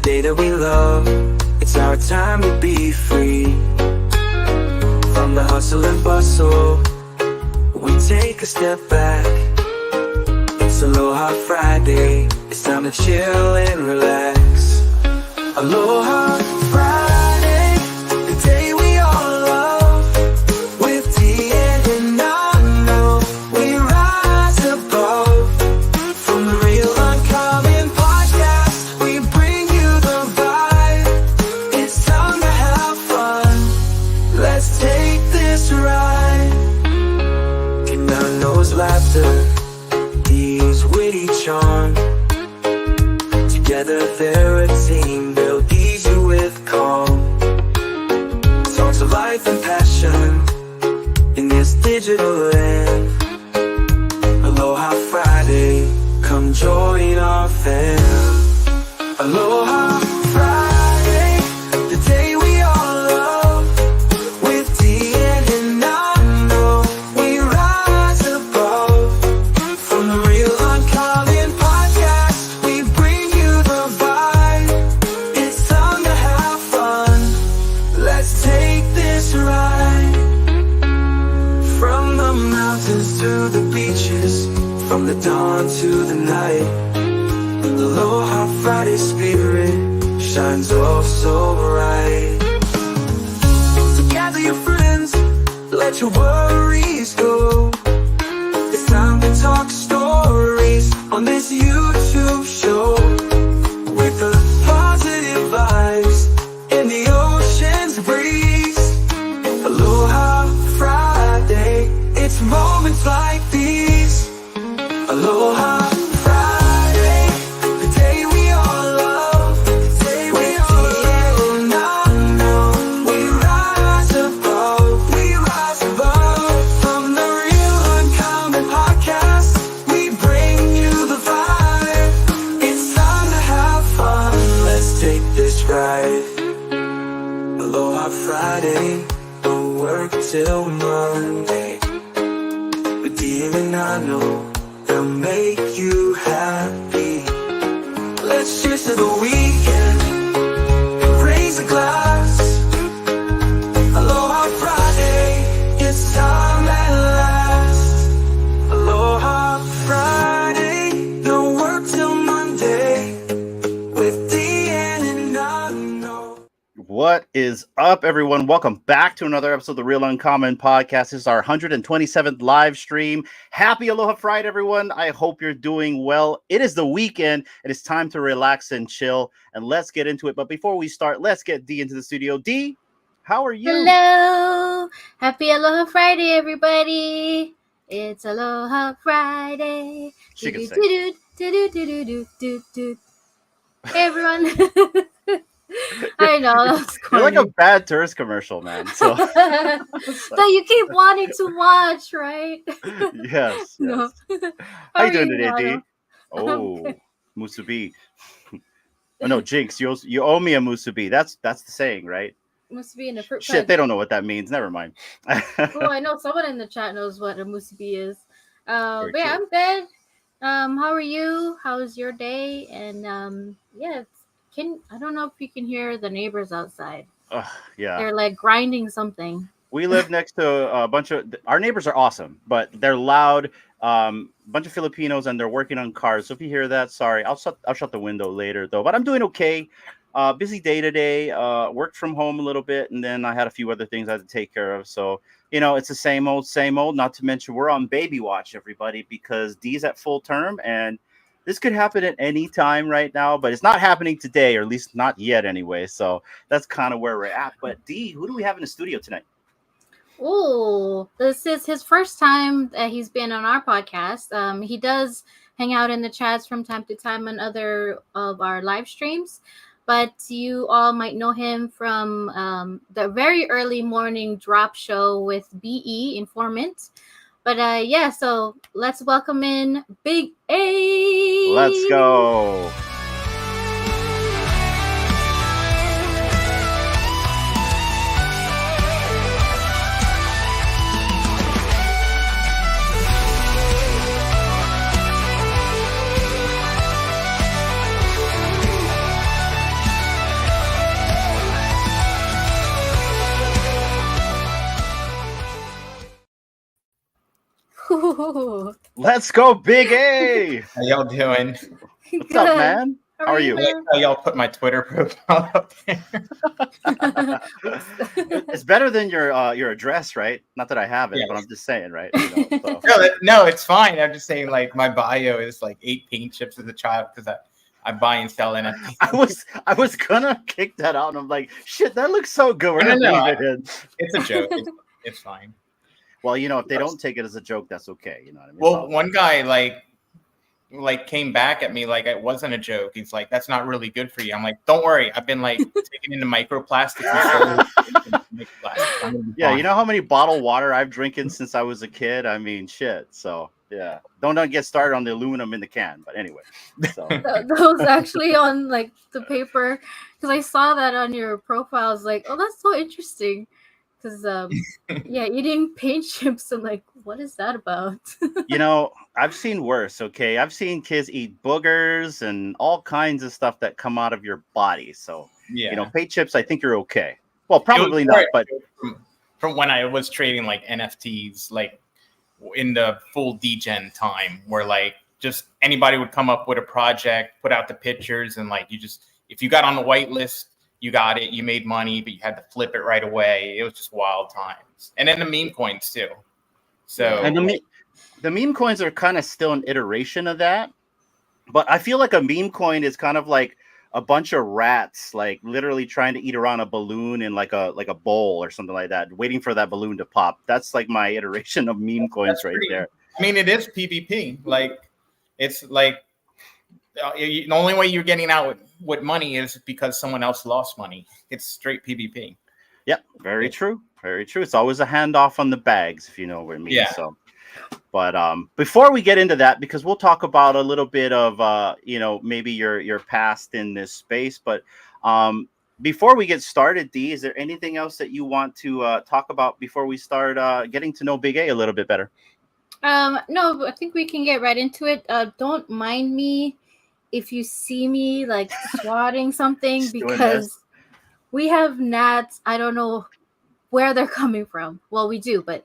day that we love. It's our time to be free. From the hustle and bustle, we take a step back. It's Aloha Friday. It's time to chill and relax. Aloha Friday, the day we all love. With tea and nano, we rise above. From the real uncommon podcast, we bring you the vibe. It's time to have fun. Let's take this ride. In Nano's laughter, Dee's witty charm. Together they're a team, they'll ease you with calm. Songs of life and passion in this digital land. Aloha Friday, come join our fam. Aloha Friday, the day we all love. With tea and nano, we rise above. From the real uncommon podcast, we bring you the vibe. It's time to have fun. Let's take this ride. From the mountains to the beaches, from the dawn to the night. Aloha Friday spirit shines oh so bright. So gather your friends, let your worries go. It's time to talk stories on this YouTube show. With the positive vibes in the ocean's breeze. Aloha Friday, it's moments like these. Aloha Friday, the day we all love. The day we all love. We rise above. We rise above. From the real uncommon podcast, we bring you the vibe. It's time to have fun. Let's take this ride. Aloha Friday, don't work till Monday. With Dee and Nano, they'll make you happy. Let's cheers to the weekend and raise a glass. Aloha Friday, it's time at last. Aloha Friday, don't work till Monday. With Deanne and Nano. What is up, everyone? Welcome back to another episode of the Real Uncommon Podcast. This is our 127th live stream. Happy Aloha Friday, everyone. I hope you're doing well. It is the weekend. It is time to relax and chill, and let's get into it. But before we start, let's get Dee into the studio. Dee, how are you? Hello! Happy Aloha Friday, everybody! It's Aloha Friday. She can sing. Do-do-do-do-do-do-do-do. Hey, everyone. I know, that's You're like corny. a bad tourist commercial, man. So That you keep wanting to watch, right? yes. No. How you doing are today, Dee? Nano? Oh, Okay. musubi. Oh no, Jinx, you owe me a musubi. That's the saying, right? Must be in the fruit Shit, punch. they don't know what that means. Never mind. Oh, I know someone in the chat knows what a musubi is. Very But yeah, true. I'm good. How are you? How's your day? And yeah, I don't know if you can hear the neighbors outside. Yeah. They're like grinding something. We live next to a bunch of our neighbors are awesome, but they're loud. Bunch of Filipinos, and they're working on cars. So if you hear that, sorry. I'll shut the window later though. But I'm doing okay. Busy day today. Worked from home a little bit, and then I had a few other things I had to take care of. So it's the same old, same old. Not to mention we're on baby watch, everybody, because Dee's at full term, and this could happen at any time right now, but it's not happening today, or at least not yet anyway. So that's kind of where we're at. But Dee, who do we have in the studio tonight? Oh, this is his first time that he's been on our podcast. He does hang out in the chats from time to time on other of our live streams, but you all might know him from the very early morning drop show with BE Informant. But yeah, so let's welcome in BigA. Let's go. Ooh. Let's go, Big A. How y'all doing? What's up, man? How are you? I like how y'all put my Twitter profile up there. It's better than your address, right? Not that I have it, but I'm just saying, right? You know, so. No, it's fine. I'm just saying, like, my bio is like 8 paint chips as a child because I buy and sell NFTs. I was gonna kick that out, and I'm like, shit, that looks so good. We're gonna leave it in. It's a joke. It's fine. Well, you know, if they don't take it as a joke, that's okay. You know what I mean? Well, one guy like came back at me like it wasn't a joke. He's like, "That's not really good for you." I'm like, "Don't worry. I've been like taking into microplastics and yeah, you know how many bottled water I've drinking since I was a kid? I mean, shit. So yeah, don't get started on the aluminum in the can. But anyway, so that was actually on like the paper because I saw that on your profile. I was like, oh, that's so interesting. Because yeah, eating paint chips and like, what is that about? You know, I've seen worse. Okay, I've seen kids eat boogers and all kinds of stuff that come out of your body. So yeah, you know, paint chips, I think you're okay. Well, probably not, but from when I was trading like NFTs, like in the full degen time, where like just anybody would come up with a project, put out the pictures, and like if you got on the whitelist, you got it, you made money, but you had to flip it right away. It was just wild times. And then the meme coins too. So and the meme coins are kind of still an iteration of that. But I feel like a meme coin is kind of like a bunch of rats, like literally trying to eat around a balloon in like a bowl or something like that, waiting for that balloon to pop. That's like my iteration of meme coins right there. I mean, it is PvP. Like, it's like the only way you're getting out with money is because someone else lost money. It's straight PvP. Yep, very true. Very true. It's always a handoff on the bags, if you know what I mean. Yeah. So, but before we get into that, because we'll talk about a little bit of you know, maybe your past in this space, but before we get started, Dee, is there anything else that you want to talk about before we start getting to know Big A a little bit better? No, I think we can get right into it. Don't mind me if you see me like swatting something because we have gnats. I don't know where they're coming from. Well, we do, but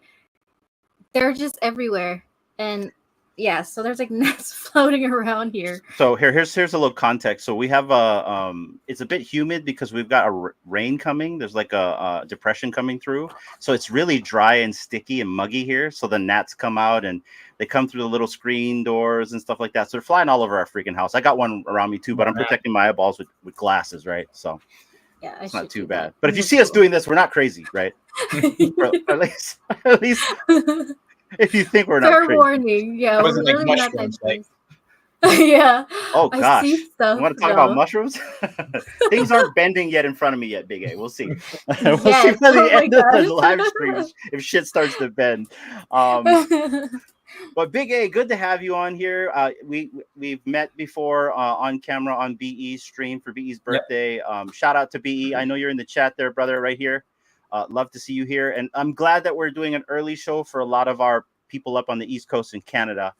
they're just everywhere. And yeah, so there's like gnats floating around here. So here's a little context. So we have it's a bit humid because we've got a rain coming. There's like a depression coming through. So it's really dry and sticky and muggy here. So the gnats come out and they come through the little screen doors and stuff like that. So they're flying all over our freaking house. I got one around me too, but I'm protecting my eyeballs with glasses, right? So yeah, it's not too bad. But if you see us doing this, we're not crazy, right? at least if you think we're not fair crazy. warning. Yeah, we're like really not that like... yeah. Oh gosh. I see stuff, you want to talk about mushrooms? Things aren't bending yet in front of me yet, Big A. We'll see. We'll see by the end of the live stream if shit starts to bend. But Big A, good to have you on here. We've met before on camera on BE's stream for BE's birthday. Yep. Shout out to BE. I know you're in the chat there, brother, right here. Love to see you here. And I'm glad that we're doing an early show for a lot of our people up on the East Coast in Canada.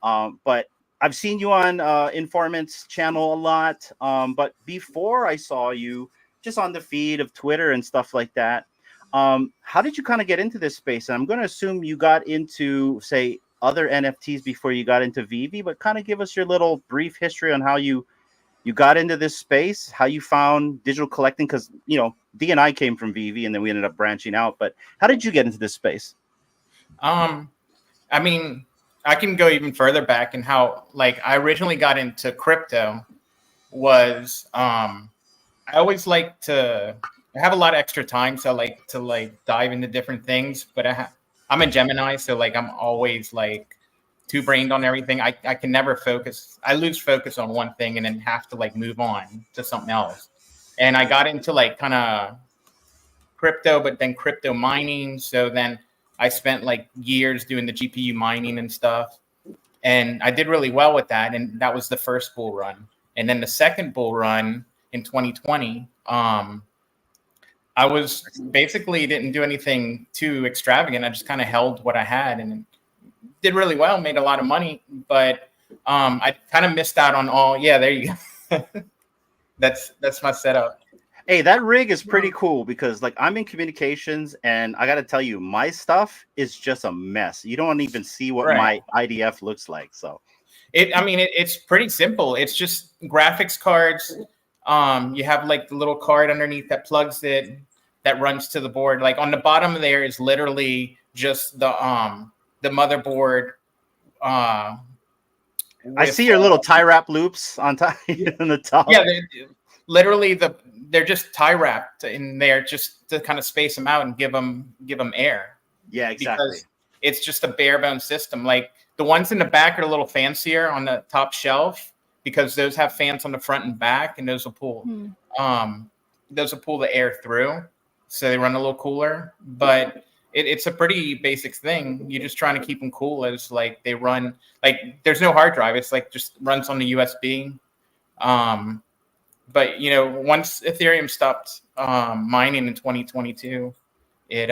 But I've seen you on Informant's channel a lot. But before I saw you just on the feed of Twitter and stuff like that, how did you kind of get into this space? And I'm going to assume you got into, say, other NFTs before you got into VeVe, but kind of give us your little brief history on how you got into this space, how you found digital collecting, because, you know, D and I came from VeVe and then we ended up branching out. But how did you get into this space? I mean, I can go even further back in how, like, I originally got into crypto was, I always like to, I have a lot of extra time, so I like to, like, dive into different things, but I'm a Gemini, so, like, I'm always, like, two-brained on everything. I can never focus. I lose focus on one thing and then have to, like, move on to something else. And I got into, like, kind of crypto, but then crypto mining. So then I spent, like, years doing the GPU mining and stuff. And I did really well with that. And that was the first bull run. And then the second bull run in 2020, I was basically didn't do anything too extravagant. I just kind of held what I had and did really well, made a lot of money. But I kind of missed out on all. Yeah, there you go. That's my setup. Hey, that rig is pretty cool because like I'm in communications and I got to tell you, my stuff is just a mess. You don't even see what my IDF looks like. So it's pretty simple. It's just graphics cards. You have like the little card underneath that plugs it, that runs to the board. Like on the bottom there is literally just the motherboard. I see your little tie wrap loops on top in the top. Yeah, literally they're just tie wrapped in there just to kind of space them out and give them air. Yeah, exactly. Because it's just a bare bones system. Like the ones in the back are a little fancier on the top shelf because those have fans on the front and back, and those will pull the air through, so they run a little cooler. But it's a pretty basic thing. You're just trying to keep them cool as like they run. Like there's no hard drive. It's like just runs on the USB. But you know, once Ethereum stopped mining in 2022, it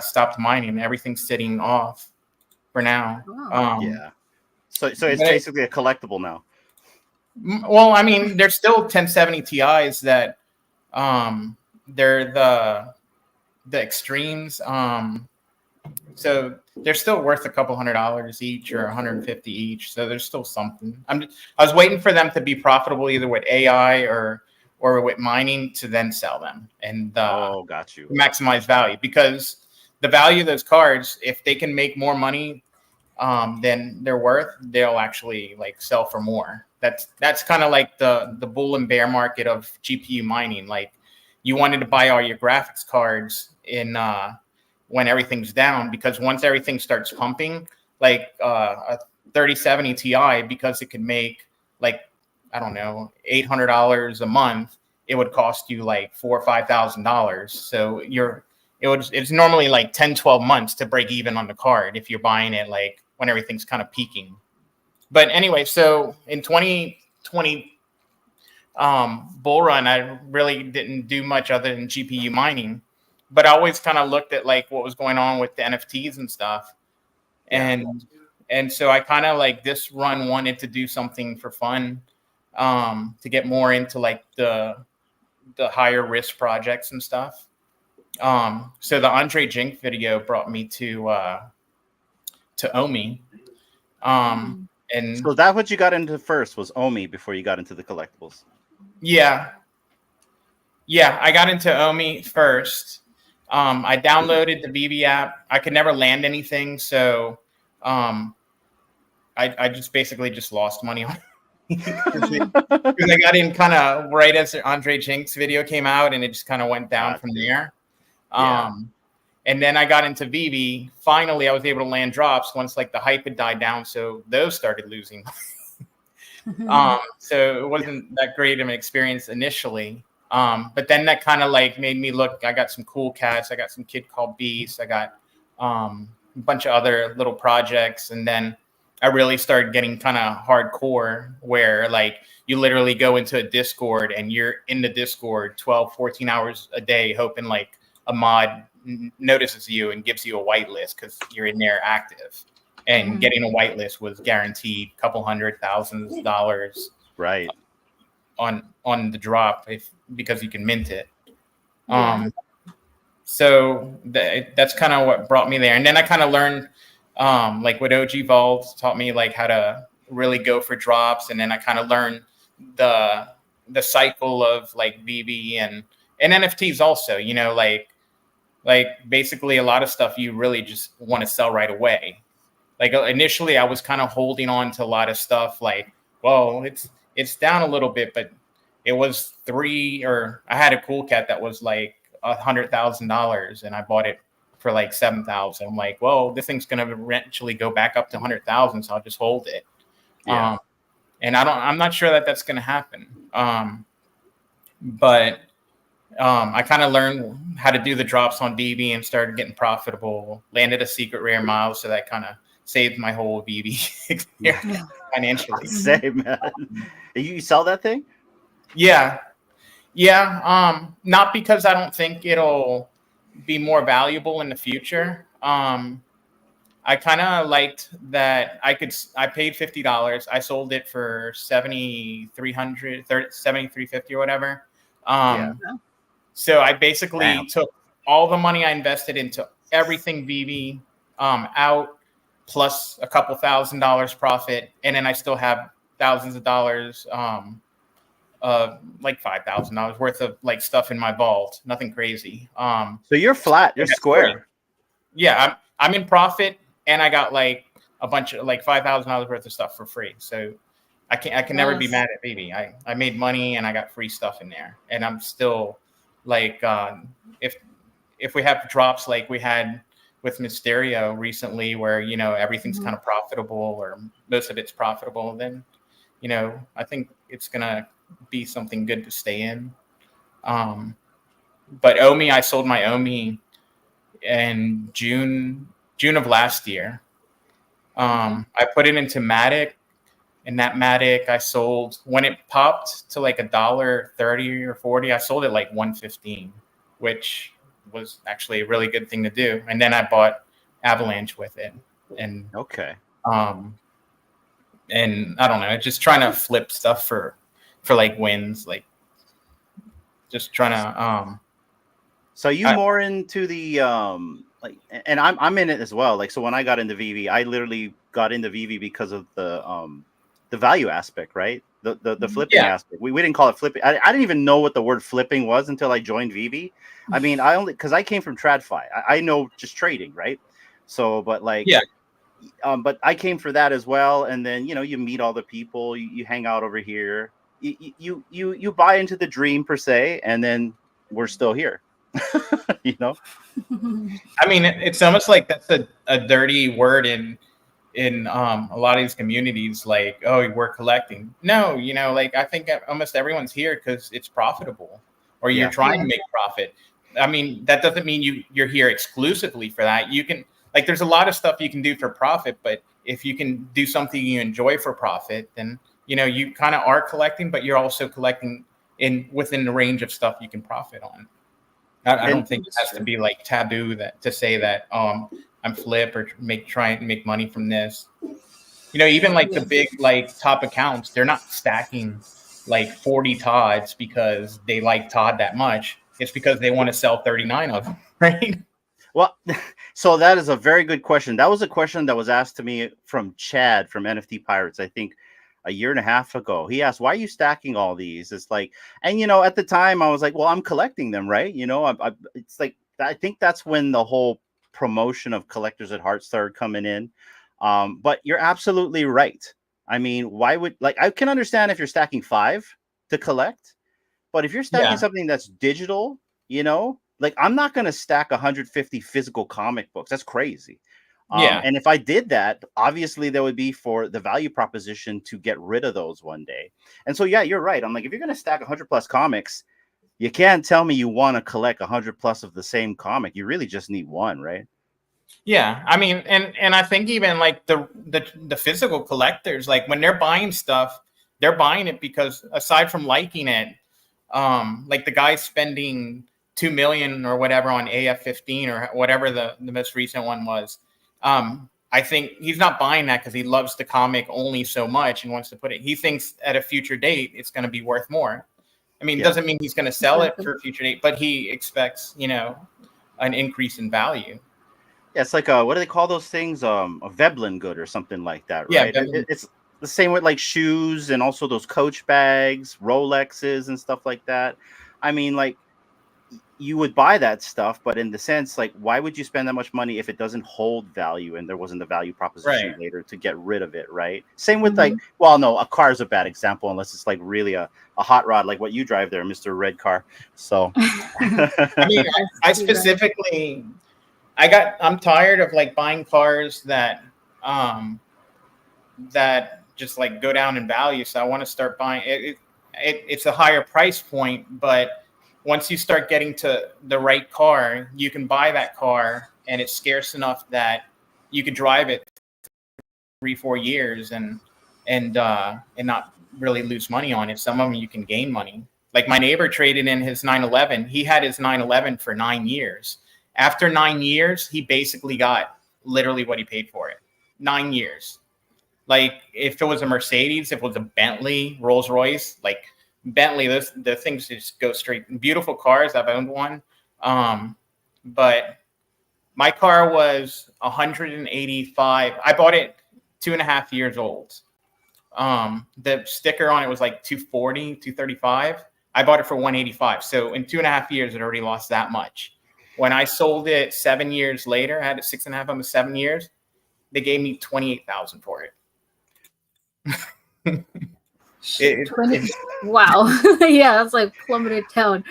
stopped mining. Everything's sitting off for now. Yeah. So it's basically a collectible now. Well, I mean, there's still 1070 Ti's that they're the extremes. So they're still worth a couple $100 each or 150 each. So there's still something. I was waiting for them to be profitable either with AI or with mining to then sell them and got you. maximize value, because the value of those cards, if they can make more money than they're worth, they'll actually like sell for more. That's kind of like the bull and bear market of GPU mining. Like you wanted to buy all your graphics cards in when everything's down, because once everything starts pumping, like a 3070 Ti, because it could make like, I don't know, $800 a month, it would cost you like $4,000 or $5,000. So it's normally like 10, 12 months to break even on the card if you're buying it like when everything's kind of peaking. But anyway, so in 2020 bull run, I really didn't do much other than GPU mining. But I always kind of looked at like what was going on with the NFTs and stuff. And so I kind of like this run wanted to do something for fun, to get more into like the higher risk projects and stuff. So the Andre Jink video brought me to Omi. And so that's what you got into first, was Omi, before you got into the collectibles. Yeah, I got into Omi first. I downloaded the VeVe app. I could never land anything, so I just basically just lost money on it. Because I got in kind of right as Andre Jink's video came out, and it just kind of went down from there. And then I got into VeVe. Finally, I was able to land drops once like the hype had died down, so those started losing. So it wasn't that great of an experience initially. But then that kind of like made me look. I got some cool cats. I got some kid called Beast. I got a bunch of other little projects. And then I really started getting kind of hardcore, where like you literally go into a Discord and you're in the Discord 12, 14 hours a day, hoping like a mod notices you and gives you a whitelist because you're in there active. And getting a whitelist was guaranteed a couple $100,000. Right. On the drop, because you can mint it. So that's kind of what brought me there. And then I kind of learned like what OG Vault taught me, like how to really go for drops. And then I kind of learned the cycle of like VeVe and NFTs also, you know, like basically a lot of stuff you really just want to sell right away. Like initially I was kind of holding on to a lot of stuff like, well, it's down a little bit, but it was I had a cool cat that was like $100,000 and I bought it for like 7,000. I'm like, well, this thing's going to eventually go back up to 100,000. So I'll just hold it. Yeah. And I'm not sure that that's going to happen. But I kind of learned how to do the drops on VeVe and started getting profitable, landed a secret rare mile. So that kind of saved my whole VeVe financially. Same, man. You sell that thing? Yeah. Not because I don't think it'll be more valuable in the future. I kind of liked that I paid $50. I sold it for $7,350 or whatever. Yeah. So I basically Damn. took all the money I invested into everything VeVe out, plus a couple $1,000s profit, and then I still have thousands of dollars, like $5,000 worth of like stuff in my vault. Nothing crazy. So you're flat. You're square. Yeah, I'm in profit, and I got like a bunch of like $5,000 worth of stuff for free. So I can never be mad at VeVe. I made money and I got free stuff in there, and I'm still like if we have drops like we had with Mysterio recently, where everything's kind of profitable or most of it's profitable, then I think it's gonna be something good to stay in. But Omi, I sold my Omi in June of last year. I put it into Matic, and that Matic I sold when it popped to like $1.30 or 40. I sold it like $1.15, which was actually a really good thing to do. And then I bought Avalanche with it. And okay. And I don't know, just trying to flip stuff for like wins, like just trying to So you more into the like, and I'm in it as well. Like, so when I got into VeVe, I literally got into VeVe because of the value aspect, right? The flipping aspect. We didn't call it flipping. I didn't even know what the word flipping was until I joined VeVe. I mean, because I came from TradFi. I know just trading, right? So, but like, but I came for that as well. And then you meet all the people, you hang out over here, you buy into the dream per se, and then we're still here. I mean, it's almost like that's a dirty word in a lot of these communities, like, oh, we're collecting. No, like I think almost everyone's here because it's profitable, or you're trying to make profit. I mean, that doesn't mean you're here exclusively for that. You can, like, there's a lot of stuff you can do for profit, but if you can do something you enjoy for profit, then you kind of are collecting, but you're also collecting within the range of stuff you can profit on. I don't think it has to be like taboo to say that I'm flip or try and make money from this. Even like the big like top accounts, they're not stacking like 40 Todds because they like Todd that much. It's because they want to sell 39 of them, right? Well, so that is a very good question. That was a question that was asked to me from Chad from NFT Pirates, I think a year and a half ago. He asked, why are you stacking all these? It's like, and at the time I was like, well, I'm collecting them, right? It's like, I think that's when the whole promotion of Collectors at Heart started coming in. But you're absolutely right. I mean, why would, like, I can understand if you're stacking 5 to collect, but if you're stacking something that's digital, like, I'm not going to stack 150 physical comic books. That's crazy. And if I did that, obviously there would be for the value proposition to get rid of those one day. And so, yeah, you're right. I'm like, if you're going to stack 100 plus comics, you can't tell me you want to collect 100 plus of the same comic. You really just need one, right? Yeah, I mean, and I think even like the physical collectors, like when they're buying stuff, they're buying it because aside from liking it, like the guy spending $2 million or whatever on AF-15 or whatever the most recent one was. I think he's not buying that because he loves the comic only so much and wants to put it. He thinks at a future date it's going to be worth more. I mean, it doesn't mean he's going to sell it for a future date, but he expects, an increase in value. Yeah, it's like what do they call those things? A Veblen good or something like that, right? Yeah, it's the same with like shoes and also those Coach bags, Rolexes and stuff like that. I mean, like, you would buy that stuff, but in the sense, like, why would you spend that much money if it doesn't hold value and there wasn't a value proposition later to get rid of it, right? Same with like, well, no, a car is a bad example unless it's like really a hot rod like what you drive there, Mr. Red Car. So, I mean, I specifically, I'm tired of like buying cars that just like go down in value. So I want to start buying it's a higher price point, but once you start getting to the right car, you can buy that car and it's scarce enough that you could drive it 3-4 years and not really lose money on it. Some of them you can gain money. Like my neighbor traded in his 911. He had his 911 for 9 years. After 9 years, he basically got literally what he paid for it. 9 years. Like if it was a Mercedes, if it was a Bentley, Rolls Royce, like Bentley, the things just go straight. Beautiful cars. I've owned one. But my car was 185. I bought it 2.5 years old. The sticker on it was like 240, 235. I bought it for 185. So in 2.5 years, it already lost that much. When I sold it 7 years later, I had it 6.5, almost 7 years. They gave me 28,000 for it. Wow. Yeah, that's like plummeted down.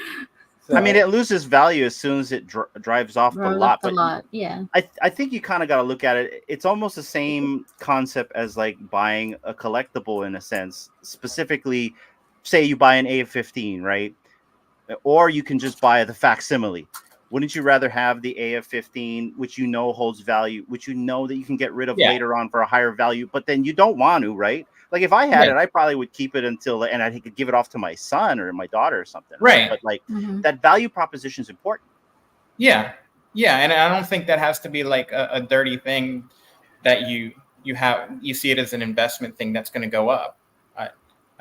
So, I mean, it loses value as soon as it drives off the lot. But yeah. I think you kind of got to look at it. It's almost the same concept as like buying a collectible in a sense. Specifically, say you buy an AF-15, right? Or you can just buy the facsimile. Wouldn't you rather have the AF-15, which you know holds value, which you know that you can get rid of later on for a higher value, but then you don't want to, right? Like if I had it, I probably would keep it and I could give it off to my son or my daughter or something. Right. But like that value proposition is important. Yeah. Yeah. And I don't think that has to be like a dirty thing that you see it as an investment thing that's going to go up. I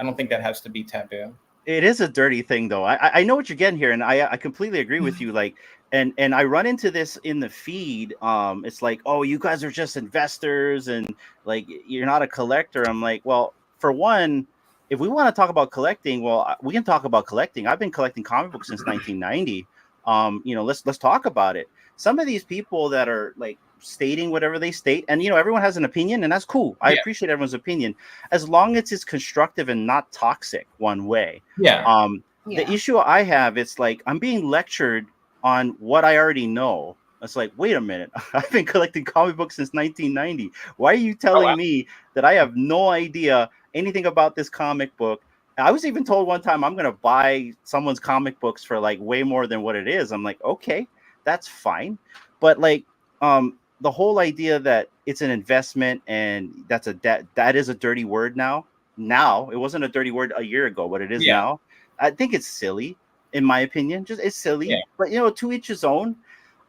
don't think that has to be taboo. It is a dirty thing though. I know what you're getting here. And I completely agree with you. Like, and I run into this in the feed. It's like, oh, you guys are just investors and like you're not a collector. I'm like, well, for one, if we want to talk about collecting, well, we can talk about collecting. I've been collecting comic books since 1990. Let's talk about it. Some of these people that are like stating whatever they state, and everyone has an opinion, and that's cool. I appreciate everyone's opinion as long as it's constructive and not toxic one way. The issue I have, it's like I'm being lectured on what I already know. It's like, wait a minute, I've been collecting comic books since 1990. Why are you telling me that I have no idea anything about this comic book? I was even told one time I'm going to buy someone's comic books for like way more than what it is. I'm like, okay, that's fine. But like, the whole idea that it's an investment and that is a dirty word now. Now, it wasn't a dirty word a year ago, but it is now. I think it's silly, in my opinion. Just it's silly, but to each his own.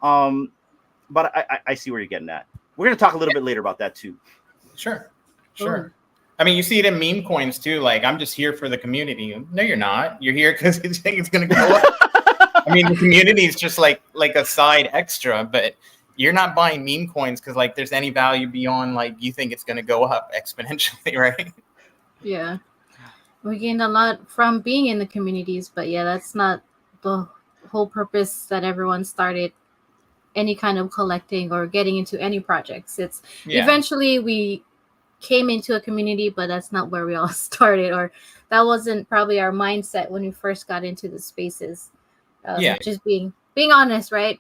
But I see where you're getting at. We're gonna talk a little bit later about that too. Sure. I mean, you see it in meme coins too. Like, I'm just here for the community. No, you're not. You're here because you think it's gonna go up. I mean, the community is just like a side extra, but you're not buying meme coins because like there's any value beyond like you think it's gonna go up exponentially, right? Yeah. We gained a lot from being in the communities, but that's not the whole purpose that everyone started any kind of collecting or getting into any projects. It's eventually we came into a community, but that's not where we all started, or that wasn't probably our mindset when we first got into the spaces. Just being honest, right?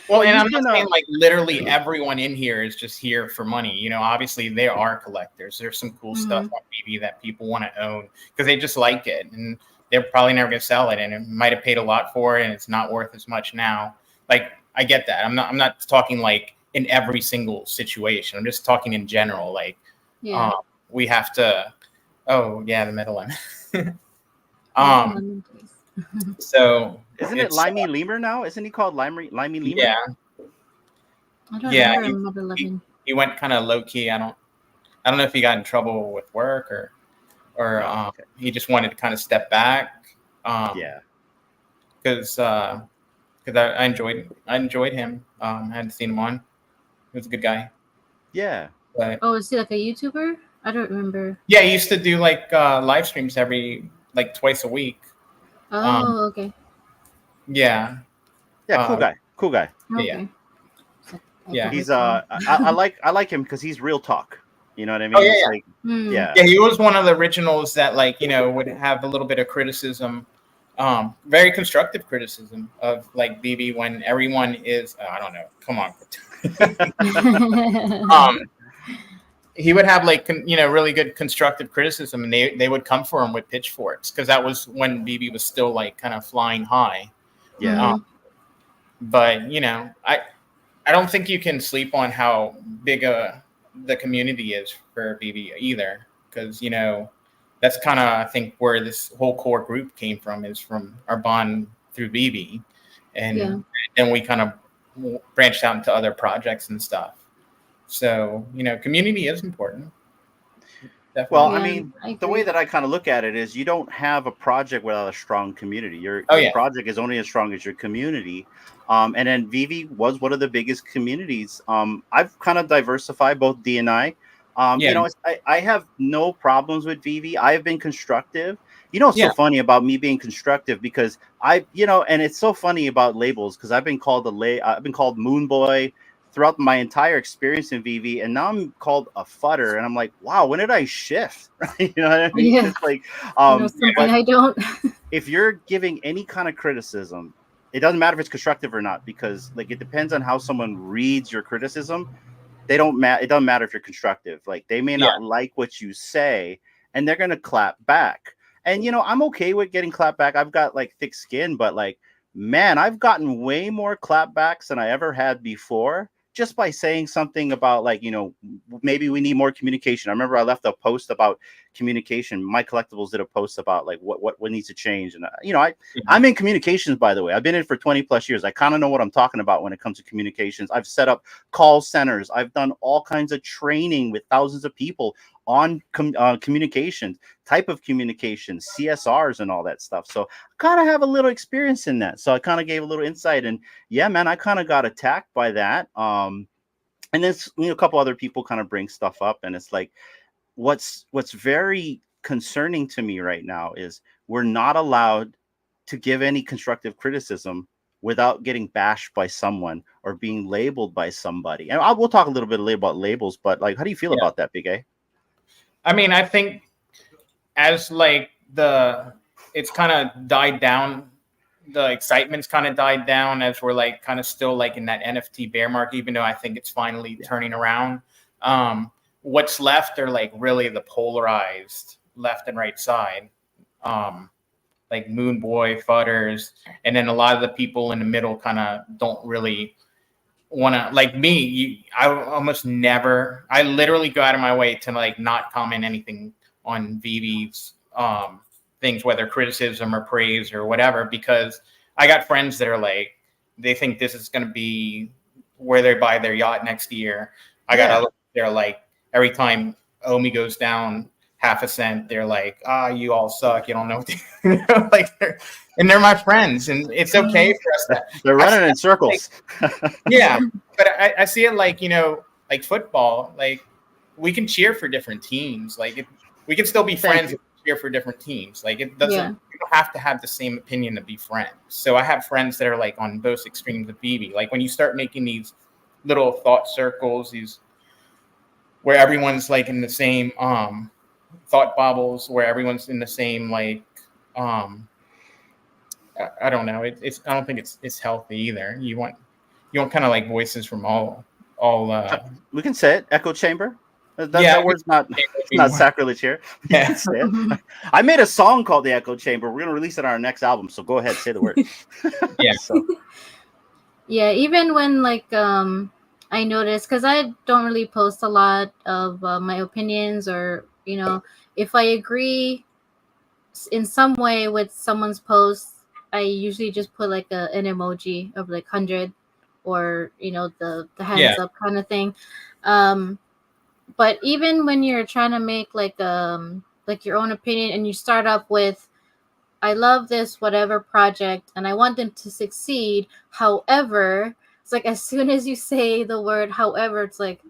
Well, and I'm not saying like literally everyone in here is just here for money. Obviously there are collectors. There's some cool stuff on BB that people want to own because they just like it, and they're probably never going to sell it, and it might have paid a lot for it, and it's not worth as much now. Like, I get that. I'm not talking like in every single situation. I'm just talking in general. Like, we have to. Oh yeah, the metal lemon. So isn't it Limey Lemur now? Isn't he called Limey Lemur? Yeah. I don't remember he went kind of low key. I don't know if he got in trouble with work or he just wanted to kind of step back. Because I enjoyed him. I hadn't seen him on. He was a good guy. Yeah. But, is he like a YouTuber? I don't remember. Yeah, he used to do like live streams every like twice a week. Oh, okay. Yeah. Yeah, cool guy. Okay. Yeah. He's I like him because he's real talk. You know what I mean? Oh, yeah. Yeah, he was one of the originals that like, would have a little bit of criticism, very constructive criticism of like BB when everyone is I don't know. Come on. He would have like really good constructive criticism, and they would come for him with pitchforks because that was when BB was still like kind of flying high. Yeah. But I don't think you can sleep on how big the community is for BB either, because that's kind of I think where this whole core group came from, is from our bond through BB, and then we kind of branched out into other projects and stuff. So, community is important. Well, Definitely. I Yeah, mean, I the way agree. that I kind of look at it is you don't have a project without a strong community. Oh Your yeah. project is only as strong as your community. And then VeVe was one of the biggest communities. I've kind of diversified both D and I. Yeah. I have no problems with VeVe. I have been constructive. It's so Yeah. funny about me being constructive because and it's so funny about labels because I've been called Moonboy throughout my entire experience in VeVe, and now I'm called a Futter, and I'm like, wow, when did I shift? Right? You know what I mean? Yeah, It's like, something but I don't. if you're giving any kind of criticism, it doesn't matter if it's constructive or not, because like it depends on how someone reads your criticism. It doesn't matter if you're constructive. Like they may Yeah. not like what you say, and they're gonna clap back. And I'm okay with getting clapped back. I've got like thick skin, but like, man, I've gotten way more clapbacks than I ever had before just by saying something about like, maybe we need more communication. I remember I left a post about communication. My Collectibles did a post about like what needs to change. And I'm in communications, by the way. I've been in it for 20 plus years. I kind of know what I'm talking about when it comes to communications. I've set up call centers. I've done all kinds of training with thousands of people on communications, type of communication, CSRs, and all that stuff. So I kind of have a little experience in that. So I kind of gave a little insight, and yeah, man, I kind of got attacked by that. And then a couple other people kind of bring stuff up, and it's like, what's very concerning to me right now is we're not allowed to give any constructive criticism without getting bashed by someone or being labeled by somebody. And we'll talk a little bit later about labels, but like, how do you feel Yeah. about that, Big A? I mean, I think as like it's kind of died down, the excitement's kind of died down as we're like kind of still like in that NFT bear market, even though I think it's finally turning around. What's left are like really the polarized left and right side, like Moonboy, Futters, and then a lot of the people in the middle kind of don't really want to, like me. I almost never, I literally go out of my way to like not comment anything on VeVe's things, whether criticism or praise or whatever, because I got friends that are like, they think this is going to be where they buy their yacht next year. I got others, they're like, every time Omi goes down half a cent, they're like, you all suck. You don't know what to like, they're my friends, and it's okay for us to, They're running in circles. yeah, but I see it like, like football, like we can cheer for different teams. Like we can still be friends and cheer for different teams. Like it doesn't, you don't have to have the same opinion to be friends. So I have friends that are like on both extremes of VeVe. Like when you start making these little thought circles, these where everyone's like in the same thought bubbles, where everyone's in the same like I don't know. It's I don't think it's healthy either. You want kind of like voices from all. We can say it. Echo chamber. Yeah, That word's not sacrilege here. Yeah. Say it. I made a song called the Echo Chamber. We're gonna release it on our next album. So go ahead, say the word. Yeah. So. Yeah, even when like I noticed, because I don't really post a lot of my opinions, or if I agree in some way with someone's post, I usually just put like an emoji of like 100, or the hands up kind of thing. But even when you're trying to make like your own opinion, and you start up with, I love this whatever project and I want them to succeed, however, it's like as soon as you say the word however, it's like,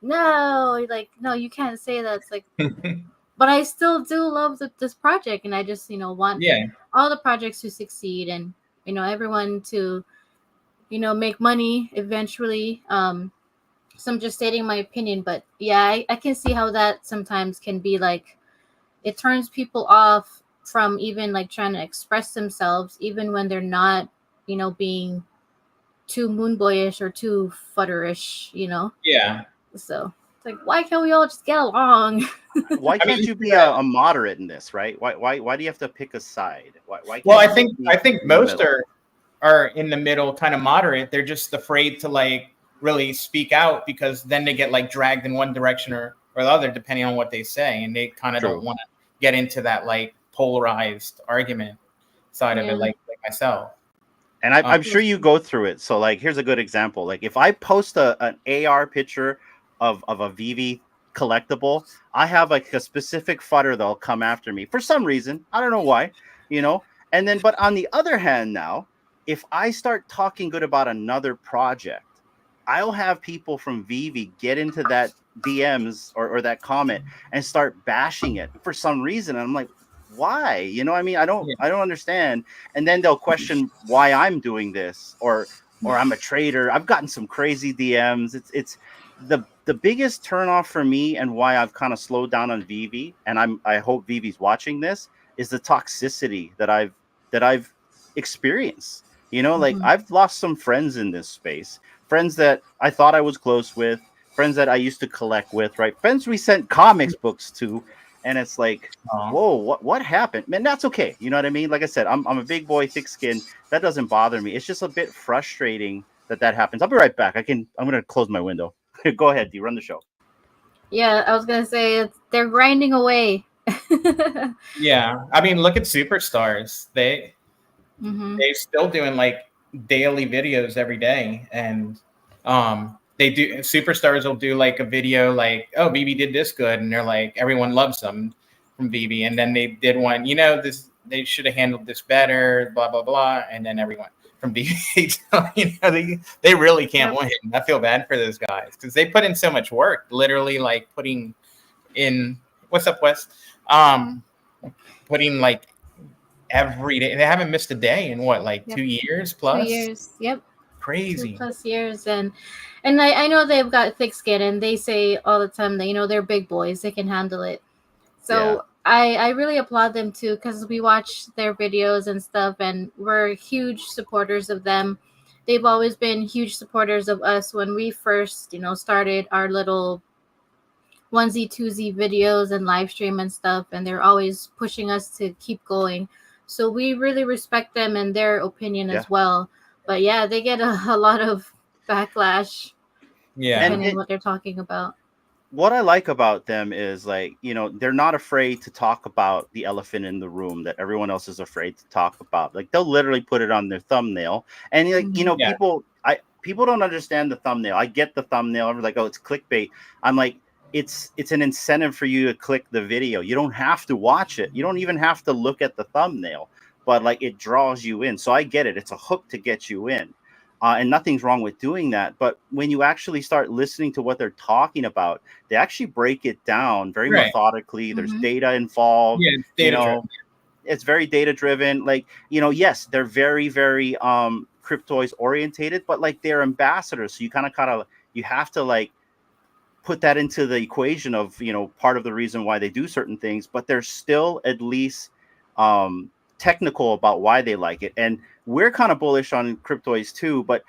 no, like, no, you can't say that. It's like, but I still do love this project, and I just want all the projects to succeed, and everyone to make money eventually. So I'm just stating my opinion, but yeah, I can see how that sometimes can be like, it turns people off from even like trying to express themselves, even when they're not being too moonboyish or too futterish. Yeah. So it's like, why can't we all just get along? Why can't you be a moderate in this, right? Why do you have to pick a side? Why can't well, I think most are in the middle, kind of moderate. They're just afraid to like really speak out, because then they get like dragged in one direction or the other, depending on what they say, and they kind of don't want to get into that like polarized argument side of it, like myself. And I'm sure you go through it. So like, here's a good example. Like if I post an AR picture of a VeVe collectible, I have like a specific futter that'll come after me for some reason. I don't know why, you know. And then, but on the other hand, now if I start talking good about another project, I'll have people from VeVe get into that DMs or that comment and start bashing it for some reason. And I'm like, why? You know, I mean, I don't understand. And then they'll question why I'm doing this or I'm a traitor. I've gotten some crazy DMs. It's the biggest turnoff for me and why I've kind of slowed down on VeVe, and I hope VeVe's watching this, is the toxicity that I've experienced. You know, like I've lost some friends in this space, friends that I thought I was close with, friends that I used to collect with, right? Friends we sent comics books to, and it's like, whoa, what happened? Man, that's okay. You know what I mean? Like I said, I'm a big boy, thick skin. That doesn't bother me. It's just a bit frustrating that happens. I'll be right back. I'm gonna close my window. Go ahead, D. Run the show. Yeah, I was gonna say they're grinding away. Yeah, I mean, look at superstars. They're still doing like daily videos every day, and they do. Superstars will do like a video like, "Oh, VeVe did this good," and they're like, everyone loves them from VeVe, and then they did one. You know, this they should have handled this better. Blah blah blah, and then everyone from VeVe, you know, they really can't win. I feel bad for those guys because they put in so much work. Literally, like putting in what's up, Wes? Putting like every day. They haven't missed a day in what, like 2 years plus? 2 years. Yep. Crazy. 2+ years. And I know they've got thick skin, and they say all the time that, you know, they're big boys. They can handle it. So I really applaud them too, because we watch their videos and stuff, and we're huge supporters of them. They've always been huge supporters of us when we first, you know, started our little onesie twosie videos and live stream and stuff, and they're always pushing us to keep going. So we really respect them and their opinion as well. But yeah, they get a lot of backlash depending on what they're talking about. What I like about them is, like, you know, they're not afraid to talk about the elephant in the room that everyone else is afraid to talk about. Like, they'll literally put it on their thumbnail, and like, you know, people don't understand the thumbnail. I get the thumbnail. I'm like, oh, it's clickbait. I'm like, it's an incentive for you to click the video. You don't have to watch it. You don't even have to look at the thumbnail, but like, it draws you in. So I get it. It's a hook to get you in. And nothing's wrong with doing that. But when you actually start listening to what they're talking about, they actually break it down very methodically. There's data involved. Yeah, it's data driven. It's very data driven. Like, you know, yes, they're very, very cryptoids orientated, but like, they're ambassadors. So you kind of you have to like put that into the equation of, you know, part of the reason why they do certain things, but they're still at least technical about why they like it. And we're kind of bullish on cryptoids too, but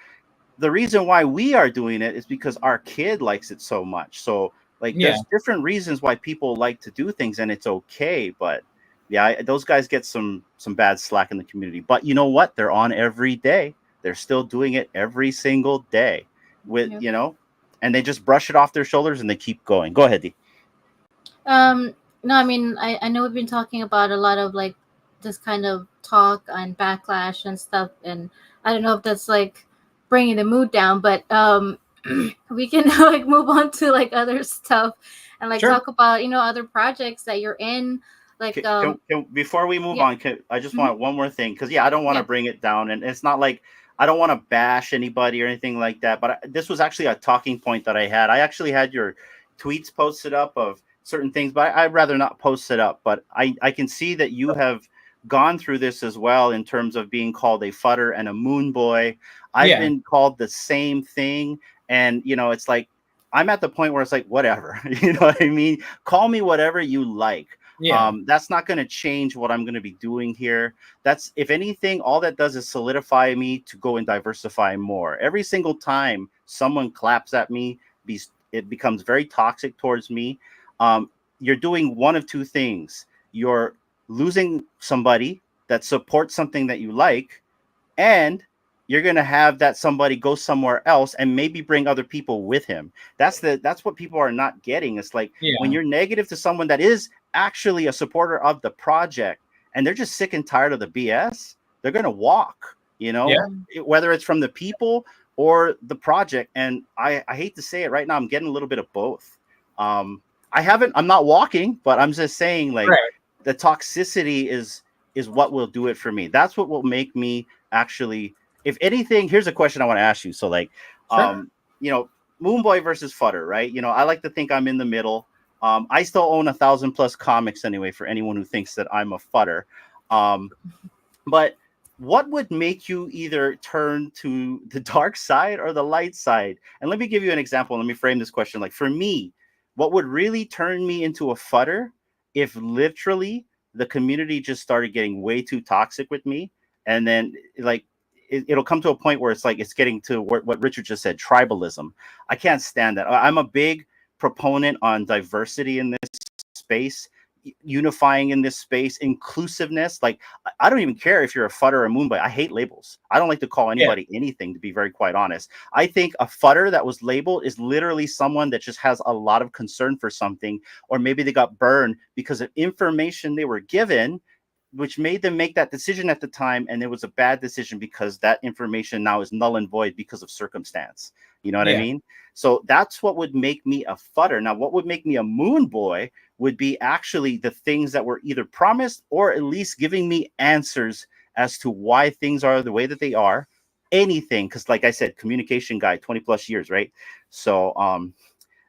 the reason why we are doing it is because our kid likes it so much. So like, there's different reasons why people like to do things, and it's okay. But yeah, those guys get some bad slack in the community. But you know what? They're on every day. They're still doing it every single day with, you know, and they just brush it off their shoulders and they keep going. Go ahead, Dee. No, I mean, I know we've been talking about a lot of like this kind of talk and backlash and stuff, and I don't know if that's like bringing the mood down, but we can like move on to like other stuff and like talk about, you know, other projects that you're in. Like before we move on, I just want one more thing, because I don't want to bring it down, and it's not like I don't want to bash anybody or anything like that, but this was actually a talking point that I had. I actually had your tweets posted up of certain things, but I'd rather not post it up. But I can see that you have gone through this as well, in terms of being called a Futter and a Moonboy. I've been called the same thing, and you know, it's like, I'm at the point where it's like, whatever. You know what I mean? Call me whatever you like. That's not going to change what I'm going to be doing here. That's, if anything, all that does is solidify me to go and diversify more. Every single time someone claps at me, it becomes very toxic towards me. You're doing one of two things. You're losing somebody that supports something that you like, and you're going to have that somebody go somewhere else and maybe bring other people with him. That's what people are not getting. It's like, when you're negative to someone that is actually a supporter of the project, and they're just sick and tired of the BS, they're going to walk, you know, whether it's from the people or the project. And I hate to say it right now, I'm getting a little bit of both. I'm not walking, but I'm just saying, like, Right. the toxicity is what will do it for me. That's what will make me actually, if anything. Here's a question I want to ask you. So, like, Sure. you know, Moonboy versus Futter, right? You know, I like to think I'm in the middle. I still own 1,000+ comics anyway, for anyone who thinks that I'm a Futter. But what would make you either turn to the dark side or the light side? And let me give you an example. Let me frame this question. Like, for me, what would really turn me into a Futter if literally the community just started getting way too toxic with me, and then, like, it'll come to a point where it's like it's getting to what Richard just said, tribalism. I can't stand that. I'm a big proponent on diversity in this space, unifying in this space, inclusiveness. Like, I don't even care if you're a Futter or a Moonboy. I hate labels. I don't like to call anybody anything, to be very quite honest. I think a Futter that was labeled is literally someone that just has a lot of concern for something, or maybe they got burned because of information they were given, which made them make that decision at the time, and it was a bad decision because that information now is null and void because of circumstance. You know what I mean? So that's what would make me a Futter. Now, what would make me a Moonboy would be actually the things that were either promised or at least giving me answers as to why things are the way that they are. Anything, because like I said, communication guy, 20+ years, right? So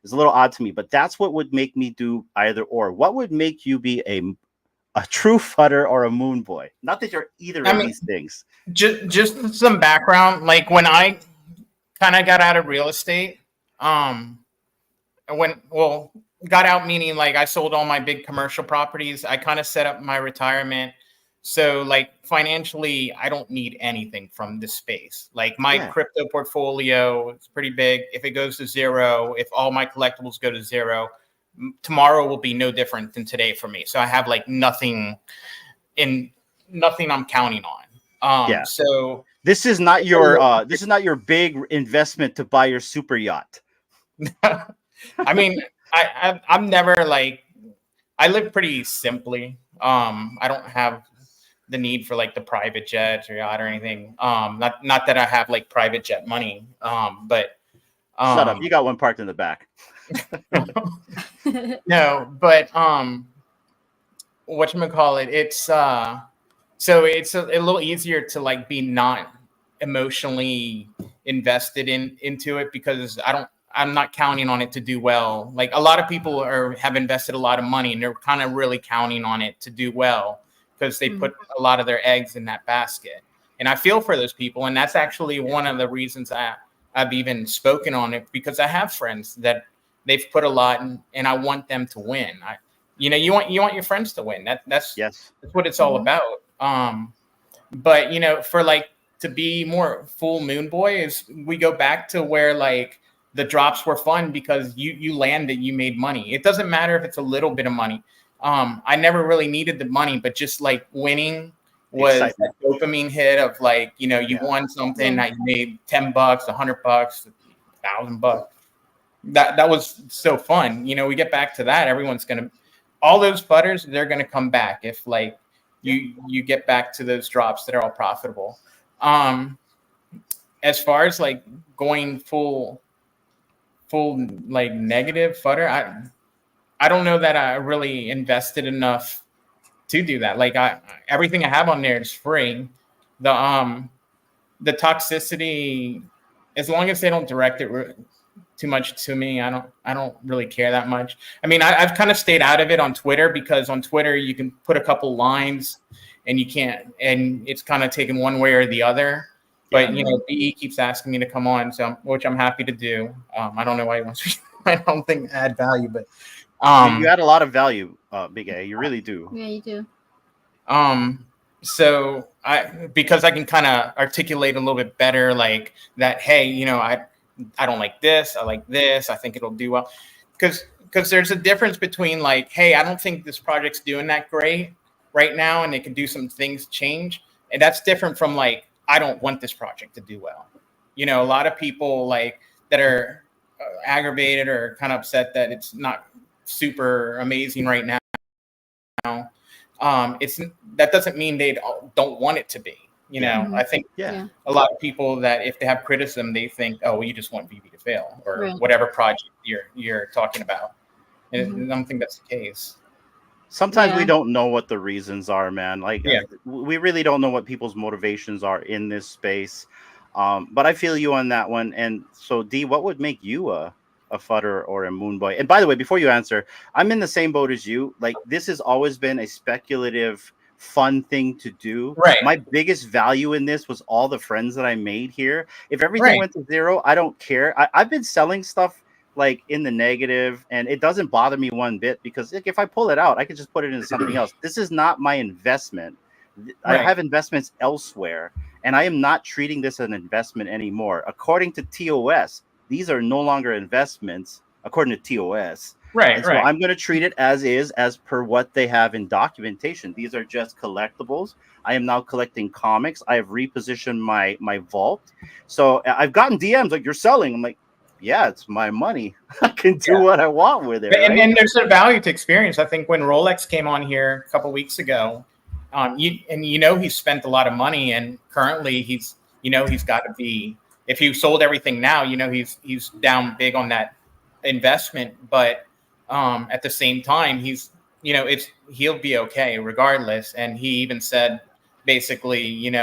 it's a little odd to me, but that's what would make me do either or. What would make you be a true Futter or a Moonboy? Not that you're either of these things. Just some background. Like, when I kind of got out of real estate, got out meaning like I sold all my big commercial properties. I kind of set up my retirement. So, like, financially, I don't need anything from this space. Like, my crypto portfolio is pretty big. If it goes to zero, if all my collectibles go to zero, tomorrow will be no different than today for me. So I have like nothing I'm counting on. So this is not your big investment to buy your super yacht. I mean, I'm never like, I live pretty simply. I don't have the need for like the private jets or yacht or anything. Not that I have like private jet money. But shut up. You got one parked in the back. No, but whatchamacallit, it's so it's a little easier to like be not emotionally invested into it, because I'm not counting on it to do well. Like, a lot of people have invested a lot of money and they're kind of really counting on it to do well because they put a lot of their eggs in that basket. And I feel for those people, and that's actually one of the reasons I've even spoken on it, because I have friends that they've put a lot in, and I want them to win. You want your friends to win. That's what it's all about. But for like to be more full Moonboy is we go back to where like the drops were fun because you landed, you made money. It doesn't matter if it's a little bit of money. I never really needed the money, but just like winning was that dopamine hit of like, you won something that you made $10, $100, $1,000. That was so fun. We get back to that. Everyone's all those Futters, they're gonna come back if like you get back to those drops that are all profitable. As far as like going full like negative Futter, I don't know that I really invested enough to do that. Like, everything I have on there is free. The toxicity, as long as they don't direct it too much to me, I don't really care that much. I mean, I've kind of stayed out of it on Twitter, because on Twitter you can put a couple lines and you can't, and it's kind of taken one way or the other. But BE keeps asking me to come on, which I'm happy to do. I don't know why he wants me. I don't think add value, but you add a lot of value, BigA. You really do. Yeah, you do. So because I can kind of articulate a little bit better, like that. Hey, I don't like this. I like this. I think it'll do well. Because there's a difference between like, hey, I don't think this project's doing that great right now, and it can do some things change. And that's different from like, I don't want this project to do well. A lot of people like that are aggravated or kind of upset that it's not super amazing right now. That doesn't mean they don't want it to be. I think a lot of people that if they have criticism, they think, oh, well, you just want VeVe to fail or whatever project you're talking about. Mhm. I don't think that's the case. Sometimes we Yeah. don't know what the reasons are, man. Like, Yeah. we really don't know what people's motivations are in this space. But I feel you on that one. And so, D, what would make you a Futter or a Moonboy? And by the way, before you answer, I'm in the same boat as you. Like, this has always been a speculative, fun thing to do. Right. My biggest value in this was all the friends that I made here. If everything Right. went to zero, I don't care. I've been selling stuff like in the negative, and it doesn't bother me one bit, because like, if I pull it out, I can just put it into something else. This is not my investment. I Right. have investments elsewhere, and I am not treating this as an investment anymore. According to TOS, these are no longer investments according to TOS. Right. And so Right. I'm going to treat it as is, as per what they have in documentation. These are just collectibles. I am now collecting comics. I have repositioned my vault. So I've gotten DMs like, you're selling. I'm like, yeah, it's my money. I can do what I want with it, right? And there's a value to experience. I think when Rolex came on here a couple weeks ago, he spent a lot of money, and currently he's got to be, if he sold everything now, he's down big on that investment. But at the same time, he'll be okay regardless. And he even said, basically,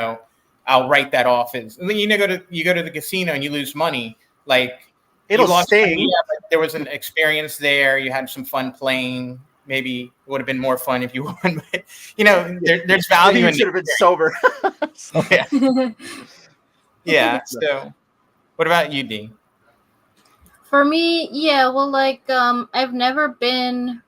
I'll write that off as, you go to the casino and you lose money, like. It'll You lost money, sting. but there was an experience there. You had some fun playing. Maybe it would have been more fun if you won. But there's value You in should have been sober. yeah. So, what about you, D? For me, yeah, well, like, I've never been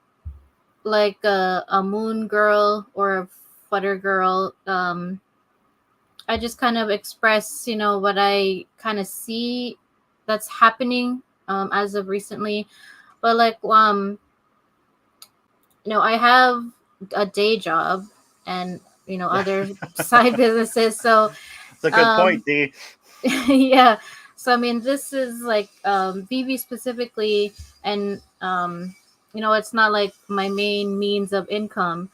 like a moon girl or a Futter girl. I just kind of express, what I kind of see that's happening as of recently. But like, I have a day job and other side businesses. So It's a good point, D. yeah. So I mean, this is like VeVe specifically, and it's not like my main means of income.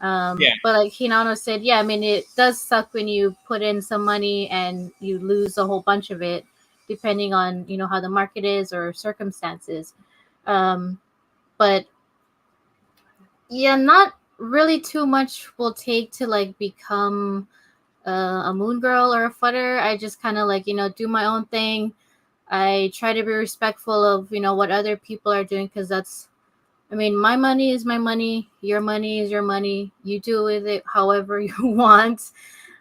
Yeah. But like Hinano said, yeah, I mean, it does suck when you put in some money and you lose a whole bunch of it, depending on how the market is or circumstances. But yeah, not really too much will take to like become a moon girl or a Futter. I just kind of like do my own thing. I try to be respectful of what other people are doing, because that's, I mean, my money is my money, your money is your money. You do with it however you want.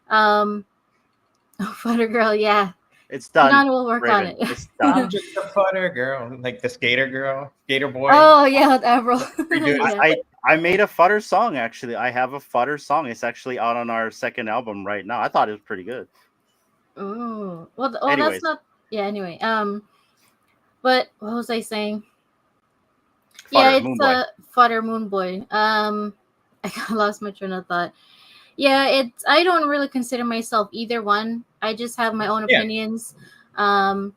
Futter girl, yeah. It's done. Hinano will work on Raven. it. It's done. I'm just a Futter girl, like the skater girl, skater boy. Oh yeah, with Avril. Yeah. I made a Futter song, actually. I have a Futter song. It's actually out on our second album right now. I thought it was pretty good. Oh well, Anyways. that's not. Yeah. Anyway, but what was I saying? Futter, Yeah, it's Moonboy. Futter Moonboy. I lost my train of thought. Yeah, I don't really consider myself either one. I just have my own opinions. And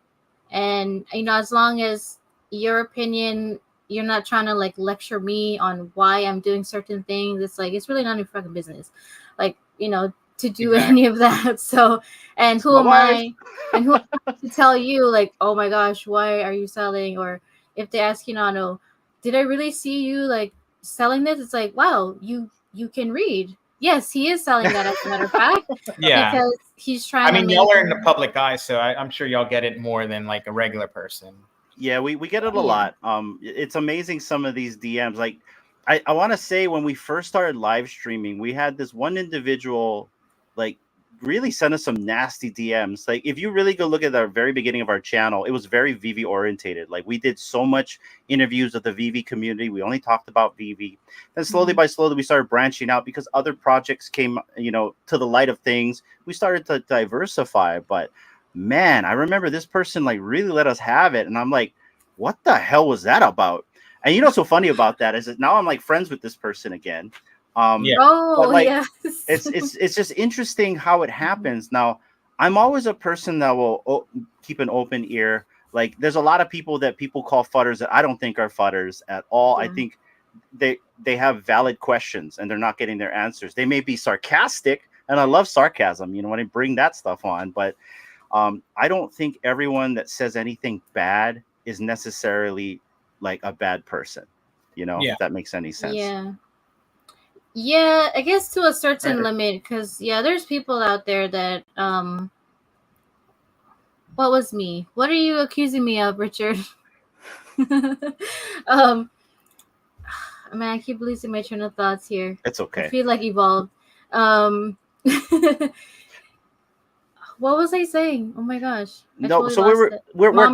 as long as your opinion, you're not trying to like lecture me on why I'm doing certain things, it's like, it's really none of your fucking business. Like, to do any of that. So, and who am I? And who am I to tell you like, oh my gosh, why are you selling? Or if they ask Hinano, did I really see you like selling this? It's like, wow, you can read. Yes, he is selling that, as a matter of fact. Yeah. Because he's trying I mean, to y'all are in the public eye, so I'm sure y'all get it more than like a regular person. Yeah, we get it a lot. It's amazing, some of these DMs. Like, I want to say, when we first started live streaming, we had this one individual like really sent us some nasty DMs. Like, if you really go look at the very beginning of our channel, it was very VeVe orientated. Like, we did so much interviews with the VeVe community. We only talked about VeVe. Then slowly by slowly, we started branching out because other projects came, to the light of things. We started to diversify. But man, I remember this person like really let us have it. And I'm like, what the hell was that about? And what's so funny about that is that now I'm like friends with this person again. Oh, but like, yes. it's just interesting how it happens. Now, I'm always a person that will keep an open ear. Like, there's a lot of people that people call Futters that I don't think are Futters at all. I think they have valid questions and they're not getting their answers. They may be sarcastic, and I love sarcasm, when I bring that stuff on. But I don't think everyone that says anything bad is necessarily like a bad person. You know, Yeah. if that makes any sense. Yeah, I guess to a certain Right. limit, because there's people out there that what was me? What are you accusing me of, Richard? Man, I keep losing my train of thoughts here. It's okay. I feel like evolved. What was I saying? Oh my gosh. No, totally so lost it. Mom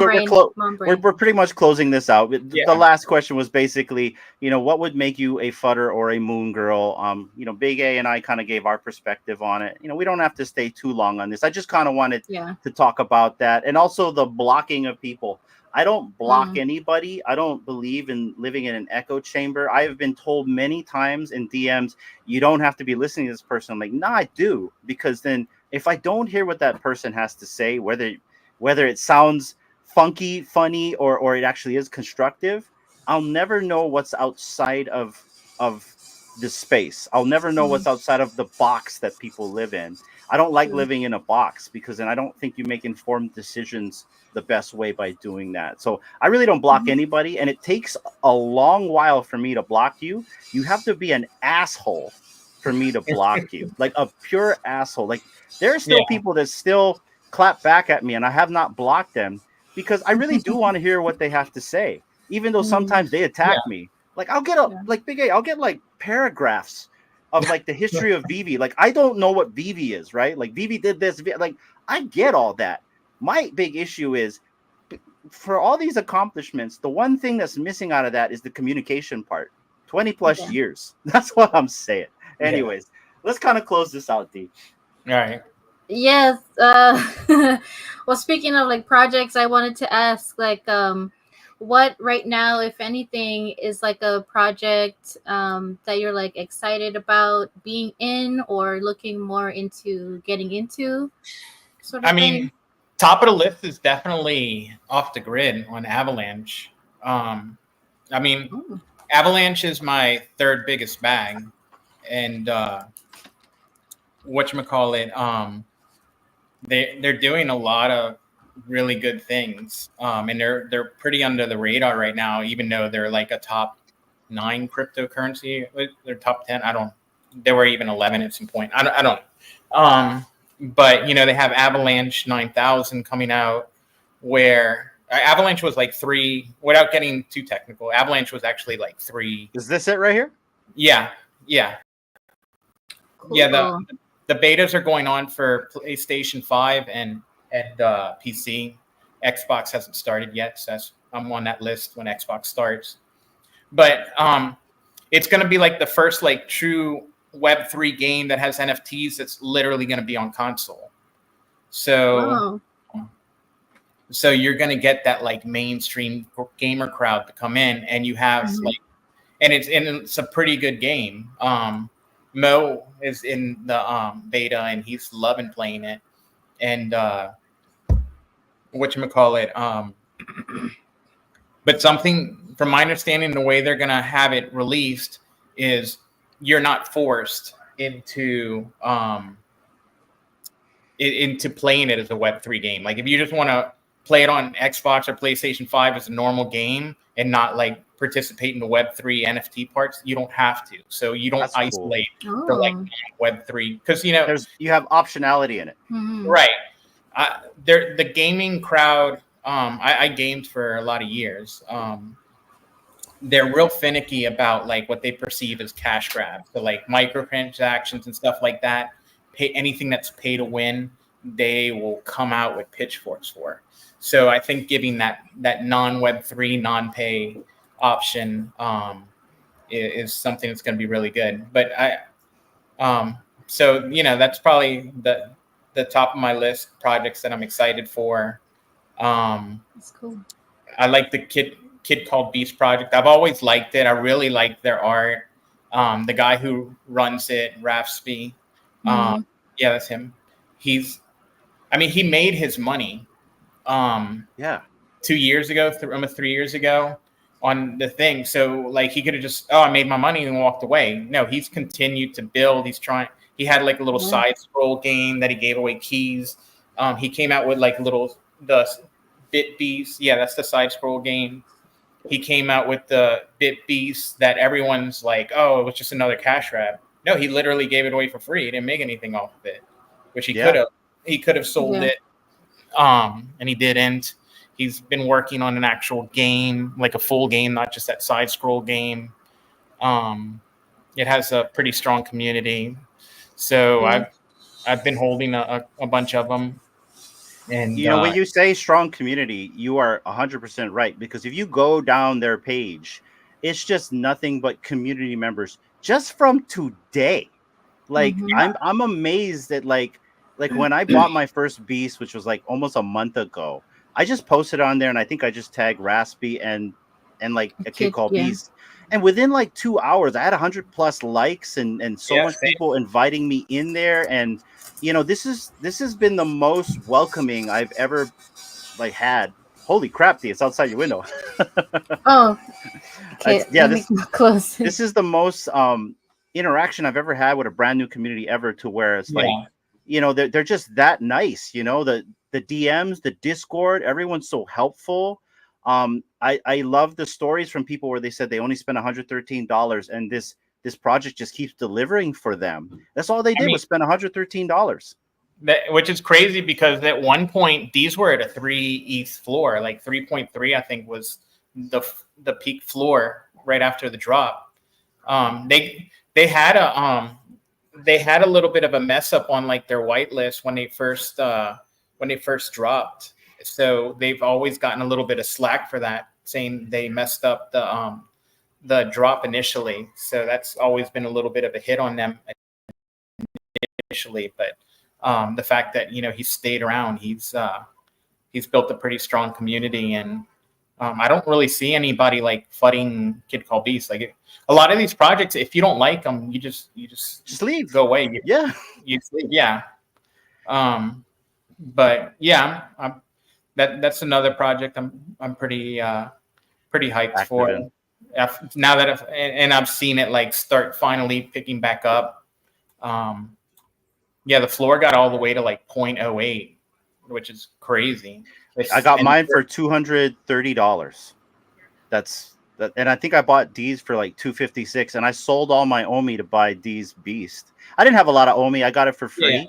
brain. we're pretty much closing this out. The Yeah. last question was basically, what would make you a Futter or a Moon girl? Big A and I kind of gave our perspective on it. We don't have to stay too long on this. I just kind of wanted to talk about that, and also the blocking of people. I don't block anybody. I don't believe in living in an echo chamber. I have been told many times in DMs, you don't have to be listening to this person. I'm like, nah, I do, because then if I don't hear what that person has to say, whether it sounds funky, funny, or it actually is constructive, I'll never know what's outside of the space. I'll never know what's outside of the box that people live in. I don't like living in a box, because then I don't think you make informed decisions the best way by doing that. So I really don't block anybody, and it takes a long while for me to block you. You have to be an asshole for me to block you, like a pure asshole. Like, there are still people that still clap back at me, and I have not blocked them, because I really do want to hear what they have to say, even though sometimes they attack me. Like, I'll get like Big A, I'll get like paragraphs of like the history of VeVe. Like, I don't know what VeVe is, right? Like, VeVe did this, like, I get all that. My big issue is, for all these accomplishments, the one thing that's missing out of that is the communication part. 20 plus years. That's what I'm saying. Anyways, let's kind of close this out, D. All right. Yes. Well, speaking of like projects, I wanted to ask, like, what right now, if anything, is like a project that you're like excited about being in or looking more into getting into, sort of thing? Top of the list is definitely Off the Grid on Avalanche. Avalanche is my third biggest bag, and whatchamacallit, they're doing a lot of really good things, and they're pretty under the radar right now, even though they're like a top 9 cryptocurrency. They're top 10. They were even 11 at some point. I don't. But they have Avalanche 9000 coming out, where Avalanche was like 3. Without getting too technical, Avalanche was actually like 3. Is this it right here? Yeah. Cool. Yeah. The betas are going on for PlayStation 5 and PC. Xbox hasn't started yet, so I'm on that list when Xbox starts. But it's going to be like the first like true Web3 game that has NFTs that's literally going to be on console. So you're going to get that like mainstream gamer crowd to come in, and you have like, and it's a pretty good game. Mo is in the beta, and he's loving playing it. And but something from my understanding, the way they're gonna have it released is you're not forced into playing it as a Web3 game. Like, if you just want to play it on Xbox or PlayStation 5 as a normal game and not like participate in the Web3 NFT parts, you don't have to. So you don't isolate for like Web3, because you have optionality in it. Right. The gaming crowd, I gamed for a lot of years. They're real finicky about like what they perceive as cash grabs. So like microtransactions and stuff like that, anything that's pay to win, they will come out with pitchforks for. So I think giving that non-Web3, non-pay option is something that's going to be really good. But so that's probably the top of my list projects that I'm excited for. That's cool. I like the Kid Called Beast project. I've always liked it. I really like their art. The guy who runs it, Rafsby. Yeah, that's him. He made his money 2 years ago, almost 3 years ago on the thing. So like, he could have just, I made my money and walked away. No, he's continued to build. He had like a little side scroll game that he gave away keys. He came out with like the Bit Beast. Yeah, that's the side scroll game. he came out with the Bit Beast that everyone's like, oh, it was just another cash grab. No, he literally gave it away for free. He didn't make anything off of it, which he could have. He could have sold it, and he didn't. He's been working on an actual game, like a full game, not just that side scroll game. It has a pretty strong community, so I've been holding a bunch of them. And you know, when you say strong community, you are 100% right, because if you go down their page, it's just nothing but community members just from today. Like I'm amazed that like when I bought my first beast, which was like almost a month ago, I just posted on there, and I think I just tagged Raspy and like a kid called Beast. And within like 2 hours, I had 100+ likes and so much people inviting me in there. And you know, this has been the most welcoming I've ever like had. Holy crap, it's outside your window. Oh, okay. This is the most interaction I've ever had with a brand new community ever, to where it's like, you know, they're just that nice. You know, the DMs, the Discord, everyone's so helpful. I love the stories from people where they said they only spent $113, and this project just keeps delivering for them. That's all they did was spend $113. Which is crazy, because at one point these were at a 3 ETH floor, like 3.3, I think was the peak floor right after the drop. They had a little bit of a mess up on like their whitelist when they first dropped. So they've always gotten a little bit of slack for that, saying they messed up the drop initially. So that's always been a little bit of a hit on them initially. But the fact that, you know, he stayed around, he's built a pretty strong community, and I don't really see anybody like fudding Kid Called Beast. Like a lot of these projects, if you don't like them, you just leave, go away. You leave, but yeah, that's another project I'm pretty hyped for. Now that I've seen it like start finally picking back up. The floor got all the way to like 0.08, which is crazy. I got mine for $230. And I think I bought D's for like $256, and I sold all my Omi to buy D's Beast. I didn't have a lot of Omi. I got it for free.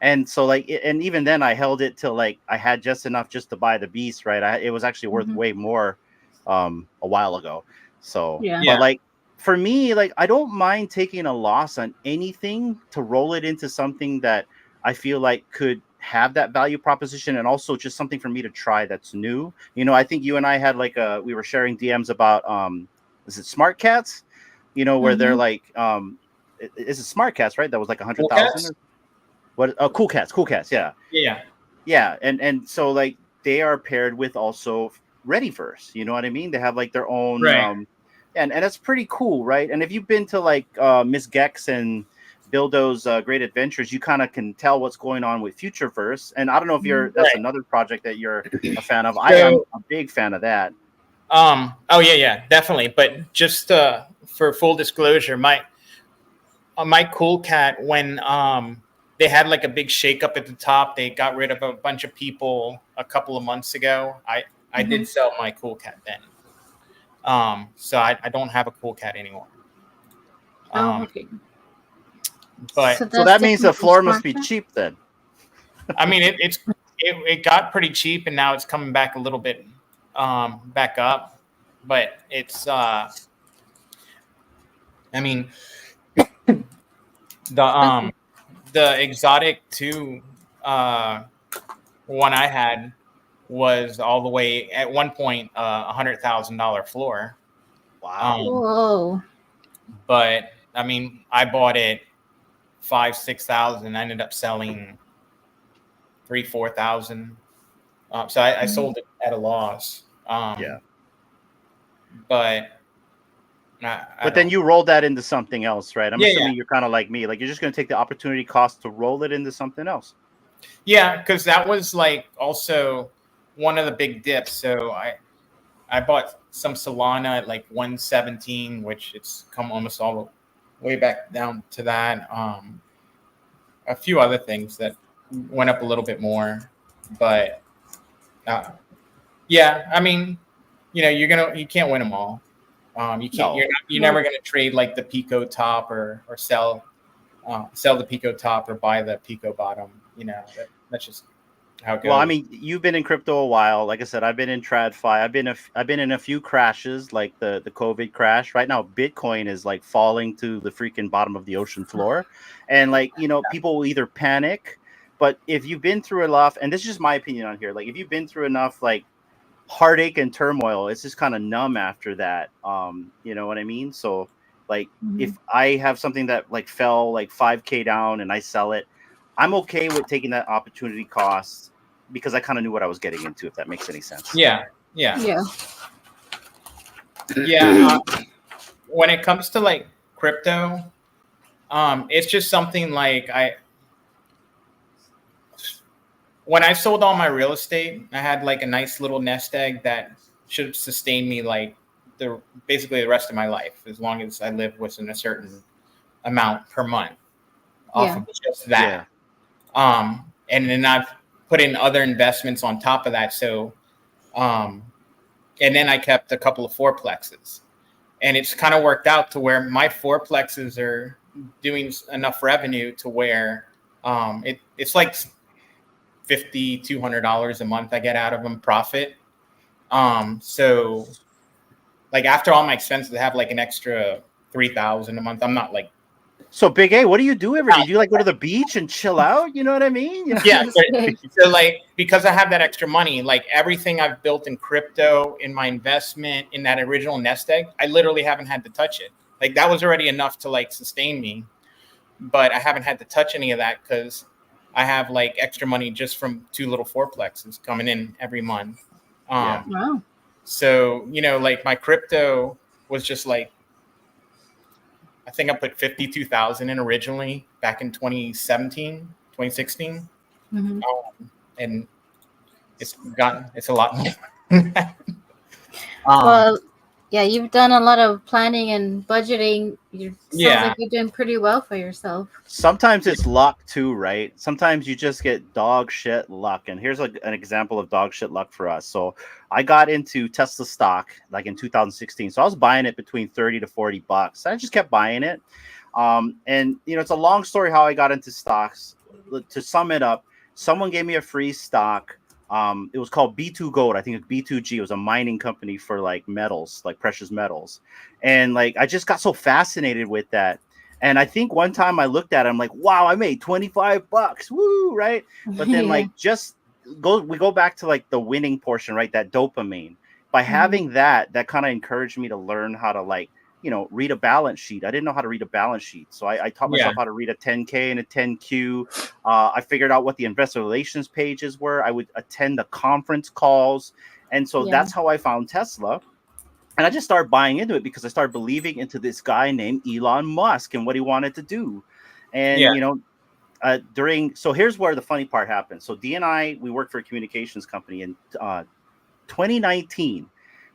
And so like, and even then I held it till like I had just enough just to buy the Beast, right? It was actually worth way more a while ago. So, but like for me, like I don't mind taking a loss on anything to roll it into something that I feel like could have that value proposition, and also just something for me to try that's new. You know, I think you and I had like we were sharing DMs about is it Smart Cats? You know, where they're like is it Smart Cats, right? That was like 100,000. What? Oh, Cool Cats, yeah. And so like they are paired with also Readyverse. You know what I mean? They have like their own and that's pretty cool, right? And if you've been to like Miss Gex and Bildo's Great Adventures, you kind of can tell what's going on with Futureverse. And I don't know if that's another project that you're a fan of. I am a big fan of that. Definitely. But just for full disclosure, my Cool Cat, when they had like a big shakeup at the top, they got rid of a bunch of people a couple of months ago. I did sell my Cool Cat then. So I don't have a Cool Cat anymore. Okay. But so that means the floor must be cheap then. I mean, it got pretty cheap, and now it's coming back a little bit back up. But it's I mean the Exotic 2 one I had was all the way at one point $100,000 floor. Wow. Whoa. But I mean, I bought it 5,000-6,000. I ended up selling 3,000-4,000. So I sold it at a loss. But then you rolled that into something else, right? I'm assuming you're kind of like me. Like you're just going to take the opportunity cost to roll it into something else. Yeah, because that was like also one of the big dips. So I bought some Solana at like 117, which it's come almost all the way back down to that. A few other things that went up a little bit more, but I mean, you can't win them all. You can't. No. You're never gonna trade like the Pico top or sell the Pico top or buy the Pico bottom. That's just how it goes. Well, I mean, you've been in crypto a while. Like I said, I've been in TradFi. I've been in a few crashes, like the COVID crash. Right now, Bitcoin is like falling to the freaking bottom of the ocean floor, and like people will either panic. But if you've been through enough, and this is just my opinion on here, like if you've been through enough, like heartache and turmoil, it's just kind of numb after that. You know what I mean? So, like, if I have something that like fell like 5K down and I sell it, I'm okay with taking that opportunity cost because I kind of knew what I was getting into, if that makes any sense. Yeah. When it comes to like crypto, it's just something like when I sold all my real estate, I had like a nice little nest egg that should sustain me like basically the rest of my life, as long as I live within a certain amount per month off of just that. And then I've put in other investments on top of that. So, and then I kept a couple of fourplexes, and it's kind of worked out to where my fourplexes are doing enough revenue to where it's like $5,200 a month I get out of them profit. So like after all my expenses, I have like an extra $3,000 a month. I'm not like. So BigA, what do you do every day? Do you like go to the beach and chill out? You know what I mean? Yeah. So like, because I have that extra money, like everything I've built in crypto, in my investment, in that original nest egg, I literally haven't had to touch it. Like that was already enough to like sustain me, but I haven't had to touch any of that because I have like extra money just from 2 little fourplexes coming in every month. Wow. So, like my crypto was just like, I think I put 52,000 in originally back in 2017, 2016. And it's a lot more. Well, yeah, you've done a lot of planning and budgeting. Sounds like you're doing pretty well for yourself. Sometimes it's luck too, right? Sometimes you just get dog shit luck. And here's an example of dog shit luck for us. So I got into Tesla stock like in 2016. So I was buying it between 30 to 40 bucks. I just kept buying it. And it's a long story how I got into stocks. To sum it up, someone gave me a free stock. It was called B2 Gold. I think it's B2G. It was a mining company for like metals, like precious metals. And like, I just got so fascinated with that. And I think one time I looked at it, I'm like, wow, I made 25 bucks. Woo. Right. But then like, we go back to like the winning portion, right? That dopamine. By having that kind of encouraged me to learn how to like, read a balance sheet. I didn't know how to read a balance sheet. So I taught myself how to read a 10K and a 10Q. I figured out what the investor relations pages were. I would attend the conference calls. And so that's how I found Tesla. And I just started buying into it because I started believing into this guy named Elon Musk and what he wanted to do. And, so here's where the funny part happened. So D and I, we worked for a communications company in 2019.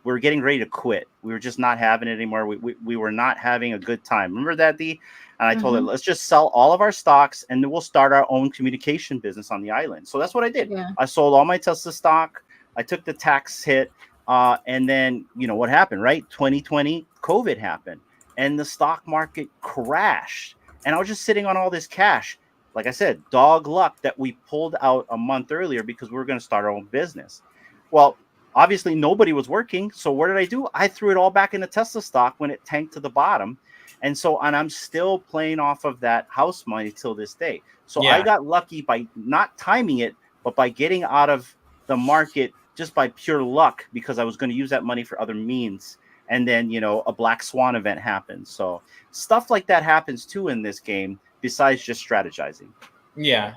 We were getting ready to quit. We were just not having it anymore. We were not having a good time. Remember that, D? And I told her, let's just sell all of our stocks and then we'll start our own communication business on the island. So that's what I did. Yeah. I sold all my Tesla stock. I took the tax hit. And then, what happened, right? 2020, COVID happened and the stock market crashed. And I was just sitting on all this cash. Like I said, dog luck that we pulled out a month earlier because we were going to start our own business. Well, obviously nobody was working. So what did I do? I threw it all back into Tesla stock when it tanked to the bottom. And I'm still playing off of that house money till this day. So I got lucky by not timing it, but by getting out of the market just by pure luck, because I was going to use that money for other means. And then, a black swan event happened. So stuff like that happens too in this game, besides just strategizing. Yeah.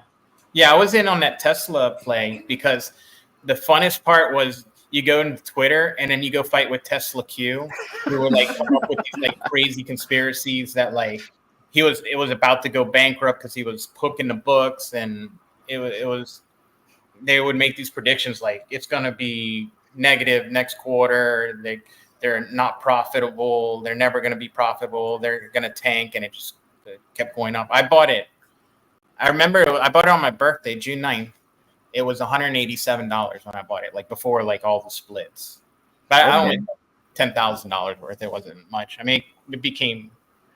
Yeah. I was in on that Tesla play because the funnest part was you go into Twitter and then you go fight with Tesla Q, who were like come up with these like crazy conspiracies that like it was about to go bankrupt because he was cooking the books, and it was they would make these predictions like it's gonna be negative next quarter. They're not profitable. They're never gonna be profitable. They're gonna tank, and it just kept going up. I bought it. I remember I bought it on my birthday, June 9th. It was $187 when I bought it, like before like all the splits. But I Okay. only $10,000 worth. It wasn't much. I mean, it became.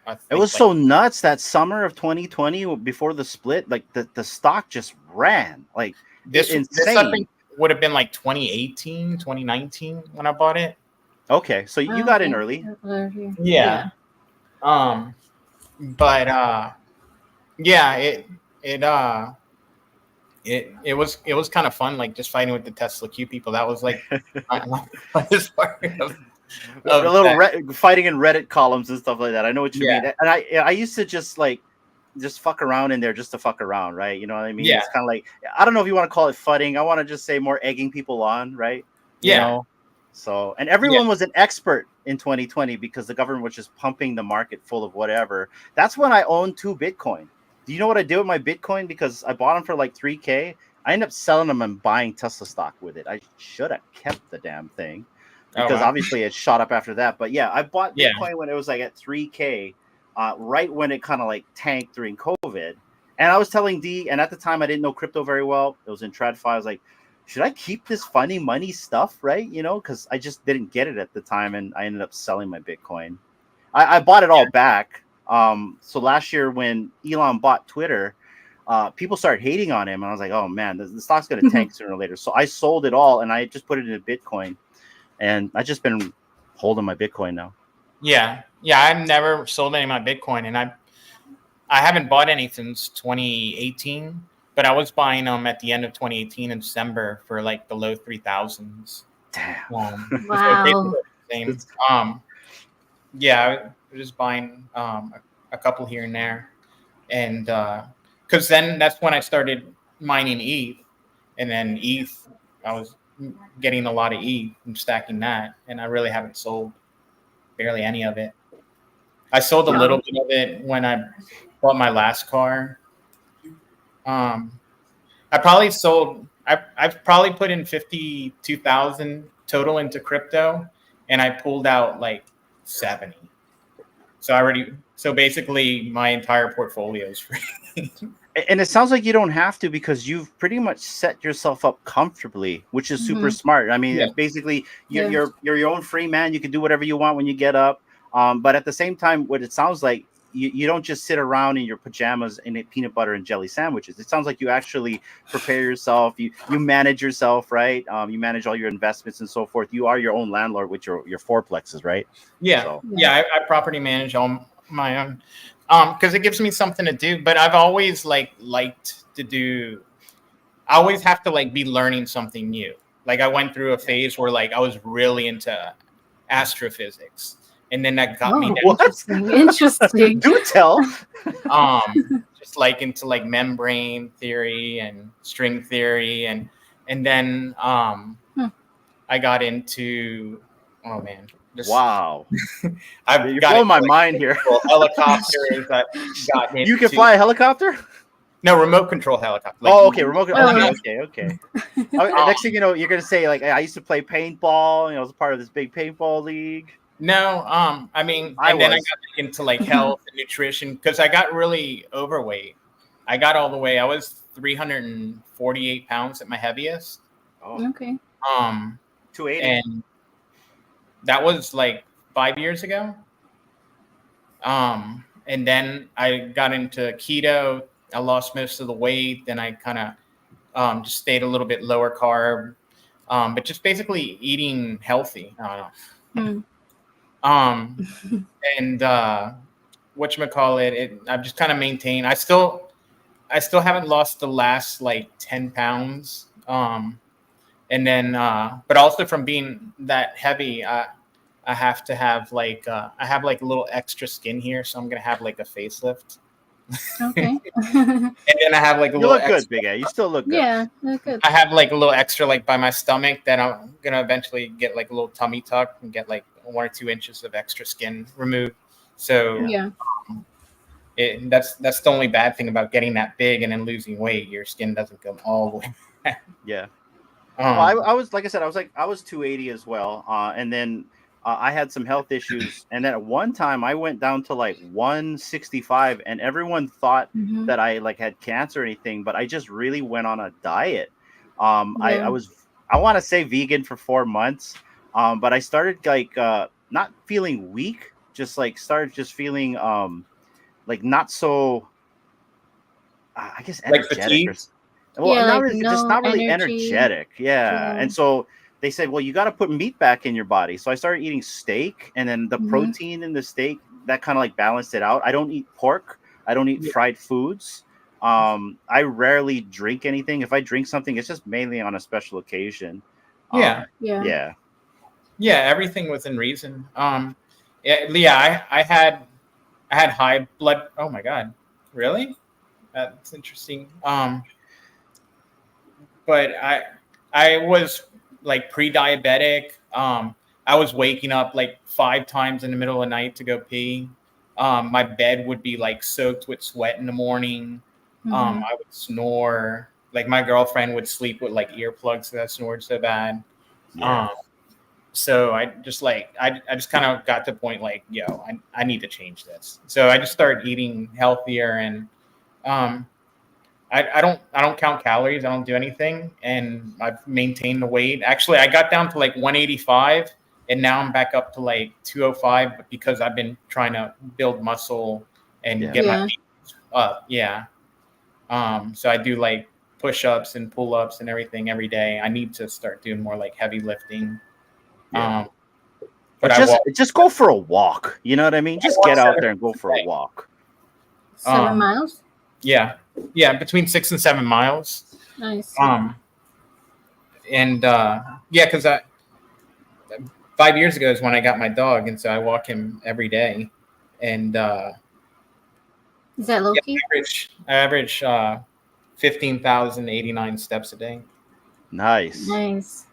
I It think, was like, so nuts that summer of 2020 before the split. Like the stock just ran like this I insane. think would have been like 2018, 2019 when I bought it. Okay, so you got in early. Yeah. But yeah, it was kind of fun, like just fighting with the Tesla Q people. That was like my funnest part of A little that. fighting in Reddit columns and stuff like that. I know what you Yeah. mean. And I used to just fuck around in there just to fuck around, right? You know what I mean? Yeah. It's kind of like, I don't know if you want to call it fudding. I want to just say more egging people on, right? You Yeah. know? So, and everyone was an expert in 2020 because the government was just pumping the market full of whatever. That's when I owned 2 Bitcoin. Do you know what I did with my Bitcoin? Because I bought them for like 3K. I ended up selling them and buying Tesla stock with it. I should have kept the damn thing because obviously it shot up after that. But yeah, I bought Bitcoin when it was like at 3K, right when it kind of like tanked during COVID. And I was telling D, and at the time I didn't know crypto very well. It was in TradFi. I was like, should I keep this funny money stuff, right? You know, because I just didn't get it at the time, and I ended up selling my Bitcoin. I bought it all back. So last year when Elon bought Twitter, people started hating on him, and I was like, oh man, the stock's going to tank sooner or later. So I sold it all, and I just put it in Bitcoin, and I just been holding my Bitcoin now. Yeah, I've never sold any of my Bitcoin, and I haven't bought any since 2018. But I was buying them at the end of 2018 in December for like the low 3,000s. Damn. Wow. Same. Yeah, I was just buying a couple here and there, and because then that's when I started mining ETH, and then ETH, I was getting a lot of ETH and stacking that, and I really haven't sold barely any of it. I sold a little bit of it when I bought my last car. I probably sold. I've probably put in 52,000 total into crypto, and I pulled out like 70. So basically, my entire portfolio is free. And it sounds like you don't have to because you've pretty much set yourself up comfortably, which is super smart. I mean, basically, you're your own free man. You can do whatever you want when you get up. But at the same time, what it sounds like, you don't just sit around in your pajamas and eat peanut butter and jelly sandwiches. It sounds like you actually prepare yourself. You manage yourself, right? You manage all your investments and so forth. You are your own landlord with your fourplexes, right? Yeah, so. I property manage all my own. Because it gives me something to do. But I've always liked to do. I always have to be learning something new. Like I went through a phase where I was really into astrophysics, and then that got me down. What? Interesting. Do tell. Just into membrane theory and string theory, and then I got into Wow. I've got blowing my mind here. Helicopters that got you can fly a helicopter? No, remote control helicopter. Okay, remote control. Okay. Next thing you know, you're gonna say I used to play paintball. I was a part of this big paintball league. No, I mean, then I got into health and nutrition because I got really overweight. I got all the way. I was 348 pounds at my heaviest. Oh. Okay. 280. And that was 5 years ago. And then I got into keto. I lost most of the weight. Then I kind of just stayed a little bit lower carb, but just basically eating healthy. I don't know. And whatchamacallit, I've just kind of maintained. I still haven't lost the last 10 pounds. And then, but also from being that heavy, I have to have I have a little extra skin here, so I'm gonna have a facelift. Okay. And then I have a little. You look extra, good, BigA. You still look good. Yeah, look good. I have a little extra by my stomach that I'm gonna eventually get a little tummy tuck and get 1 or 2 inches of extra skin removed. So yeah. That's the only bad thing about getting that big and then losing weight. Your skin doesn't come all the way back. Yeah. Well, I was, like I said, I was 280 as well. And then I had some health issues. And then at one time I went down to 165, and everyone thought that I had cancer or anything, but I just really went on a diet. I want to say vegan for 4 months. But I started like not feeling weak, just like started just feeling like not so I guess Like energetic or fatigued. well, Yeah, not like really, just no not really energy. energetic. Yeah. Yeah. And so they said, well, you got to put meat back in your body. So I started eating steak, and then the Mm-hmm. protein in the steak that kind of like balanced it out. I don't eat pork. I don't eat Yeah. fried foods. I rarely drink anything. If I drink something, it's just mainly on a special occasion. Yeah. Yeah. Yeah. Yeah, everything within reason. Yeah, I had high blood. Oh my god, really? That's interesting. But I was like pre-diabetic. I was waking up like 5 times in the middle of the night to go pee. My bed would be like soaked with sweat in the morning. Mm-hmm. I would snore. Like my girlfriend would sleep with like earplugs because I snored so bad. Yeah. Um, so I just kind of got to the point like, yo, I need to change this. So I just started eating healthier, and um, I don't count calories. I don't do anything, and I've maintained the weight. Actually, I got down to like 185, and now I'm back up to like 205 because I've been trying to build muscle and Yeah. get my Yeah. feet up. Yeah. So I do like push-ups and pull-ups and everything every day. I need to start doing more like heavy lifting. Yeah. Um, Or but I walk. just go for a walk. You know what I mean? I Just walk get out 7 there and go miles for a a day. walk. 7 miles. Yeah, yeah, between 6 and 7 miles. Nice. And yeah, because 5 years ago is when I got my dog, and so I walk him every day, and Is that yeah, Loki? I average 15,089 steps a day. Nice. Nice.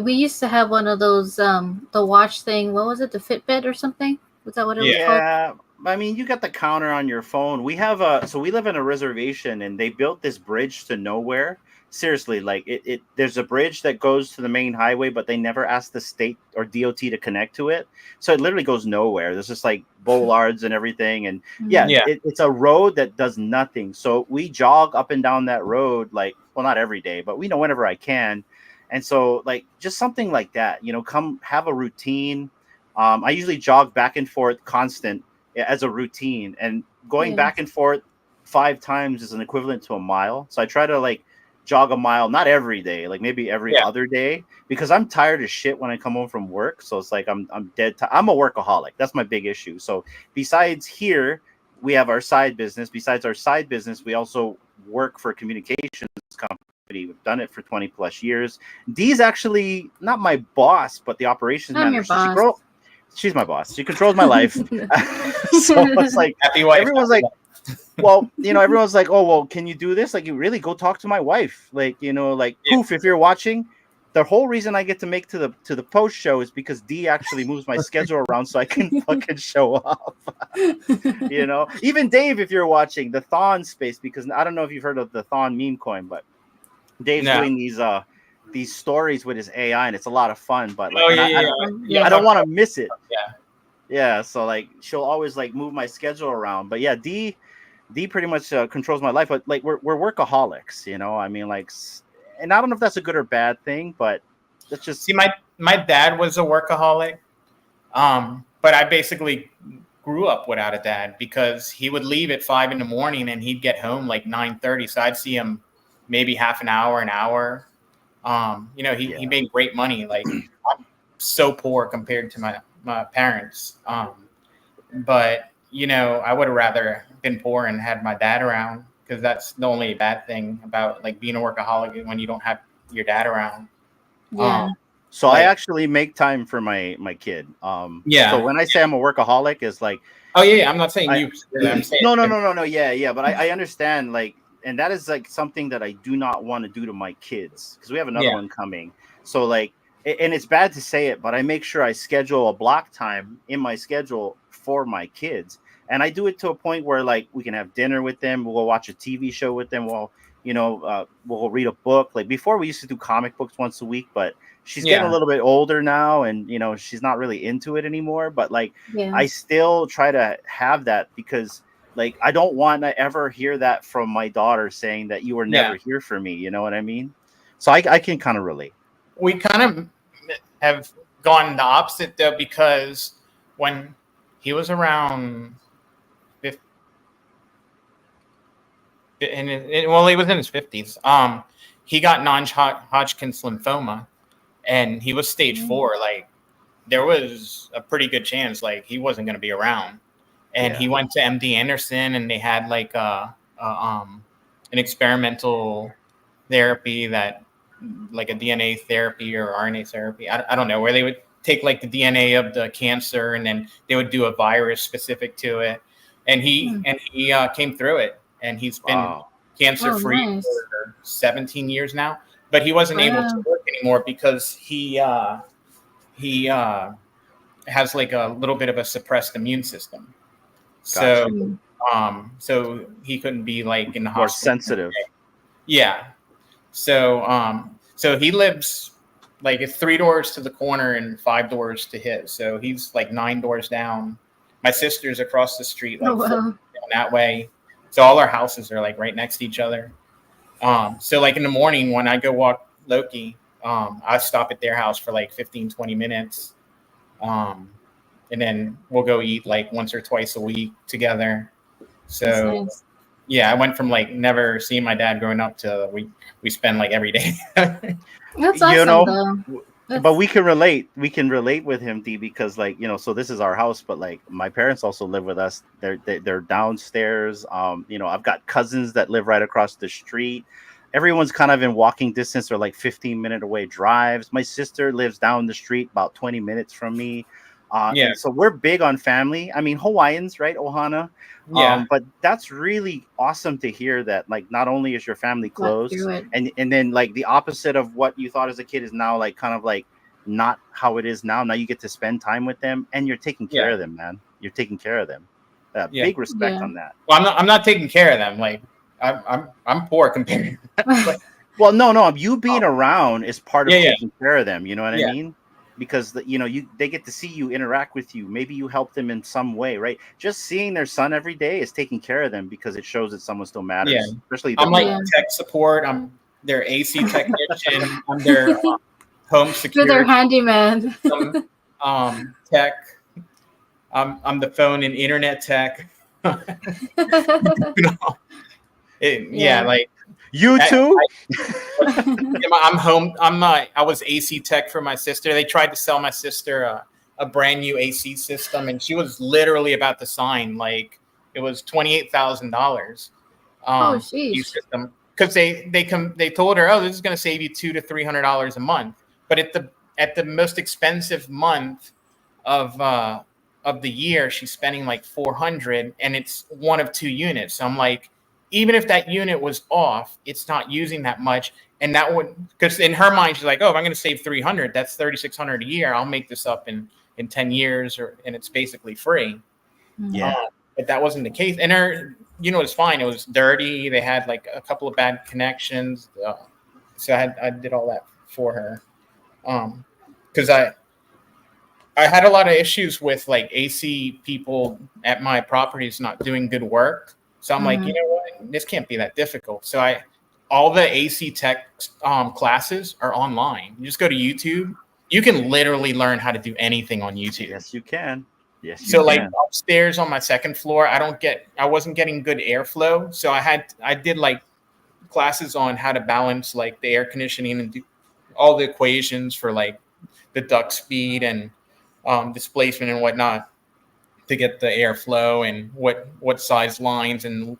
We used to have one of those the watch thing. What was it? The Fitbit or something? Was that what it was Yeah. called? Yeah, I mean, you got the counter on your phone. We have so we live in a reservation, and they built this bridge to nowhere. Seriously, like there's a bridge that goes to the main highway, but they never asked the state or DOT to connect to it. So it literally goes nowhere. There's just like bollards and everything. And yeah, Mhm. Yeah. it's a road that does nothing. So we jog up and down that road, like, well, not every day, but we know whenever I can. And so, like, just something like that, come have a routine. I usually jog back and forth constant as a routine, and going Yeah. back and forth 5 times is an equivalent to a mile. So I try to like jog a mile, not every day, like maybe every Yeah. other day, because I'm tired as shit when I come home from work. So it's like I'm dead. I'm a workaholic. That's my big issue. So besides here, we have our side business. Besides our side business, we also work for a communications company. We've done it for 20 plus years. Dee's actually not my boss, but the operations I'm your manager. So boss. she's my boss. She controls my life. So it's like Happy wife. everyone's like, well, everyone's like, oh, well, can you do this? Like, you really go talk to my wife. Like, like Yeah. Poof, if you're watching, the whole reason I get to make to the post show is because Dee actually moves my schedule around so I can fucking show up. Even Dave, if you're watching the Thon space, because I don't know if you've heard of the Thon meme coin, but Dave's No. doing these stories with his AI, and it's a lot of fun. But like, Oh and yeah, Yeah. I don't want to miss it. Yeah. Yeah, so like she'll always like move my schedule around. But yeah, D pretty much controls my life. But like we're workaholics, I mean, like, and I don't know if that's a good or bad thing, but that's just See, my dad was a workaholic, but I basically grew up without a dad because he would leave at 5 a.m. and he'd get home like 9:30. So I'd see him maybe half an hour. He made great money. Like, I'm so poor compared to my parents. But I would have rather been poor and had my dad around, because that's the only bad thing about like being a workaholic when you don't have your dad around. Yeah. So I like- actually make time for my kid. Yeah. So when I say I'm a workaholic, it's like, Oh yeah, I'm not saying I- you. I'm saying no. Yeah. But I understand, like, and that is like something that I do not want to do to my kids, because we have another Yeah. one coming. So like, and it's bad to say it, but I make sure I schedule a block time in my schedule for my kids. And I do it to a point where like we can have dinner with them. We'll go watch a TV show with them. We'll read a book. Like before, we used to do comic books once a week, but she's getting a little bit older now, and she's not really into it anymore. But like, Yeah. I still try to have that, because like I don't want to ever hear that from my daughter saying that you were never here for me. You know what I mean? So I can kind of relate. we kind of have gone the opposite though, because when he was around 50, well, he was in his 50s. He got non-Hodgkin's lymphoma, and he was stage 4. Like, there was a pretty good chance like he wasn't going to be around. And he went to MD Anderson, and they had like an experimental therapy that, like a DNA therapy or RNA therapy. I don't know, where they would take like the DNA of the cancer, and then they would do a virus specific to it. And he came through it, and he's been cancer free for 17 years now. But he wasn't able to work anymore because he has like a little bit of a suppressed immune system. Gotcha. So he couldn't be like in the More hospital. sensitive. Yeah. So he lives like 3 doors to the corner and 5 doors to his. So he's like 9 doors down. My sister's across the street, like down that way. So all our houses are like right next to each other. So like in the morning when I go walk Loki, I stop at their house for like 15, 20 minutes. And then we'll go eat like once or twice a week together. So nice. Yeah, I went from like never seeing my dad growing up to we spend like every day. That's awesome, though. But we can relate. We can relate with him, D, because like, so this is our house, but like my parents also live with us. They're downstairs. I've got cousins that live right across the street. Everyone's kind of in walking distance or like 15-minute away drives. My sister lives down the street about 20 minutes from me. And so we're big on family. I mean, Hawaiians, right? Ohana. Yeah. But that's really awesome to hear that, like, not only is your family close, and then like the opposite of what you thought as a kid is now like kind of like not how it is now. Now you get to spend time with them, and you're taking care of them, man. You're taking care of them. Big respect on that. Well, I'm not taking care of them. Like I'm poor compared. Well, no. You being around is part of taking care of them. You know what I mean? Because they get to see you, interact with you. Maybe you help them in some way, right? Just seeing their son every day is taking care of them because it shows that someone still matters. Yeah. Especially I'm like tech support. I'm their AC technician. I'm their home security. You're their handyman. Tech. I'm the phone and internet tech. Like you too. I'm home. I was AC tech for my sister. They tried to sell my sister a brand new AC system, and she was literally about to sign. Like it was $28,000. System, because they told her, oh, this is going to save you $200 to $300 a month. But at the most expensive month of the year, she's spending like $400, and it's one of 2 units. So I'm like, even if that unit was off, it's not using that much. And that would, because in her mind, she's like, oh, if I'm going to save $300, that's $3,600 a year. I'll make this up in 10 years, and it's basically free. Yeah. But that wasn't the case. And her, it's fine. It was dirty. They had like a couple of bad connections. So I did all that for her. Because I had a lot of issues with like AC people at my properties not doing good work. So I'm like, you know what? This can't be that difficult. So all the AC tech classes are online. You just go to YouTube. You can literally learn how to do anything on YouTube. Yes, you can. Yes. So like upstairs on my second floor, I wasn't getting good airflow. So I did like classes on how to balance like the air conditioning and do all the equations for like the duct speed and displacement and whatnot, to get the airflow and what size lines and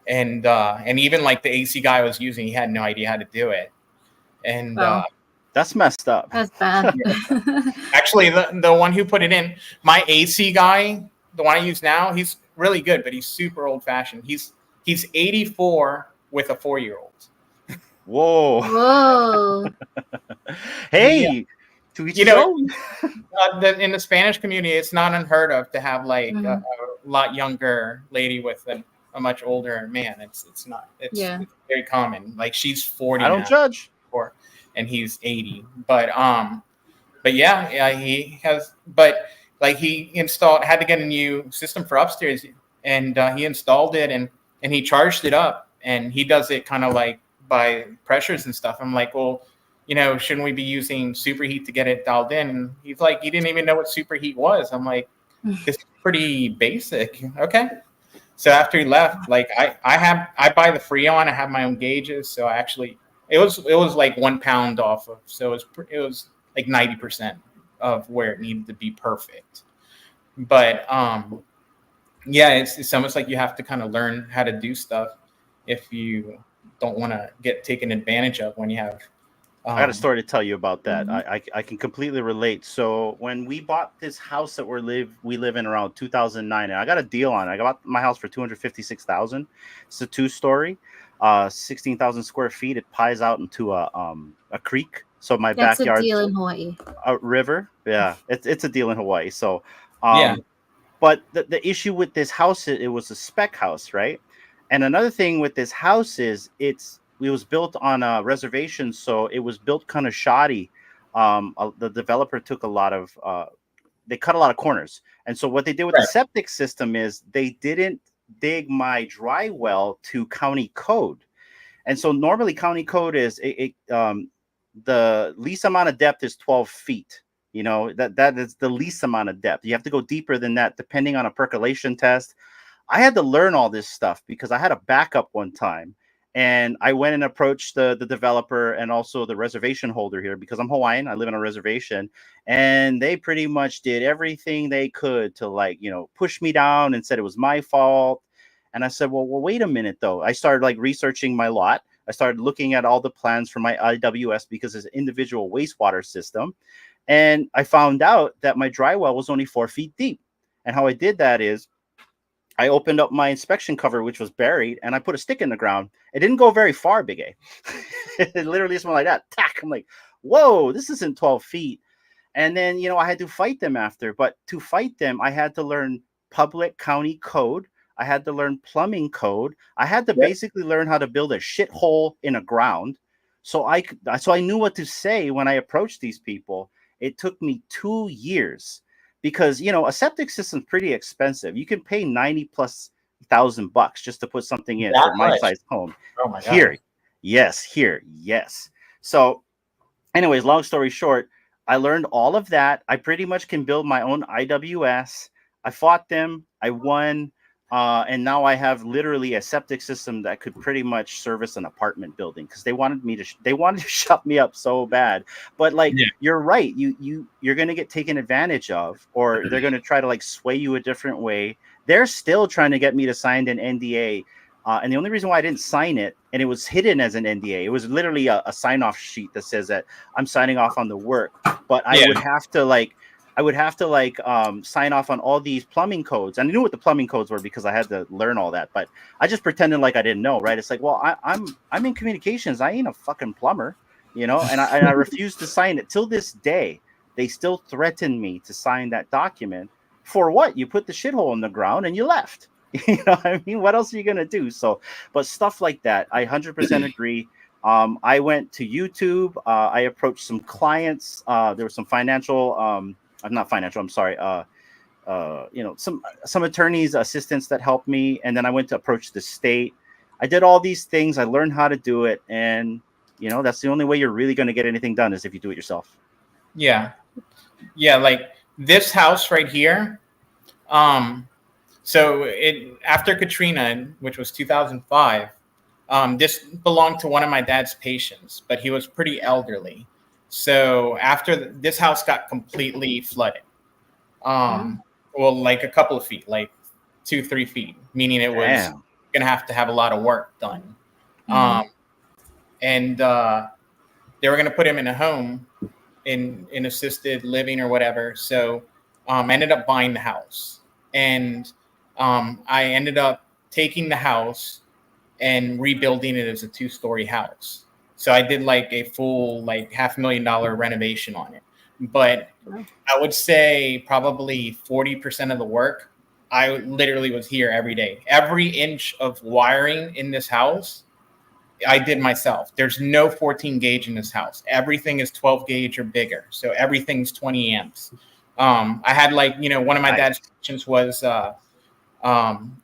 even like the AC guy I was using, he had no idea how to do it. And that's messed up. That's bad. Actually, the one who put it in, my AC guy, the one I use now, he's really good, but he's super old fashioned. He's 84 with a 4-year-old. Whoa. Hey. In the Spanish community, it's not unheard of to have like a lot younger lady with a much older man. It's very common. Like she's 40. I don't judge. And he's 80. But yeah, he has. But like he had to get a new system for upstairs, and he installed it and he charged it up, and he does it kind of like by pressures and stuff. I'm like, well, shouldn't we be using superheat to get it dialed in? And he's like, he didn't even know what superheat was. I'm like, this is pretty basic. Okay. So after he left, like I buy the Freon. I have my own gauges. So it was like 1 pound off of. So it was like 90% of where it needed to be perfect. But yeah, it's almost like you have to kind of learn how to do stuff if you don't want to get taken advantage of when you have. I got a story to tell you about that. I can completely relate. So when we bought this house that we live in around 2009, and I got a deal on it. I got my house for $256,000. It's a 2-story, 16,000 square feet. It pies out into a creek. So my That's backyard, a deal in Hawaii. a river. Yeah, it's a deal in Hawaii. So Yeah. But the issue with this house, it was a spec house, right? And another thing with this house is it was built on a reservation, so it was built kind of shoddy. The developer took they cut a lot of corners, and so what they did with the septic system is they didn't dig my dry well to county code, and so normally county code is the least amount of depth is 12 feet. That is the least amount of depth. You have to go deeper than that depending on a percolation test. I had to learn all this stuff because I had a backup one time. And I went and approached the developer and also the reservation holder here because I'm Hawaiian. I live on a reservation, and they pretty much did everything they could to push me down and said it was my fault. And I said, well, wait a minute though. I started researching my lot. I started looking at all the plans for my IWS because it's an individual wastewater system. And I found out that my dry well was only 4 feet deep. And how I did that is I opened up my inspection cover, which was buried, and I put a stick in the ground. It didn't go very far, BigA. It literally just went like that. Tack. I'm like, whoa, this isn't 12 feet. And then, I had to fight them after. But to fight them, I had to learn public county code. I had to learn plumbing code. I had to basically learn how to build a shithole in a ground. So I knew what to say when I approached these people. It took me 2 years. Because a septic system is pretty expensive. You can pay $90,000+ just to put something in for my size home. Oh my God. Yes. So, anyways, long story short, I learned all of that. I pretty much can build my own IWS. I fought them. I won. And now I have literally a septic system that could pretty much service an apartment building because they wanted to shut me up so bad. But you're right. You're going to get taken advantage of, or they're going to try to sway you a different way. They're still trying to get me to sign an NDA. And the only reason why I didn't sign it, and it was hidden as an NDA, it was literally a sign-off sheet that says that I'm signing off on the work, but I would have to sign off on all these plumbing codes. And I knew what the plumbing codes were because I had to learn all that. But I just pretended like I didn't know, right? It's like, well, I'm in communications. I ain't a fucking plumber, And I refused to sign it. Till this day, they still threaten me to sign that document. For what? You put the shithole in the ground and you left. What I mean? What else are you gonna do? So, but stuff like that, I 100% agree. I went to YouTube. I approached some clients. There were some financial. Not financial. I'm sorry. Some attorneys, assistants that helped me, and then I went to approach the state. I did all these things. I learned how to do it, and that's the only way you're really going to get anything done is if you do it yourself. Yeah, like this house right here. So after Katrina, which was 2005, this belonged to one of my dad's patients, but he was pretty elderly. So after this house got completely flooded, well, like a couple of feet, like 2-3 feet, meaning it was going to have a lot of work done. And they were going to put him in a home in assisted living or whatever. So I ended up buying the house, and I ended up taking the house and rebuilding it as a 2-story house. So I did a full $500,000 renovation on it. But I would say probably 40% of the work, I literally was here every day. Every inch of wiring in this house, I did myself. There's no 14 gauge in this house. Everything is 12 gauge or bigger. So everything's 20 amps. I had one of my dad's patients was an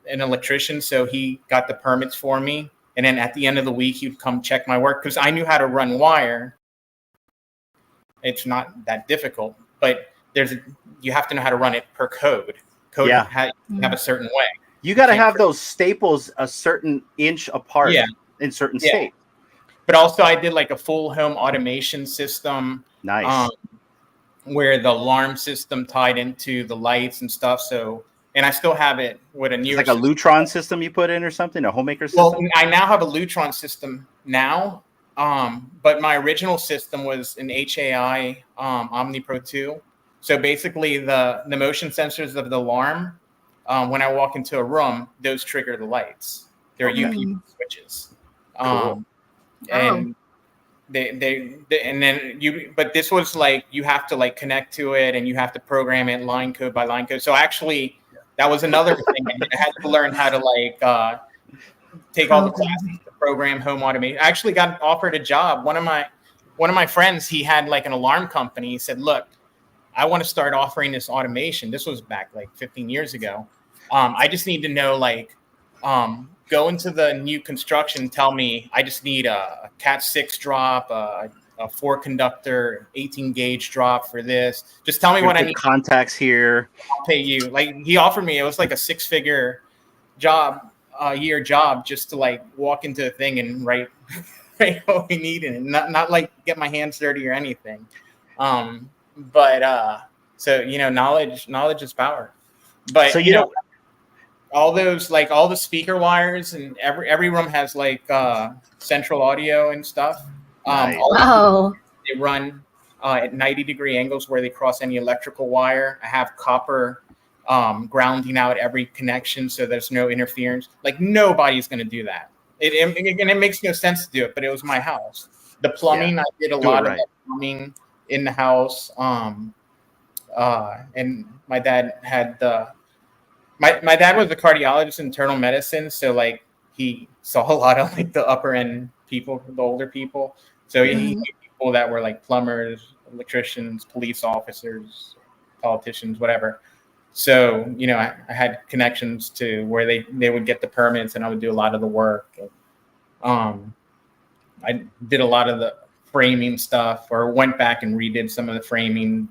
electrician. So he got the permits for me. And then at the end of the week, he'd come check my work because I knew how to run wire. It's not that difficult, but you have to know how to run it per code. Code have a certain way. You got to have those staples a certain inch apart in certain states. But also I did like a full home automation system. Nice. Where the alarm system tied into the lights and stuff. So, and I still have it with a newer like a Lutron system you put in or something, a homemaker system? Well, I now have a Lutron system now. But my original system was an HAI Omni Pro 2. So basically the motion sensors of the alarm, when I walk into a room, those trigger the lights. They're UPS switches. Cool. And but this was like, you have to like connect to it and you have to program it line code by line code. So actually that was another thing. I had to learn how to like take all the classes to program home automation. I actually got offered a job. One of my friends, he had like an alarm company. He said, look, I want to start offering this automation. This was back like 15 years ago. I just need to know like, go into the new construction, tell me I just need a Cat 6 drop, a 4-conductor 18 gauge drop for this. Just tell me what I need. Contacts here. I'll pay you. Like he offered me, it was like a 6-figure year job just to like walk into a thing and write what we need and not like get my hands dirty or anything. So knowledge is power. But so you know all those, like all the speaker wires, and every room has like central audio and stuff. Nice. They run at 90-degree angles where they cross any electrical wire. I have copper grounding out every connection so there's no interference. Like nobody's going to do that. It makes no sense to do it, but it was my house. The plumbing, I did a lot of plumbing in the house. And my dad had my dad was a cardiologist in internal medicine, so like he saw a lot of like the upper end people, the older people. So he knew people that were like plumbers, electricians, police officers, politicians, whatever. So I had connections to where they would get the permits, and I would do a lot of the work. I did a lot of the framing stuff, or went back and redid some of the framing.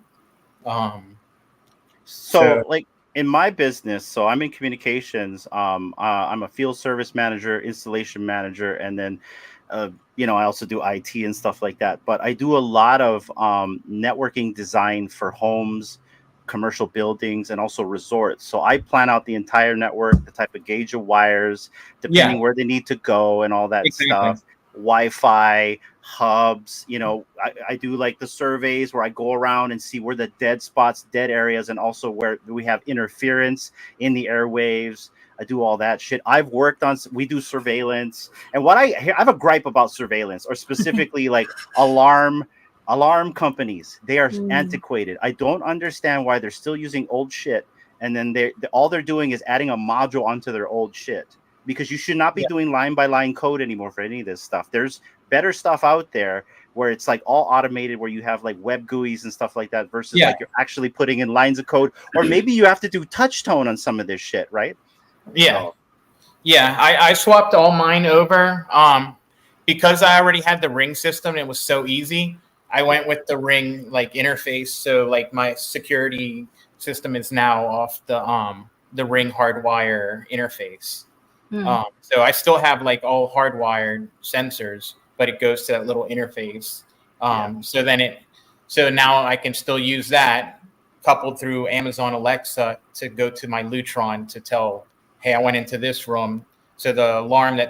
So like in my business, so I'm in communications. I'm a field service manager, installation manager, and then I also do IT and stuff like that. But I do a lot of networking design for homes, commercial buildings, and also resorts. So I plan out the entire network, the type of gauge of wires, depending where they need to go and all that stuff. Wi-Fi, hubs, I do like the surveys where I go around and see where the dead spots, dead areas, and also where we have interference in the airwaves. I do all that shit. We do surveillance. And what I have a gripe about surveillance, or specifically like alarm companies. They are antiquated. I don't understand why they're still using old shit. And then all they're doing is adding a module onto their old shit, because you should not be doing line by line code anymore for any of this stuff. There's better stuff out there where it's like all automated, where you have like web GUIs and stuff like that, versus like you're actually putting in lines of code, or maybe you have to do touch tone on some of this shit, right? I swapped all mine over because I already had the Ring system and it was so easy. I went with the Ring like interface, so like my security system is now off the Ring hardwire interface. So I still have like all hardwired sensors, but it goes to that little interface. So now I can still use that coupled through Amazon Alexa to go to my Lutron to tell, hey, I went into this room. So the alarm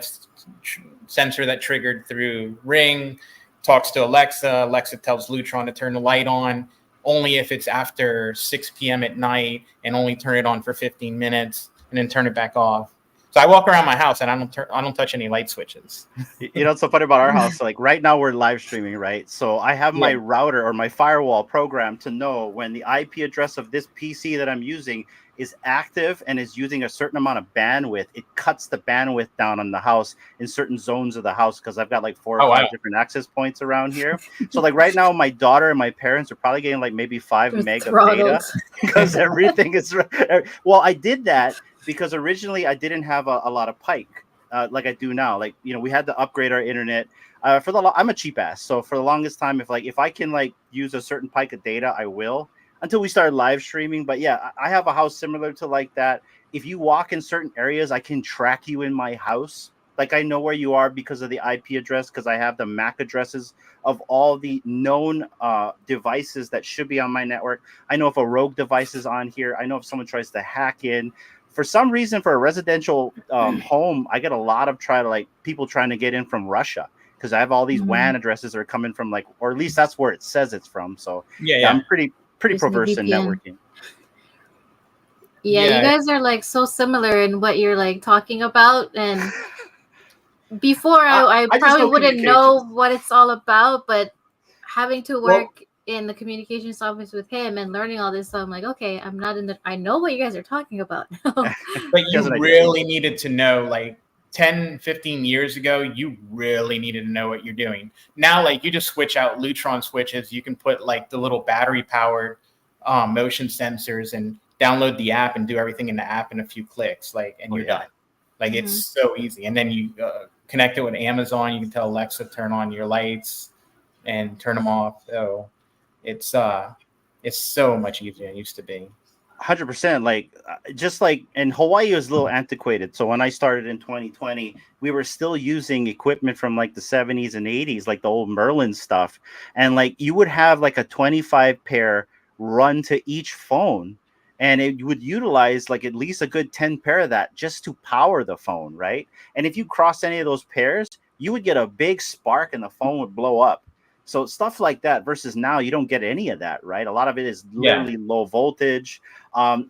sensor that triggered through Ring talks to Alexa. Alexa tells Lutron to turn the light on only if it's after 6 p.m. at night, and only turn it on for 15 minutes and then turn it back off. So I walk around my house and I don't touch any light switches. It's so funny about our house. Like right now we're live streaming, right? So I have my router or my firewall programmed to know when the IP address of this PC that I'm using is active and is using a certain amount of bandwidth. It cuts the bandwidth down on the house in certain zones of the house, because I've got like 4 or 5 different access points around here. So like right now, my daughter and my parents are probably getting like maybe 5 meg of data, because everything is. Well, I did that because originally I didn't have a lot of Pike like I do now. Like, we had to upgrade our internet. I'm a cheap ass, so for the longest time, if I can like use a certain pike of data, I will, until we started live streaming. But yeah, I have a house similar to like that. If you walk in certain areas, I can track you in my house. Like I know where you are because of the IP address, because I have the MAC addresses of all the known devices that should be on my network. I know if a rogue device is on here. I know if someone tries to hack in. For some reason, for a residential home, I get a lot of people trying to get in from Russia, because I have all these WAN addresses that are coming from like, or at least that's where it says it's from. So yeah. I'm pretty Just perverse in VPN. networking. Yeah, you guys are like so similar in what you're like talking about, and before I just probably know wouldn't know what it's all about, but having to work in the communications office with him and learning all this, so I'm like, okay, I'm not in the. I know what you guys are talking about. But you really needed to know, like 10, 15 years ago, you really needed to know what you're doing. Now, like you just switch out Lutron switches. You can put like the little battery powered motion sensors and download the app and do everything in the app in a few clicks, like, and you're done. Like it's so easy. And then you connect it with Amazon. You can tell Alexa turn on your lights and turn them off. So it's so much easier than it used to be. 100%. Like just like, and Hawaii was a little antiquated. So when I started in 2020, we were still using equipment from like the 70s and 80s, like the old Merlin stuff. And like you would have like a 25 pair run to each phone, and it would utilize like at least a good 10 pair of that just to power the phone, right? And if you cross any of those pairs, you would get a big spark and the phone would blow up. So stuff like that, versus now you don't get any of that, right? A lot of it is literally low voltage.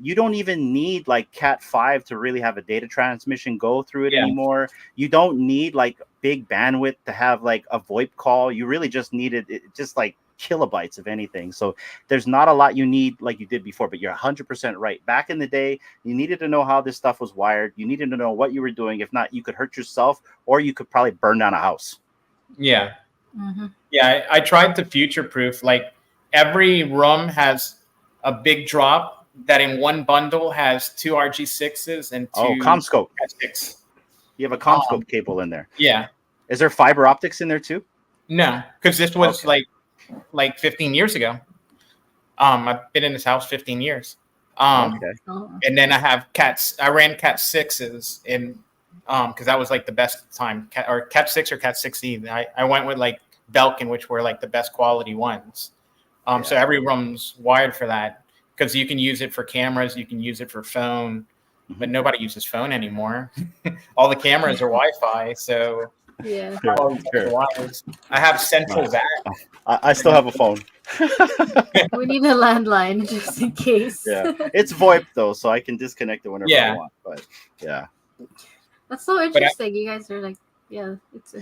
You don't even need like Cat 5 to really have a data transmission go through it anymore. You don't need like big bandwidth to have like a VoIP call. You really just needed it, just like kilobytes of anything. So there's not a lot you need like you did before, but you're 100% right. Back in the day, you needed to know how this stuff was wired. You needed to know what you were doing. If not, you could hurt yourself, or you could probably burn down a house. Yeah. Yeah, I tried to future-proof. Like every room has a big drop that in one bundle has 2 RG6s and 2 Comscope. Cat6. You have a Comscope cable in there. Yeah. Is there fiber optics in there too? No, because this was like 15 years ago. I've been in this house 15 years. And then I have I ran Cat 6s in because that was like the best time, Cat 6 or Cat 6E. I went with like Belkin, which were like the best quality ones. So every room's wired for that, because you can use it for cameras, you can use it for phone, but nobody uses phone anymore. All the cameras are Wi-Fi, so I have central VAC. I still have a phone. We need a landline just in case. Yeah, it's VoIP though, so I can disconnect it whenever I want. But yeah. That's so interesting. You guys are like,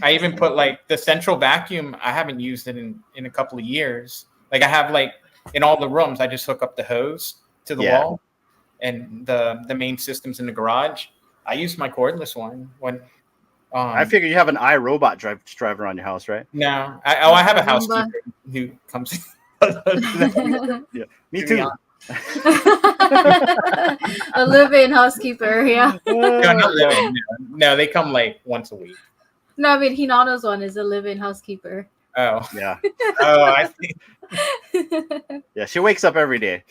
I even put like the central vacuum. I haven't used it in a couple of years. Like I have like in all the rooms, I just hook up the hose to the wall, and the main system's in the garage. I use my cordless one when. I figure you have an iRobot drive around your house, right? No, I have a housekeeper who comes. Yeah, me too. A live-in housekeeper, yeah. No, not live-in. No, they come like once a week. No, I mean Hinano's one is a live-in housekeeper. Oh yeah. Oh, I see. Yeah, she wakes up every day.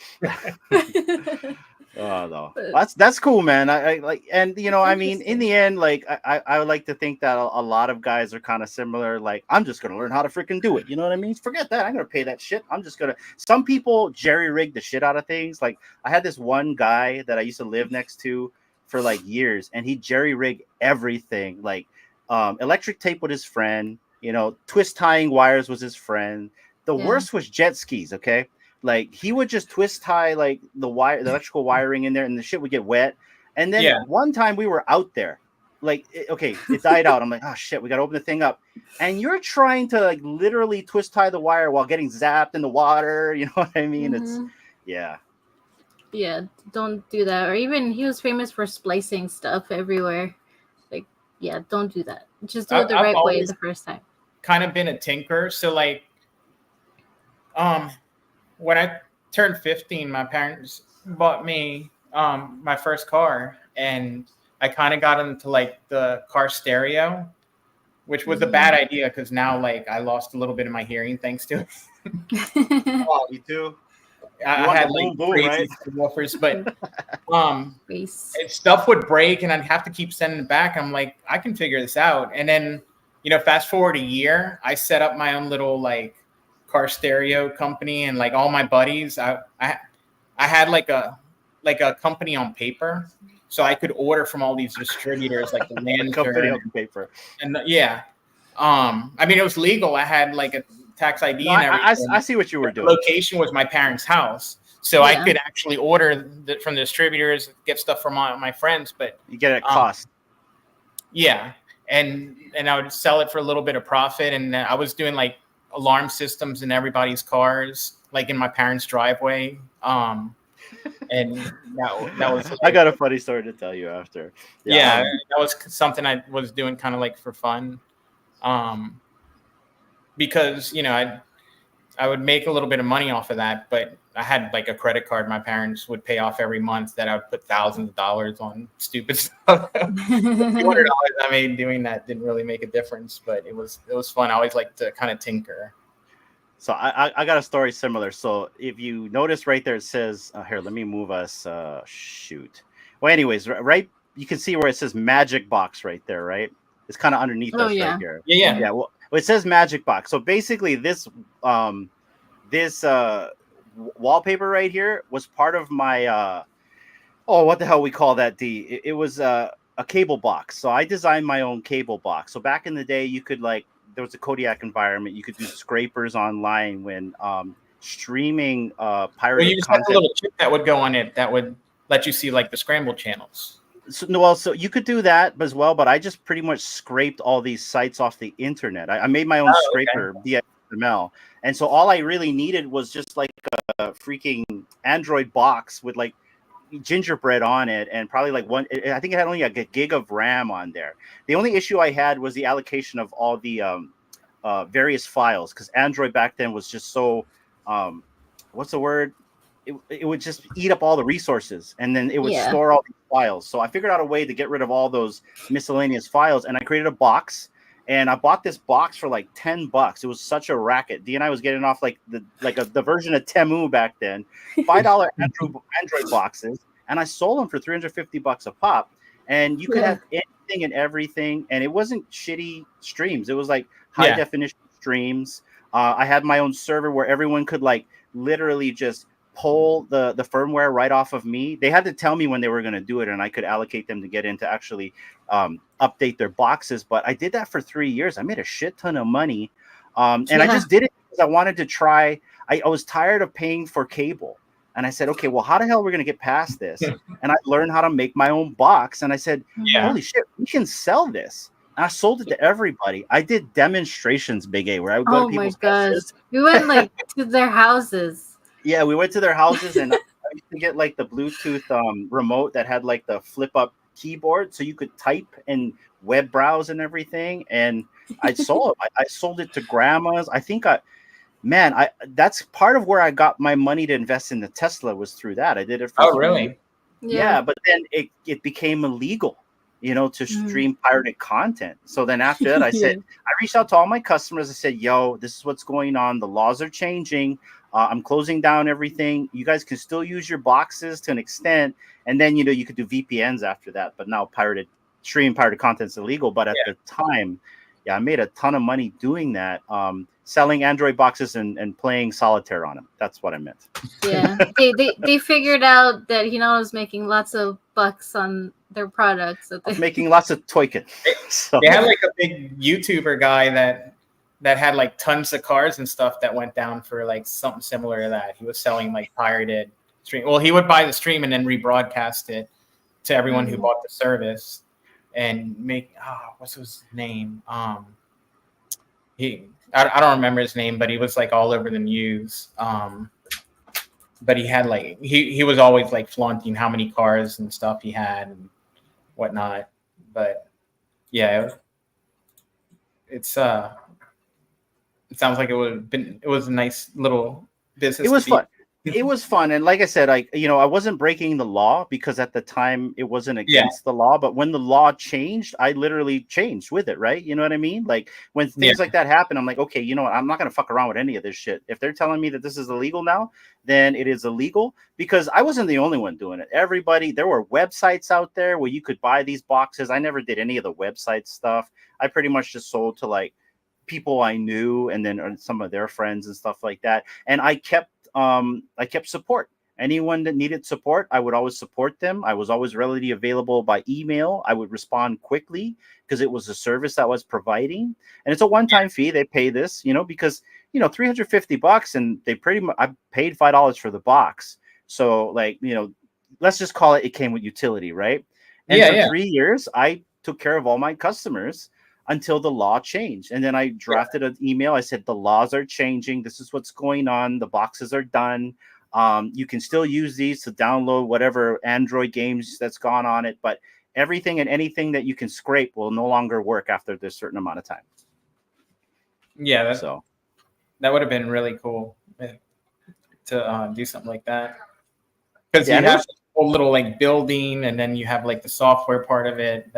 Oh no, that's cool, man. I like, and you know, I mean, in the end, like I would like to think that a lot of guys are kind of similar. Like, I'm just gonna learn how to freaking do it. You know what I mean? Forget that. I'm gonna pay that shit. I'm just gonna. Some people jerry rig the shit out of things. Like, I had this one guy that I used to live next to for like years, and he jerry rigged everything. Like, electric tape with his friend. You know, twist tying wires was his friend. The worst was jet skis. Okay. Like, he would just twist tie like the electrical wiring in there, and the shit would get wet. And then one time we were out there, like, it died out. I'm like, oh shit, we got to open the thing up. And you're trying to like literally twist tie the wire while getting zapped in the water. You know what I mean? It's, Yeah, don't do that. Or even he was famous for splicing stuff everywhere. Like, don't do that. Just do it the right way the first time. Kind of been a tinker. So like, when I turned 15, my parents bought me my first car, and I kind of got into like the car stereo. which was a bad idea because now like I lost a little bit of my hearing thanks to it. Oh, me too. I had like boom, boom, crazy right? subwoofers, but Bass. if stuff would break and I'd have to keep sending it back. I'm like, I can figure this out. And then, fast forward a year, I set up my own little like car stereo company, and like all my buddies, I had like a company on paper, so I could order from all these distributors like the Lancer Company on paper. and I mean, it was legal. I had like a tax ID No, and everything. I see what you were The doing. location was my parents' house, so I could actually order from the distributors, get stuff from my friends. But You get it at cost. yeah, and I would sell it for a little bit of profit, and I was doing like alarm systems in everybody's cars, like in my parents' driveway. And that was. Like, I got a funny story to tell you after. Yeah, that was something I was doing kind of like for fun, because I would make a little bit of money off of that, but I had like a credit card my parents would pay off every month that I would put thousands of dollars on stupid stuff. $200 I made doing that didn't really make a difference, but it was fun. I always like to kind of tinker. So I got a story similar. So if you notice right there, it says here. Let me move us. Shoot. Well, anyways, right. You can see where it says Magic Box right there, right? It's kind of underneath us right here. Yeah. Well, it says Magic Box. So basically, this wallpaper right here was part of my what the hell we call that? It was a cable box. So I designed my own cable box. So back in the day, you could there was a Kodiak environment. You could do scrapers online when streaming pirated you just content. had a little chip that would go on it that would let you see like the scrambled channels. So you could do that as well, but I just pretty much scraped all these sites off the internet. I made my own scraper via XML, and so all I really needed was just like a freaking Android box with like gingerbread on it, and probably like I think it had only like a gig of RAM on there. The only issue I had was the allocation of all the various files, because Android back then was just so what's the word? It would just eat up all the resources, and then it would store all these files. So I figured out a way to get rid of all those miscellaneous files, and I created a box. And I bought this box for like $10. It was such a racket. D and I was getting off like the version of Temu back then, $5 Android boxes, and I sold them for $350 a pop. And you could have anything and everything, and it wasn't shitty streams. It was like high definition streams. I had my own server where everyone could like literally just pull the firmware right off of me. They had to tell me when they were going to do it, and I could allocate them to get in to actually update their boxes. But I did that for 3 years. I made a shit ton of money, and I just did it because I wanted to try. I was tired of paying for cable, and I said, okay, well, how the hell are we going to get past this? And I learned how to make my own box, and I said, holy shit, we can sell this. And I sold it to everybody. I did demonstrations, BigA, where I would go to people's houses. We went like to their houses. Yeah, we went to their houses, and I used to get like the Bluetooth remote that had like the flip up keyboard, so you could type and web browse and everything. And I sold it. I sold it to grandmas. I think that's part of where I got my money to invest in the Tesla, was through that. I did it for really? Yeah, but then it became illegal, to stream pirated content. So then after that, I reached out to all my customers. I said, yo, this is what's going on. The laws are changing. I'm closing down everything. You guys can still use your boxes to an extent. And then, you could do VPNs after that. But now streaming pirated content is illegal. But at the time, I made a ton of money doing that, selling Android boxes and playing solitaire on them. That's what I meant. Yeah, they figured out that was making lots of bucks on their products. So making lots of toikin. So. They had like a big YouTuber guy that had like tons of cars and stuff that went down for like something similar to that. He was selling like pirated stream. Well, he would buy the stream and then rebroadcast it to everyone who bought the service and make what's his name? I don't remember his name, but he was like all over the news. But he had like he was always like flaunting how many cars and stuff he had and whatnot. But yeah, it's it sounds like it was a nice little business. It was fun. it was fun, and like I said, I wasn't breaking the law because at the time it wasn't Yeah. against the law, but when the law changed, I literally changed with it, right? You know what I mean? Like when things like that happen, I'm like, okay, you know what, I'm not gonna fuck around with any of this shit. If they're telling me that this is illegal now, then it is illegal, because I wasn't the only one doing it. Everybody, there were websites out there where you could buy these boxes. I never did any of the website stuff. I pretty much just sold to like people I knew, and then some of their friends and stuff like that. And I kept support. Anyone that needed support, I would always support them. I was always readily available by email. I would respond quickly because it was a service that I was providing. And it's a one-time fee. They pay this, because $350, and they pretty much, I paid $5 for the box. So like, let's just call it came with utility, right? And for 3 years, I took care of all my customers until the law changed. And then I drafted an email. I said, the laws are changing. This is what's going on. The boxes are done. You can still use these to download whatever Android games that's gone on it, but everything and anything that you can scrape will no longer work after this certain amount of time. Yeah, that would have been really cool to do something like that. Because you have a whole little like building, and then you have like the software part of it.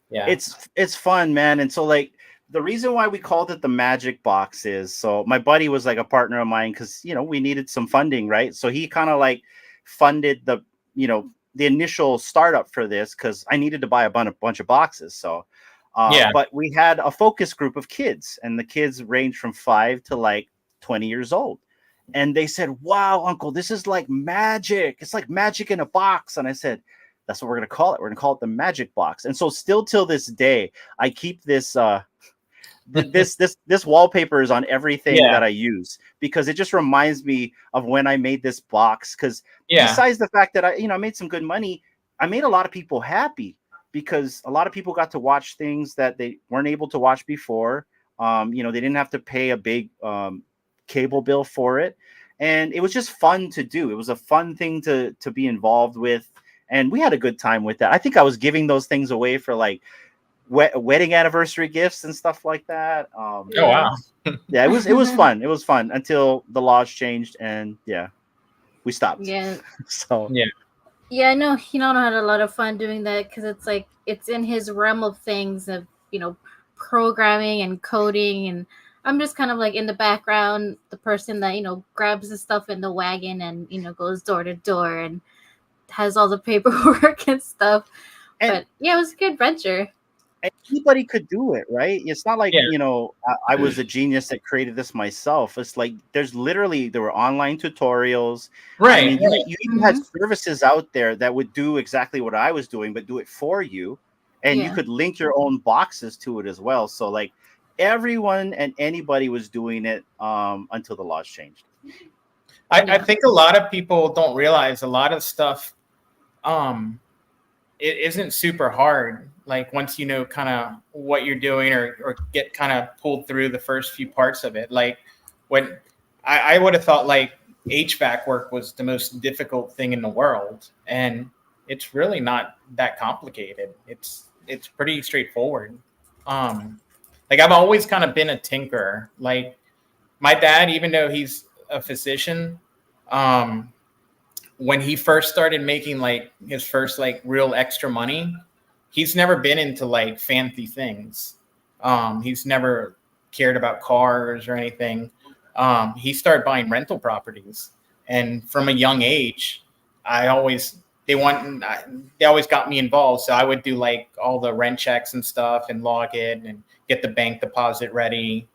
It's fun, man. And so like the reason why we called it the Magic Box is, so my buddy was like a partner of mine because we needed some funding, right? So he kind of like funded the initial startup for this because I needed to buy a bunch of boxes. So but we had a focus group of kids, and the kids ranged from 5 to like 20 years old. And they said, wow, Uncle, this is like magic. It's like magic in a box. And I said, that's what we're going to call it. We're going to call it the Magic Box. And so still till this day, I keep this this wallpaper is on everything that I use, because it just reminds me of when I made this box. Because besides the fact that I made some good money, I made a lot of people happy, because a lot of people got to watch things that they weren't able to watch before. They didn't have to pay a big cable bill for it. And it was just fun to do. It was a fun thing to be involved with. And we had a good time with that. I think I was giving those things away for like wedding anniversary gifts and stuff like that. Oh wow! Yeah, it was fun. It was fun until the laws changed, and we stopped. Yeah. So I know Hinano had a lot of fun doing that, because it's like it's in his realm of things of programming and coding, and I'm just kind of like in the background, the person that grabs the stuff in the wagon and goes door to door and has all the paperwork and stuff. But it was a good venture. Anybody could do it, right? It's not like I was a genius that created this myself. It's like there were online tutorials, right? I mean, you even had services out there that would do exactly what I was doing, but do it for you, and you could link your own boxes to it as well. So like everyone and anybody was doing it until the laws changed. I think a lot of people don't realize a lot of stuff it isn't super hard. Like once you know kind of what you're doing, or get kind of pulled through the first few parts of it. Like when I would have thought like HVAC work was the most difficult thing in the world, and it's really not that complicated. It's pretty straightforward. Like I've always kind of been a tinkerer. Like my dad, even though he's a physician, when he first started making like his first like real extra money, he's never been into like fancy things. He's never cared about cars or anything. He started buying rental properties, and from a young age, they always got me involved. So I would do like all the rent checks and stuff, and log in and get the bank deposit ready.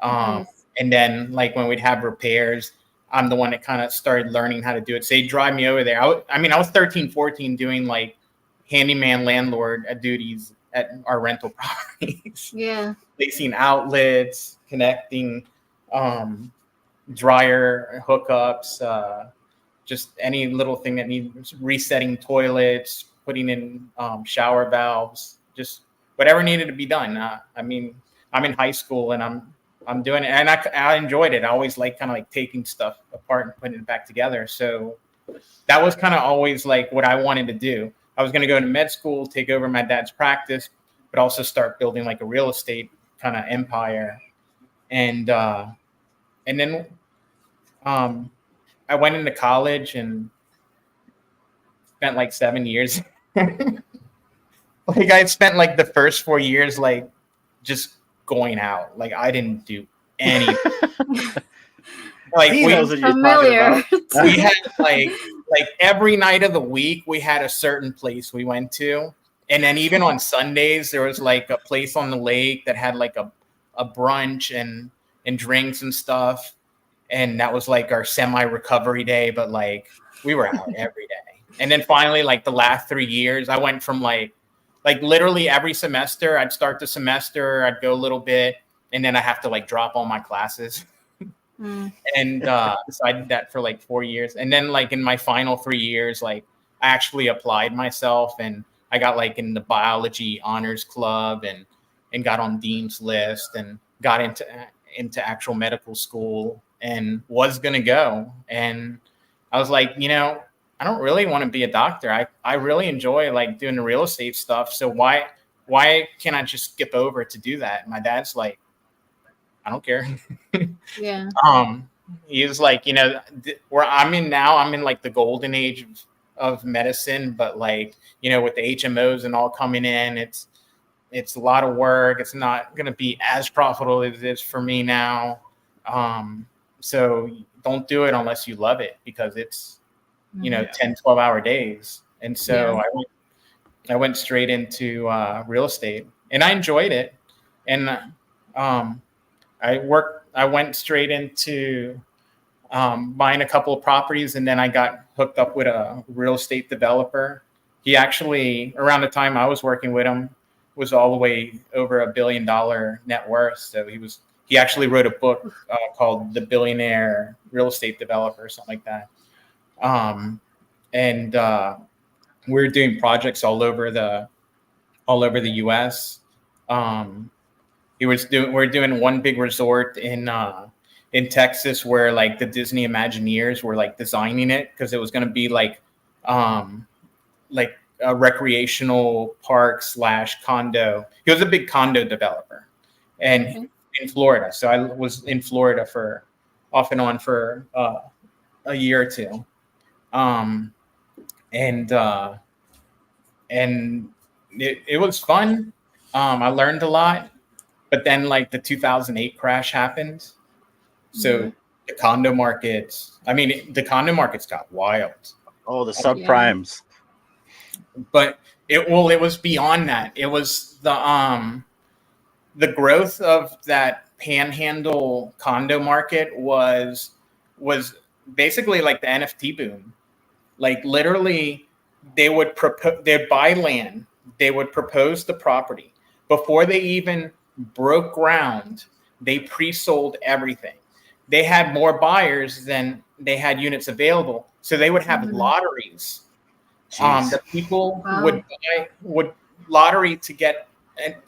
And then like when we'd have repairs, I'm the one that kind of started learning how to do it. So they'd drive me over there. I was 13, 14 doing like handyman landlord duties at our rental properties. Yeah. Placing outlets, connecting dryer hookups, just any little thing that needs resetting toilets, putting in shower valves, just whatever needed to be done. I mean, I'm in high school and I'm doing it, and I enjoyed it. I always like kind of like taking stuff apart and putting it back together. So that was kind of always like what I wanted to do. I was going to go to med school, take over my dad's practice, but also start building like a real estate kind of empire. And then I went into college and spent like 7 years. Like I spent like the first 4 years like just going out. Like I didn't do anything. Like He knows what you're talking Familiar. about. we had like every night of the week we had a certain place we went to, and then even on Sundays there was like a place on the lake that had like a brunch and drinks and stuff, and that was like our semi recovery day. But like we were out every day. And then finally, like the last 3 years, I went from like literally every semester I'd start the semester, I'd go a little bit, and then I have to like drop all my classes. And so I did that for like 4 years. And then like in my final 3 years, like I actually applied myself, and I got like in the biology honors club and got on dean's list and got into actual medical school and was going to go. And I was like, you know, I don't really want to be a doctor. I really enjoy like doing the real estate stuff. So why can't I just skip over to do that? And my dad's like, I don't care. Yeah. He was like, you know, where I'm in now, I'm in like the golden age of medicine, but like, you know, with the HMOs and all coming in, it's a lot of work. It's not going to be as profitable as it is for me now. So don't do it unless you love it, because it's, you know, 10, 12-hour days. And so I went straight into real estate, and I enjoyed it. And I went straight into buying a couple of properties, and then I got hooked up with a real estate developer. He actually, around the time I was working with him, was all the way over $1 billion net worth. So he actually wrote a book called The Billionaire Real Estate Developer, or something like that. And we were doing projects all over the US. We're doing one big resort in Texas where like the Disney Imagineers were like designing it, because it was going to be like a recreational park / condo. He was a big condo developer, and in Florida. So I was in Florida for off and on for a year or two. And it was fun. I learned a lot, but then like the 2008 crash happened. So the condo markets got wild. Oh, the subprimes. But it was beyond that. It was the growth of that panhandle condo market was basically like the NFT boom. Like literally they'd buy land, they would propose the property. Before they even broke ground, they pre-sold everything. They had more buyers than they had units available. So they would have lotteries. The people would lottery to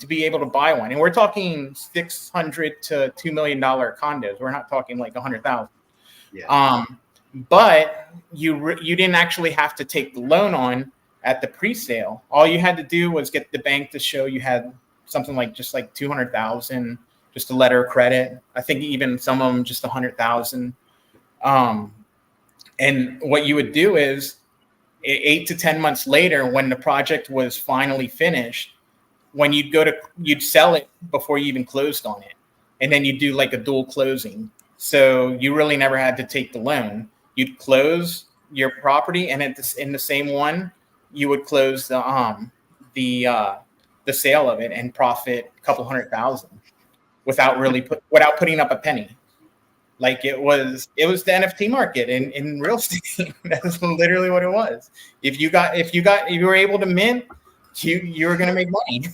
be able to buy one. And we're talking $600,000 to $2 million condos. We're not talking like 100,000. Yeah. But you didn't actually have to take the loan on at the pre-sale. All you had to do was get the bank to show you had something like just like 200,000, just a letter of credit. I think even some of them just 100,000. And what you would do is 8 to 10 months later, when the project was finally finished, when you'd sell it before you even closed on it. And then you'd do like a dual closing. So you really never had to take the loan. You'd close your property, and in the same one, you would close the sale of it and profit a couple $100,000 without putting up a penny. Like it was the NFT market in real estate. That's literally what it was. If you were able to mint, you were going to make money.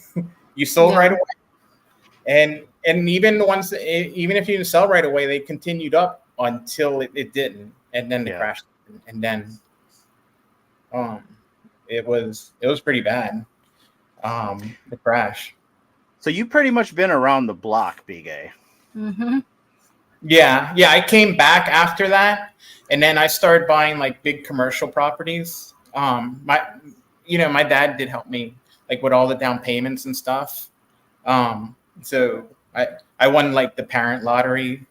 You sold right away. And even if you didn't sell right away, they continued up until it didn't, and then it crashed, and then it was pretty bad. The crash. So you pretty much been around the block, BigA. Mm-hmm. Yeah. I came back after that, and then I started buying like big commercial properties. My dad did help me like with all the down payments and stuff. So I won like the parent lottery.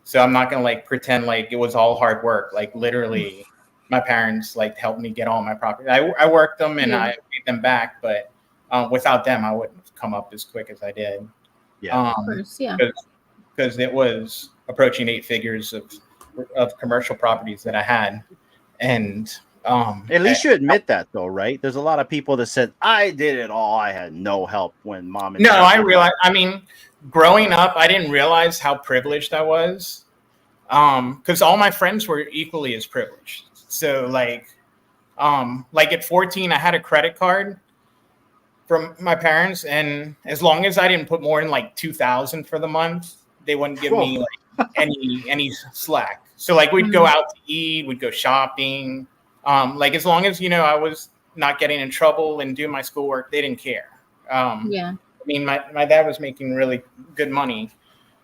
So I'm not gonna like pretend like it was all hard work. Like literally, my parents like helped me get all my property. I worked them and I paid them back, but without them, I wouldn't have come up as quick as I did. Yeah. Of course, yeah. Because it was approaching 8 figures of commercial properties that I had, and At least you admit that, though, right? There's a lot of people that said, I did it all. I had no help when mom and no, dad I did realized. I mean, growing up, I didn't realize how privileged I was, because all my friends were equally as privileged. So, like at 14, I had a credit card from my parents, and as long as I didn't put more than like 2,000 for the month, they wouldn't give me like any slack. So, like, we'd go out to eat, we'd go shopping. Like, as long as, I was not getting in trouble and doing my schoolwork, they didn't care. Yeah. I mean, my dad was making really good money,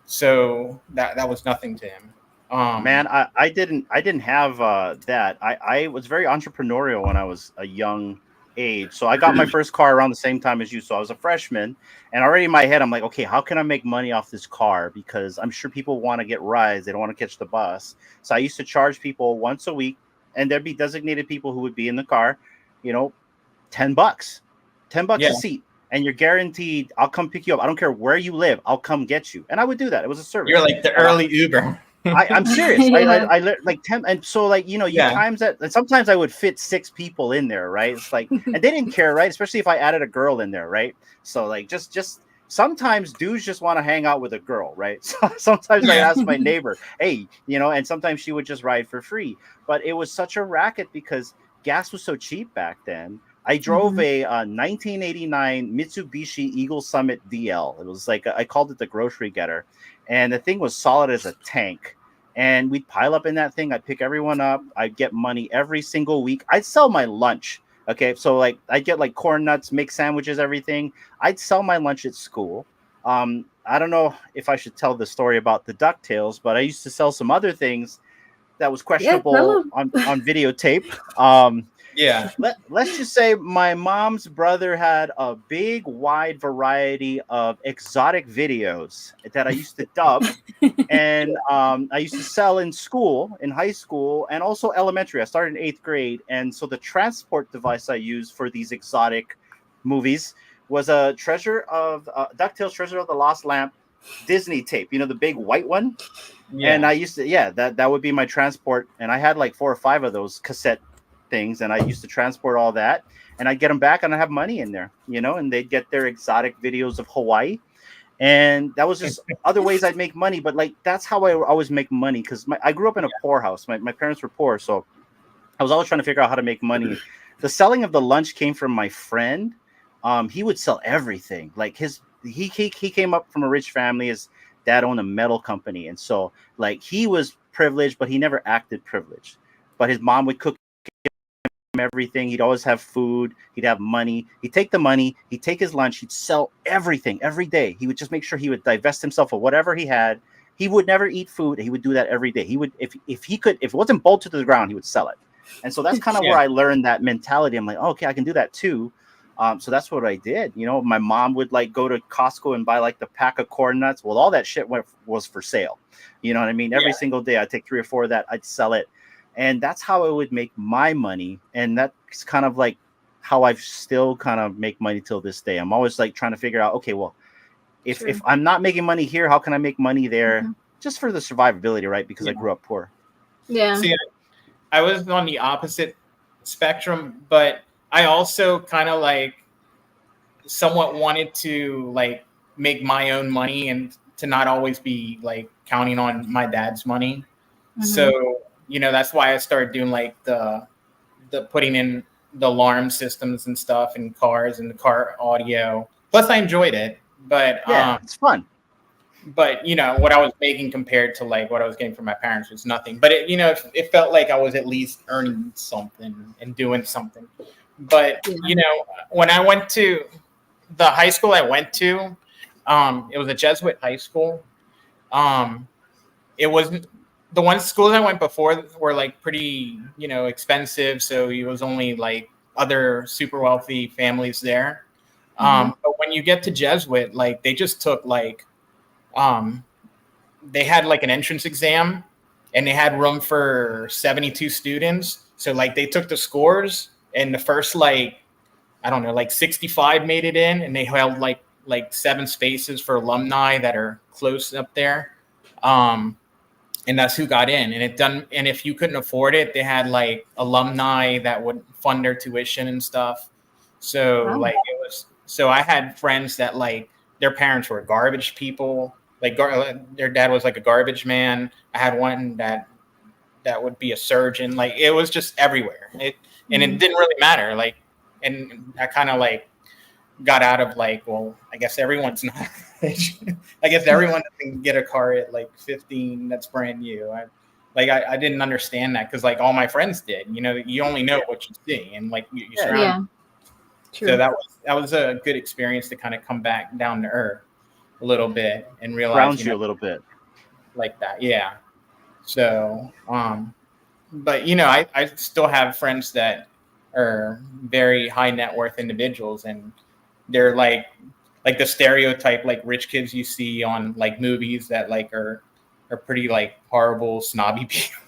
so that was nothing to him. Man, I didn't have that. I was very entrepreneurial when I was a young age. So I got my first car around the same time as you. So I was a freshman, and already in my head, I'm like, okay, how can I make money off this car? Because I'm sure people want to get rides. They don't want to catch the bus. So I used to charge people once a week, and there'd be designated people who would be in the car, $10, $10 a seat. And you're guaranteed, I'll come pick you up. I don't care where you live. I'll come get you. And I would do that. It was a service. You're like the early Uber. I'm serious. Yeah. I like 10, and so like you times that. And sometimes I would fit 6 people in there, right? It's like, and they didn't care, right? Especially if I added a girl in there, right? So like just sometimes dudes just want to hang out with a girl, right? So sometimes I ask my neighbor, hey, and sometimes she would just ride for free. But it was such a racket because gas was so cheap back then. I drove a 1989 Mitsubishi Eagle Summit DL. It was like I called it the grocery getter, and the thing was solid as a tank. And we'd pile up in that thing. I'd pick everyone up. I'd get money every single week. I'd sell my lunch. Okay, so like I'd get like corn nuts, make sandwiches, everything. I'd sell my lunch at school. I don't know if I should tell the story about the DuckTales, but I used to sell some other things that was questionable on videotape. Yeah. Let's just say my mom's brother had a big, wide variety of exotic videos that I used to dub, and I used to sell in school, in high school, and also elementary. I started in 8th grade, and so the transport device I used for these exotic movies was a DuckTales Treasure of the Lost Lamp Disney tape. The big white one. Yeah. And I used to, that would be my transport, and I had like 4 or 5 of those cassette things, and I used to transport all that, and I'd get them back, and I have money in there, and they'd get their exotic videos of Hawaii, and that was just other ways I'd make money. But like that's how I always make money, because I grew up in a poor house. My parents were poor, so I was always trying to figure out how to make money. The selling of the lunch came from my friend. He would sell everything. Like he came up from a rich family. His dad owned a metal company, and so like he was privileged, but he never acted privileged. But his mom would cook everything. He'd always have food. He'd have money. He'd take the money. He'd take his lunch. He'd sell everything every day. He would just make sure he would divest himself of whatever he had. He would never eat food. He would do that every day. He would, if it wasn't bolted to the ground, he would sell it. And so that's kind of where I learned that mentality. I'm like, oh, okay, I can do that too. So that's what I did. My mom would like go to Costco and buy like the pack of corn nuts. Well, all that shit was for sale. You know what I mean? Every single day I'd take 3 or 4 of that. I'd sell it. And that's how I would make my money. And that's kind of like how I've still kind of make money till this day. I'm always like trying to figure out, okay, well, if I'm not making money here, how can I make money there? Just for the survivability, right? Because I grew up poor. Yeah. See, I was on the opposite spectrum, but I also kind of like somewhat wanted to like make my own money and to not always be like counting on my dad's money. So that's why I started doing like the putting in the alarm systems and stuff in cars and the car audio. Plus I enjoyed it, but it's fun. But what I was making compared to like what I was getting from my parents was nothing. But it felt like I was at least earning something and doing something. But when I went to the high school I went to, it was a Jesuit high school. It wasn't. The one schools I went before were like pretty, expensive. So it was only like other super wealthy families there. But when you get to Jesuit, like they just took like they had like an entrance exam, and they had room for 72 students. So like they took the scores, and the first like, I don't know, like 65 made it in, and they held like 7 spaces for alumni that are close up there. And that's who got in. And if you couldn't afford it, they had like alumni that would fund their tuition and stuff. So like it was, so I had friends that like their parents were garbage people. Like their dad was like a garbage man. I had one that would be a surgeon. Like it was just everywhere. It didn't really matter. Like, and I kind of like got out of like, well, I guess everyone's not rich. I guess everyone can get a car at like 15 that's brand new. I didn't understand that because like all my friends did. You know, you only know what you see, and like you surround. True. So that was a good experience to kind of come back down to earth a little bit and realize Grounds you a little bit like that. Yeah. So, but you know, I still have friends that are very high net worth individuals, and they're like the stereotype like rich kids you see on like movies that like are pretty like horrible snobby people.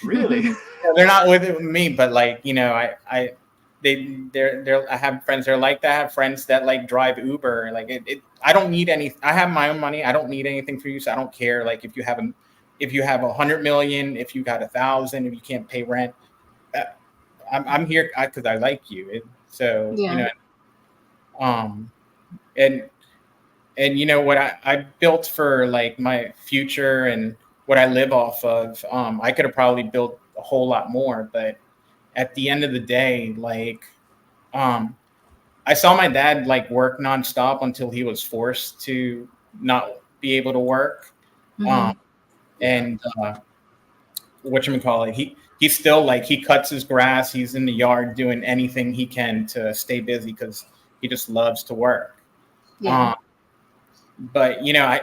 really. They're not with me, but like, you know, I have friends that are like that. I have friends that like drive Uber. Like I don't need any. I have my own money. I don't need anything for you, so I don't care. Like if you have 100 million, if you got 1,000, if you can't pay rent, I'm here because I like you. You know, and you know what I built for like my future and what I live off of. I could have probably built a whole lot more, but at the end of the day, like, I saw my dad like work nonstop until he was forced to not be able to work. And whatchamacallit, he still like, he cuts his grass. He's in the yard doing anything he can to stay busy because he just loves to work. Yeah. But you know,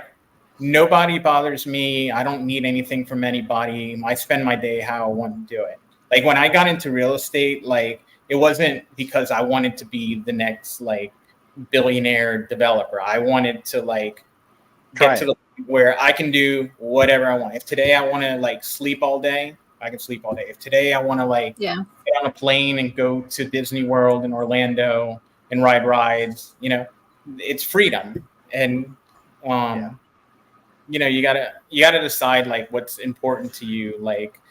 nobody bothers me. I don't need anything from anybody. I spend my day how I want to do it. Like when I got into real estate, like it wasn't because I wanted to be the next like billionaire developer. I wanted to like get to the point where I can do whatever I want. If today I want to like sleep all day, I can sleep all day. If today I want to like get on a plane and go to Disney World in Orlando and ride rides, you know, it's freedom. And you know, you gotta decide like what's important to you. Like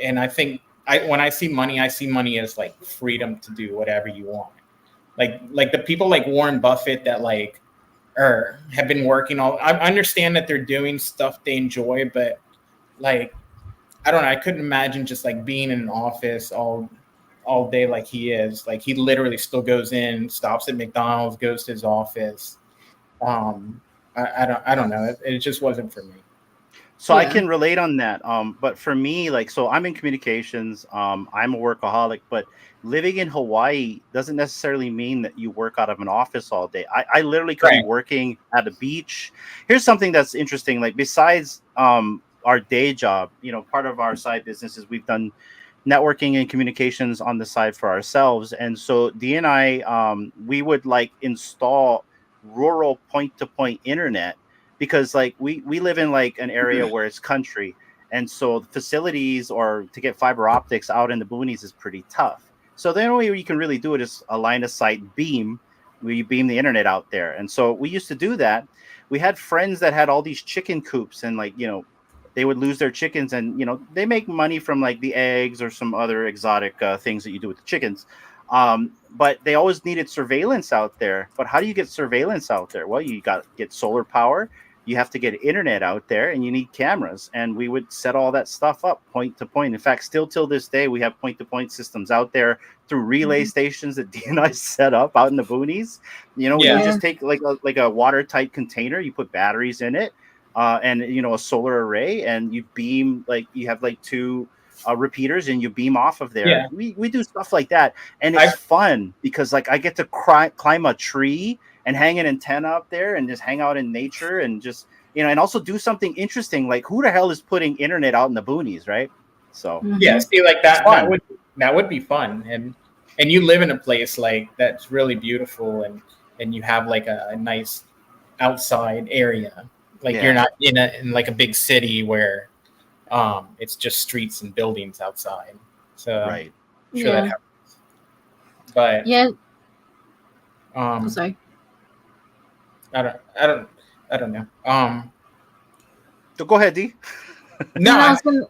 and I think when I see money as like freedom to do whatever you want. Like the people like Warren Buffett that like have been working I understand that they're doing stuff they enjoy, but like I don't know, I couldn't imagine just like being in an office all day like he is. Like he literally still goes in, stops at McDonald's, goes to his office. I don't know. It just wasn't for me. So I can relate on that. But for me, like, so I'm in communications. I'm a workaholic, but living in Hawaii doesn't necessarily mean that you work out of an office all day. I literally could be working at a beach. Here's something that's interesting. Like besides our day job, you know, part of our side business is we've done networking and communications on the side for ourselves. And so Dee and I, we would like install rural point-to-point internet, because like we live in like an area where it's country, and so facilities or to get fiber optics out in the boonies is pretty tough. So the only way you can really do it is a line of sight beam, where you beam the internet out there. And so we used to do that. We had friends that had all these chicken coops, and like, you know, they would lose their chickens, and you know, they make money from like the eggs or some other exotic things that you do with the chickens. But they always needed surveillance out there. But how do you get surveillance out there? Well, you got to get solar power. You have to get internet out there, and you need cameras. And we would set all that stuff up point to point. In fact, still till this day, we have point to point systems out there through relay stations that Dee and I set up out in the boonies. You know, you just take like a watertight container, you put batteries in it, and you know, a solar array, and you beam, like you have like two repeaters, and you beam off of there. We do stuff like that, and it's fun because like I get to climb a tree and hang an antenna up there and just hang out in nature, and just, you know, and also do something interesting. Like who the hell is putting internet out in the boonies, right? So see, like that would be fun. And you live in a place like that's really beautiful, and you have like a nice outside area. Like you're not in like a big city where it's just streets and buildings outside. So Right. I'm sure that happens. But sorry. I don't know. So go ahead, D. No, I was gonna,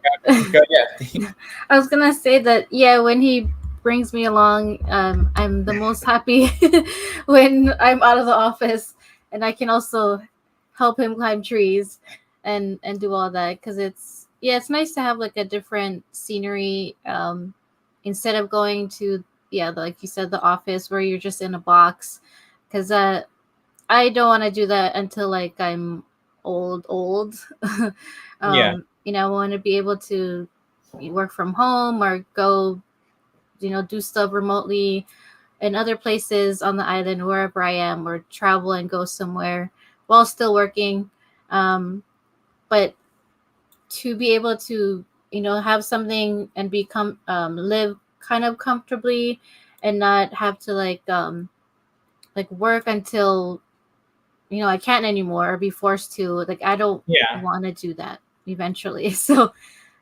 go ahead. I was gonna say that when he brings me along, I'm the most happy when I'm out of the office and I can also help him climb trees and do all that, because it's nice to have like a different scenery, instead of going to like you said, the office where you're just in a box, because I don't want to do that until like I'm old. I want to be able to work from home or go, do stuff remotely in other places on the island, wherever I am, or travel and go somewhere while still working. But to be able to, have something and live kind of comfortably and not have to like work until I can't anymore or be forced to. Like, I don't want to do that eventually. So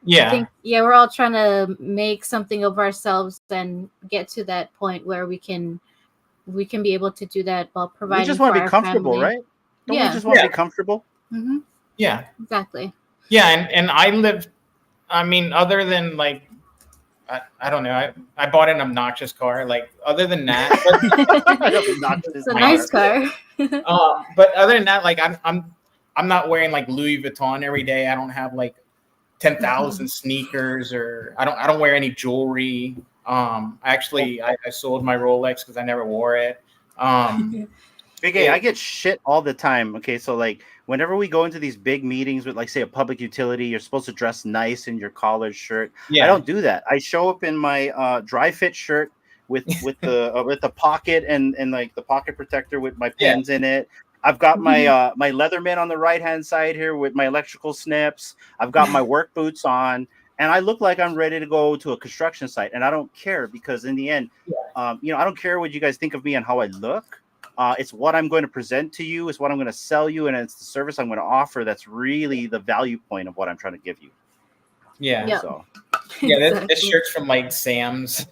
I think we're all trying to make something of ourselves and get to that point where we can be able to do that while providing. We just want for to be our comfortable, family. right? Don't we just want to be comfortable? Mm-hmm. Yeah, exactly. Yeah, and I live. I mean, other than like, I don't know. I bought an obnoxious car. Like, other than that, it's a nice car. But other than that, like, I'm not wearing like Louis Vuitton every day. I don't have like 10,000 sneakers, or I don't wear any jewelry. I sold my Rolex because I never wore it. BigA, I get shit all the time. Okay, so like whenever we go into these big meetings with, like, say, a public utility, you're supposed to dress nice in your collared shirt. I don't do that. I show up in my dry fit shirt with the pocket and like the pocket protector with my pins in it. I've got my my Leatherman on the right hand side here with my electrical snips. I've got my work boots on, and I look like I'm ready to go to a construction site. And I don't care, because in the end, I don't care what you guys think of me and how I look. It's what I'm going to present to you. It's what I'm going to sell you, and it's the service I'm going to offer. That's really the value point of what I'm trying to give you. Yeah. Yep. So. Yeah, this shirt's from like Sam's.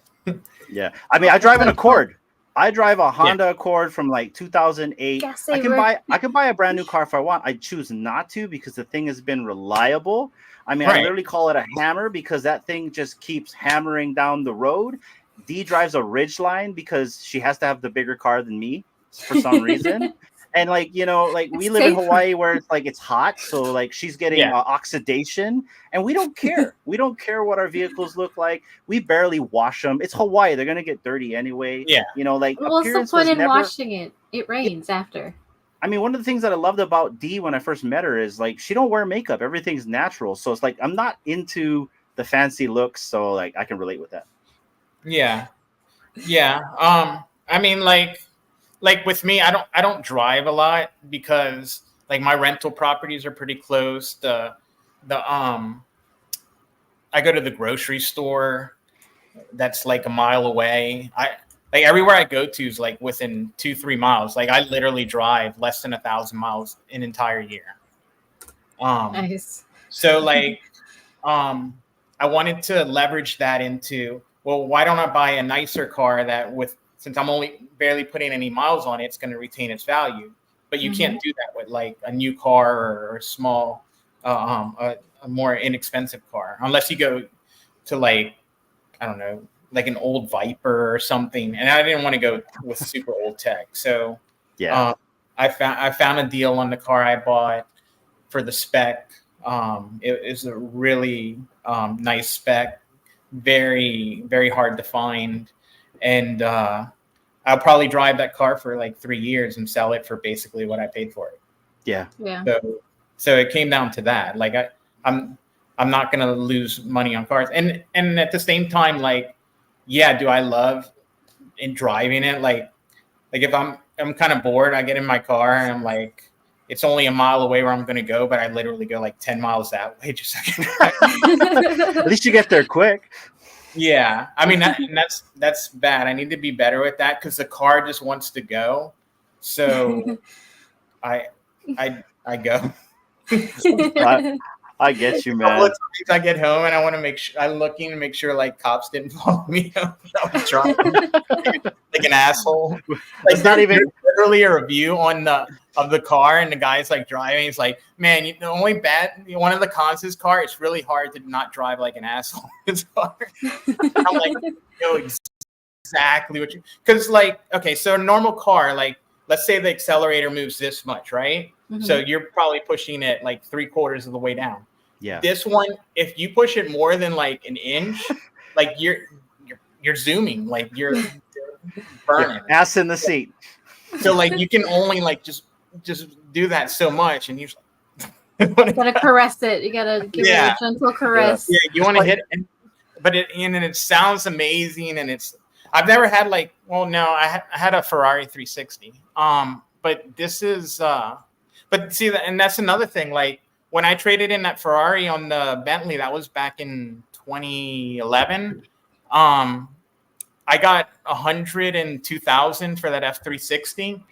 Yeah, I mean, I drive an Accord. I drive a Honda Accord from like 2008. I can buy a brand new car if I want. I choose not to, because the thing has been reliable. I mean, I literally call it a hammer, because that thing just keeps hammering down the road. D drives a Ridgeline because she has to have the bigger car than me for some reason. And like, we live in Hawaii where it's like, it's hot. So like she's getting oxidation, and we don't care. We don't care what our vehicles look like. We barely wash them. It's Hawaii. They're going to get dirty anyway. Yeah. What's the point in washing it? It rains after. I mean, one of the things that I loved about Dee when I first met her is like, she don't wear makeup. Everything's natural. So it's like, I'm not into the fancy looks. So like, I can relate with that. Yeah. Yeah. I mean, like with me, I don't drive a lot, because like my rental properties are pretty close. I go to the grocery store that's like a mile away. Like everywhere I go to is like within 2-3 miles. Like I literally drive less than 1,000 miles an entire year. Nice. So like, I wanted to leverage that into, well, why don't I buy a nicer car that since I'm only barely putting any miles on it, it's going to retain its value. But you can't do that with like a new car or a small, a more inexpensive car, unless you go to like, I don't know, like an old Viper or something. And I didn't want to go with super old tech. So I found a deal on the car I bought for the spec. It is a really nice spec, very, very hard to find. And I'll probably drive that car for like 3 years and sell it for basically what I paid for it. Yeah. So it came down to that. Like I'm not gonna lose money on cars. And at the same time, like, yeah, do I love in driving it? Like if I'm kind of bored, I get in my car and I'm like, it's only a mile away where I'm gonna go, but I literally go like 10 miles that way just so I can At least you get there quick. Yeah, I mean that's bad. I need to be better with that, because the car just wants to go. So I go. I get you, A couple man. of times I get home and I want to make sure I'm looking to make sure like cops didn't follow me. I'm driving like an asshole. Like It's not even there's literally a review on the car, and the guy's like driving. He's like, "Man, the only one of the cons of this car, it's really hard to not drive like an asshole in this car." I'm like, you know exactly what you, because like, okay, so a normal car, like let's say the accelerator moves this much, right? Mhm. So you're probably pushing it like 3/4 of the way down. yeah. This one, if you push it more than like an inch, like you're zooming, like you're burning. Ass in the seat. So like you can only like just do that so much, and you Gotta caress it. You gotta give it a gentle caress. yeah, you want to hit it, but it sounds amazing, and I've never had like, well, no, I had a Ferrari 360, but this is but see, and that's another thing, like when I traded in that Ferrari on the Bentley, that was back in 2011. I got 102,000 for that F360.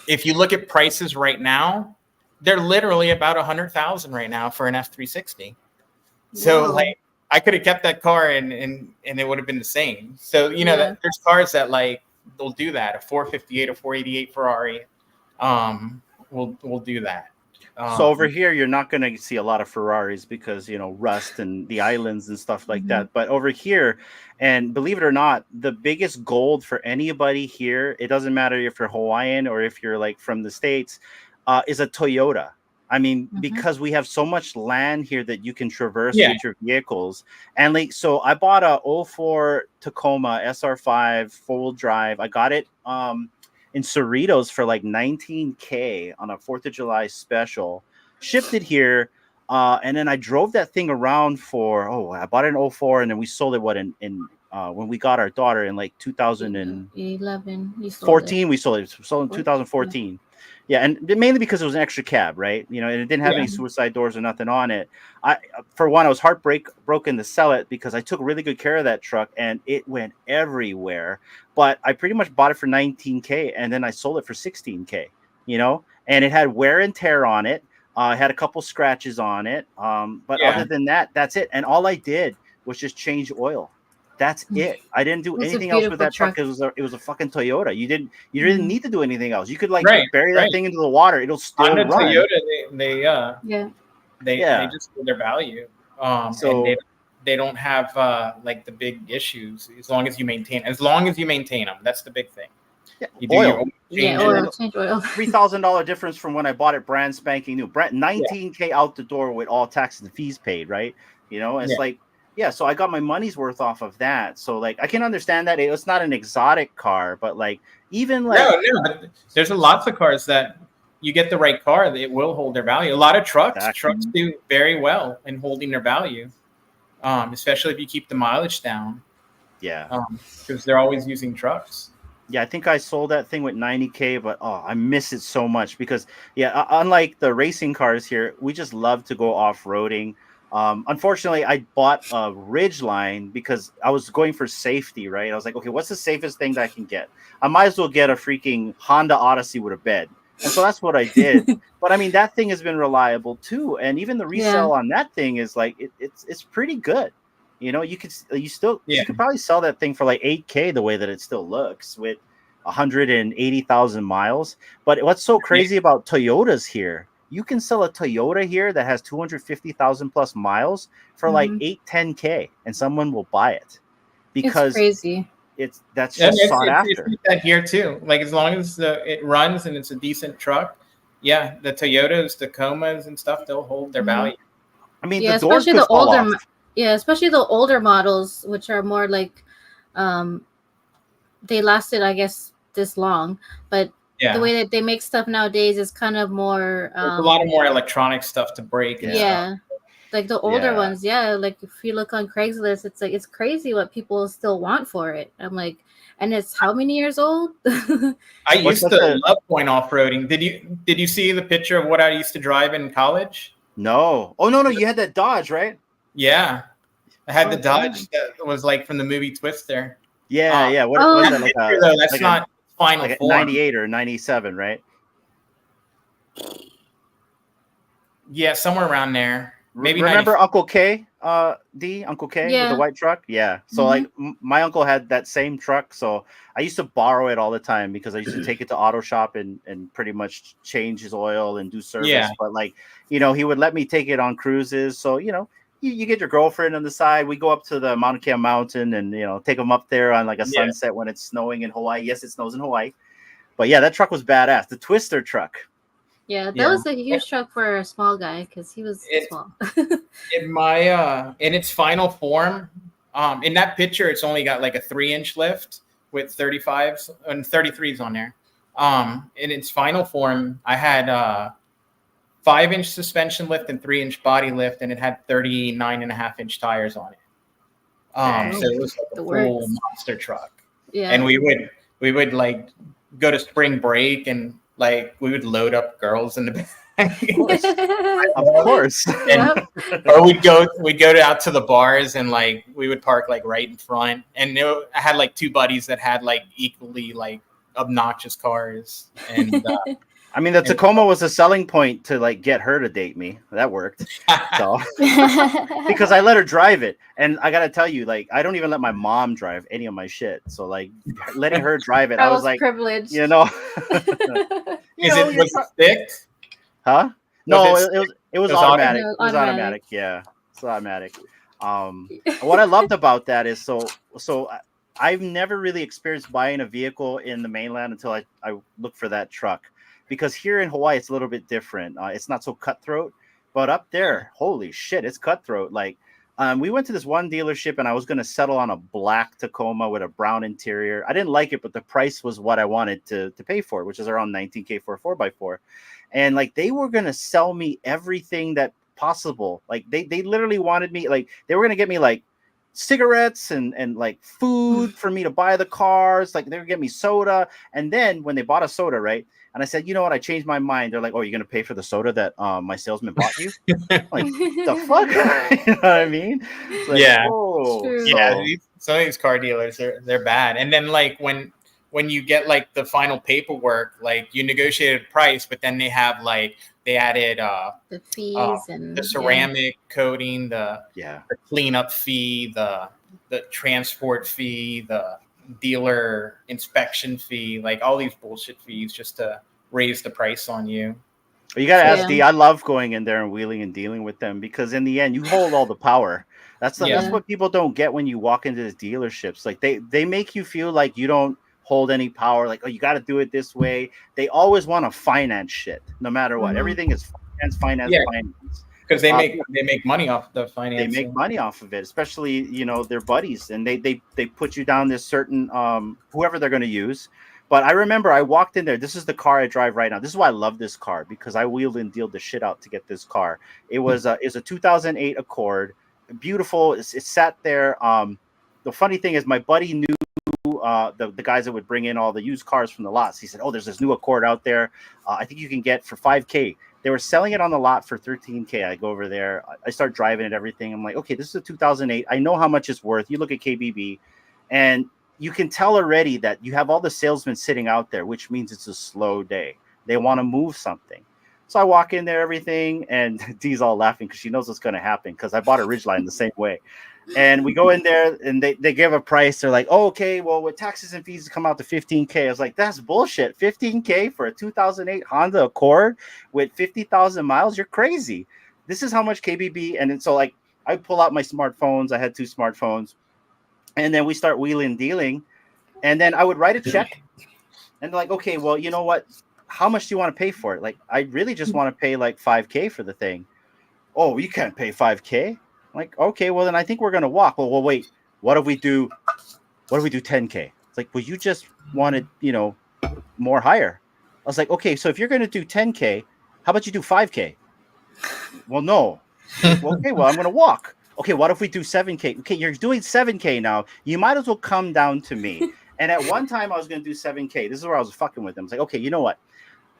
If you look at prices right now, they're literally about 100,000 right now for an F360. So like I could have kept that car and it would have been the same. So you know there's cars that like they'll do that. A 458 or 488 Ferrari will do that. So over here, you're not going to see a lot of Ferraris because, you know, rust and the islands and stuff like that. But over here, and believe it or not, the biggest gold for anybody here, it doesn't matter if you're Hawaiian or if you're like from the States, is a Toyota. I mean, because we have so much land here that you can traverse with your vehicles. And like, so I bought a 04 Tacoma SR5 four-wheel drive. I got it in Cerritos for like $19K on a 4th of July special, shipped it here. And then I drove that thing around for, I bought it in 04 and then we sold it in when we got our daughter in like 2011, 14, we sold it. Sold in 2014. Yeah, and mainly because it was an extra cab, right? You know, and it didn't have any suicide doors or nothing on it. For one, I was broken to sell it because I took really good care of that truck and it went everywhere. But I pretty much bought it for $19K and then I sold it for $16K, you know, and it had wear and tear on it. It had a couple scratches on it. But other than that, that's it. And all I did was just change oil. That's it. I didn't do anything else with that truck. It was a fucking Toyota. You didn't need to do anything else. You could like bury that thing into the water. It'll still run. Toyota, they just do their value. So and they don't have like the big issues as long as you maintain them. That's the big thing. Yeah. You do oil. Change oil. $3,000 difference from when I bought it brand spanking new. $19K out the door with all taxes and fees paid, right? You know, it's like. Yeah, so I got my money's worth off of that. So like I can understand that it's not an exotic car, but like even like but there's lots of cars that you get the right car, it will hold their value. A lot of trucks do very well in holding their value, especially if you keep the mileage down. Yeah, because they're always using trucks. Yeah, I think I sold that thing with $90K, but I miss it so much because unlike the racing cars here, we just love to go off-roading. Unfortunately, I bought a Ridgeline because I was going for safety, right? I was like, okay, what's the safest thing that I can get? I might as well get a freaking Honda Odyssey with a bed. And so that's what I did. But I mean, that thing has been reliable too. And even the resale on that thing is like, it's pretty good. You know, you could probably sell that thing for like $8K the way that it still looks with 180,000 miles. But what's so crazy about Toyotas here, you can sell a Toyota here that has 250,000 plus miles for like 8-10K and someone will buy it because it's crazy. That's just sought after. It's that here too. Like as long as it runs and it's a decent truck, the Toyotas, Tacomas and stuff, they'll hold their value. I mean, the doors could fall off. Especially the older models, which are more like they lasted, I guess, this long, but the way that they make stuff nowadays is kind of more there's a lot of more electronic stuff to break. Like the older ones, like if you look on Craigslist, it's like it's crazy what people still want for it. I'm like, and it's how many years old? I used to love going off-roading. Did you see the picture of what I used to drive in college? No. Oh no, you had that Dodge, right? Yeah, I had the Dodge that was like from the movie Twister. Yeah. What was that like? That's like not final like form. 98 or 97, right? Yeah, somewhere around there. Maybe Remember 90. Uncle K, Uncle K with the Yeah. white truck? Yeah. So Mhm. like my uncle had that same truck, so I used to borrow it all the time because I used to take it to auto shop and pretty much change his oil and do service. Yeah. But like, he would let me take it on cruises. So, you get your girlfriend on the side. We go up to the Mauna Kea mountain and, take them up there on like a Yeah. sunset when it's snowing in Hawaii. Yes, it snows in Hawaii. But yeah, that truck was badass. The Twister truck. Yeah, that Yeah. was a huge truck for a small guy because he was small. In its final form, in that picture, it's only got like a 3-inch lift with 35s and 33s on there. In its final form, I had 5-inch suspension lift and 3-inch body lift, and it had 39.5-inch tires on it. So it was like a The full works. monster truck. Yeah. And we would like go to spring break and like we would load up girls in the back. Of course. Yep. Or we'd go out to the bars and like we would park like right in front. And I had like 2 buddies that had like equally like obnoxious cars. And I mean, the Tacoma was a selling point to like get her to date me. That worked. So because I let her drive it, and I gotta tell you, like, I don't even let my mom drive any of my shit. So like, letting her drive it, I was like, privileged. is it was it thick? Huh? No, Was it was it automatic. automatic? It was automatic. Yeah, it's automatic. What I loved about that is so I've never really experienced buying a vehicle in the mainland until I look for that truck, because here in Hawaii it's a little bit different. It's not so cutthroat, but up there, holy shit, it's cutthroat. Like, we went to this one dealership and I was going to settle on a black Tacoma with a brown interior. I didn't like it, but the price was what I wanted to pay for it, which is around $19K for a 4x4. And like, they were going to sell me everything that possible. Like they literally wanted me, like they were going to get me like cigarettes and like food for me to buy the cars. Like they would get me soda. And then when they bought a soda, right? And I said, you know what? I changed my mind. They're like, oh, you're going to pay for the soda that my salesman bought you? Like, the fuck? You know what I mean? It's like, Yeah. oh, Yeah. Some of these car dealers, they're bad. And then like when you get like the final paperwork, like you negotiated a price, but then they have like, they added the fees and the ceramic coating, the cleanup fee, the transport fee, the dealer inspection fee, like all these bullshit fees just to raise the price on you. You gotta ask D. I love going in there and wheeling and dealing with them, because in the end you hold all the power. That's what people don't get when you walk into these dealerships. Like they make you feel like you don't hold any power. Like, oh, you got to do it this way. They always want to finance shit, no matter what. Everything is finance. Because they make money off the financing. They make money off of it, especially their buddies, and they put you down this certain whoever they're going to use. But I remember I walked in there. This is the car I drive right now. This is why I love this car, because I wheeled and dealed the shit out to get this car. It was a 2008 Accord, beautiful. It sat there. The funny thing is, my buddy knew the guys that would bring in all the used cars from the lots. He said, oh, there's this new Accord out there. I think you can get for $5K. They were selling it on the lot for $13K. I go over there. I start driving it, everything. I'm like, okay, this is a 2008. I know how much it's worth. You look at KBB, and you can tell already that you have all the salesmen sitting out there, which means it's a slow day. They want to move something. So I walk in there, everything, and Dee's all laughing because she knows what's going to happen, because I bought a Ridgeline the same way. And we go in there and they give a price. They're like, oh, okay, well, with taxes and fees, come out to $15K. I was like, that's bullshit. $15K for a 2008 Honda Accord with 50,000 miles? You're crazy. This is how much KBB. And then, so like, I pull out my smartphones. I had 2 smartphones. And then we start wheeling and dealing. And then I would write a check. And like, okay, well, you know what? How much do you want to pay for it? Like, I really just want to pay like $5K for the thing. Oh, you can't pay $5K. Like, okay, well then I think we're gonna walk. Well, wait. What if we do 10K? It's like, well, you just wanted, more higher. I was like, okay, so if you're gonna do 10K, how about you do 5K? Well, no. Okay, well, I'm gonna walk. Okay, what if we do 7K? Okay, you're doing 7K now. You might as well come down to me. And at one time I was gonna do 7K. This is where I was fucking with them. It's like, okay, you know what?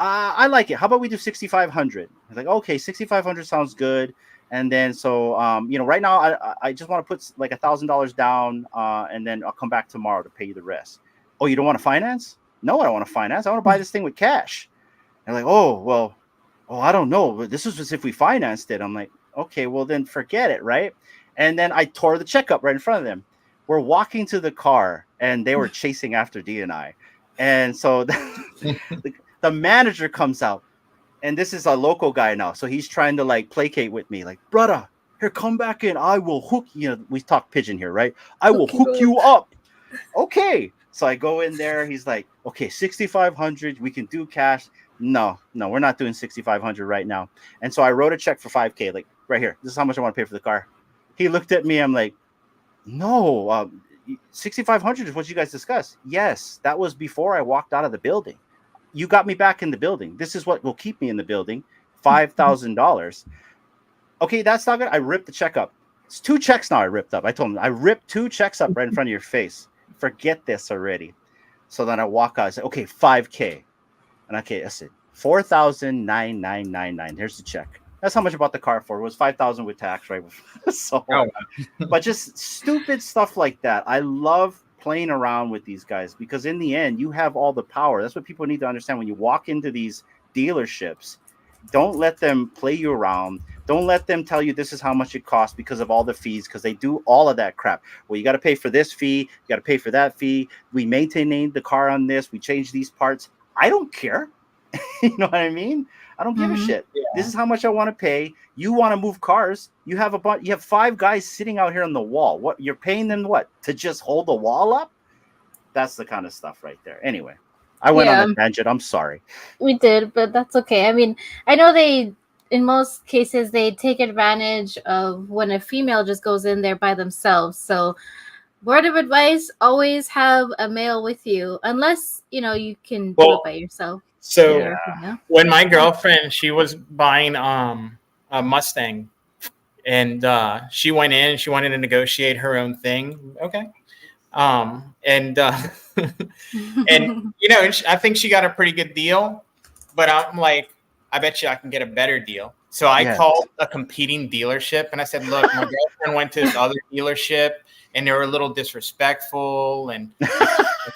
I like it. How about we do 6,500? I was like, okay, 6,500 sounds good. And then, so, right now I just want to put like $1,000 down, and then I'll come back tomorrow to pay you the rest. Oh, you don't want to finance? No, I don't want to finance. I want to buy this thing with cash. And like, oh, well, oh, I don't know, but this was as if we financed it. I'm like, okay, well then forget it, right? And then I tore the check up right in front of them. We're walking to the car, and they were chasing after D and I, and so the manager comes out, and this is a local guy now, so he's trying to like placate with me, like, brother, here, come back in. I will hook you. Know, we talk pigeon here, right? I will hook you up. Okay. So I go in there. He's like, okay, 6,500. We can do cash. No, we're not doing 6,500 right now. And so I wrote a check for 5K, like right here. This is how much I want to pay for the car. He looked at me. I'm like, no, 6,500 is what you guys discussed. Yes, that was before I walked out of the building. You got me back in the building. This is what will keep me in the building. $5,000. Okay, that's not good. I ripped the check up. It's 2 checks now I ripped up. I told him I ripped 2 checks up right in front of your face. Forget this already. So then I walk out. I say, okay, 5K. And okay, I said 4,999. Here's the check. That's how much I bought the car for. It was 5,000 with tax, right? So, but just stupid stuff like that. I love playing around with these guys because in the end, you have all the power. That's what people need to understand when you walk into these dealerships. Don't let them play you around. Don't let them tell you this is how much it costs because of all the fees, because they do all of that crap. Well, you got to pay for this fee. You got to pay for that fee. We maintain the car on this. We change these parts. I don't care. You know what I mean? I don't give a shit. Yeah. This is how much I want to pay. You want to move cars. You have you have 5 guys sitting out here on the wall. What you're paying them what? To just hold the wall up? That's the kind of stuff right there. Anyway, I went on a tangent. I'm sorry. We did, but that's okay. I mean, I know in most cases, they take advantage of when a female just goes in there by themselves. So word of advice, always have a male with you, unless, you can do it by yourself. So when my girlfriend, she was buying a Mustang, and she went in and she wanted to negotiate her own thing. Okay. And I think she got a pretty good deal, but I'm like, I bet you I can get a better deal. So I called a competing dealership and I said, look, my girlfriend went to this other dealership and they were a little disrespectful and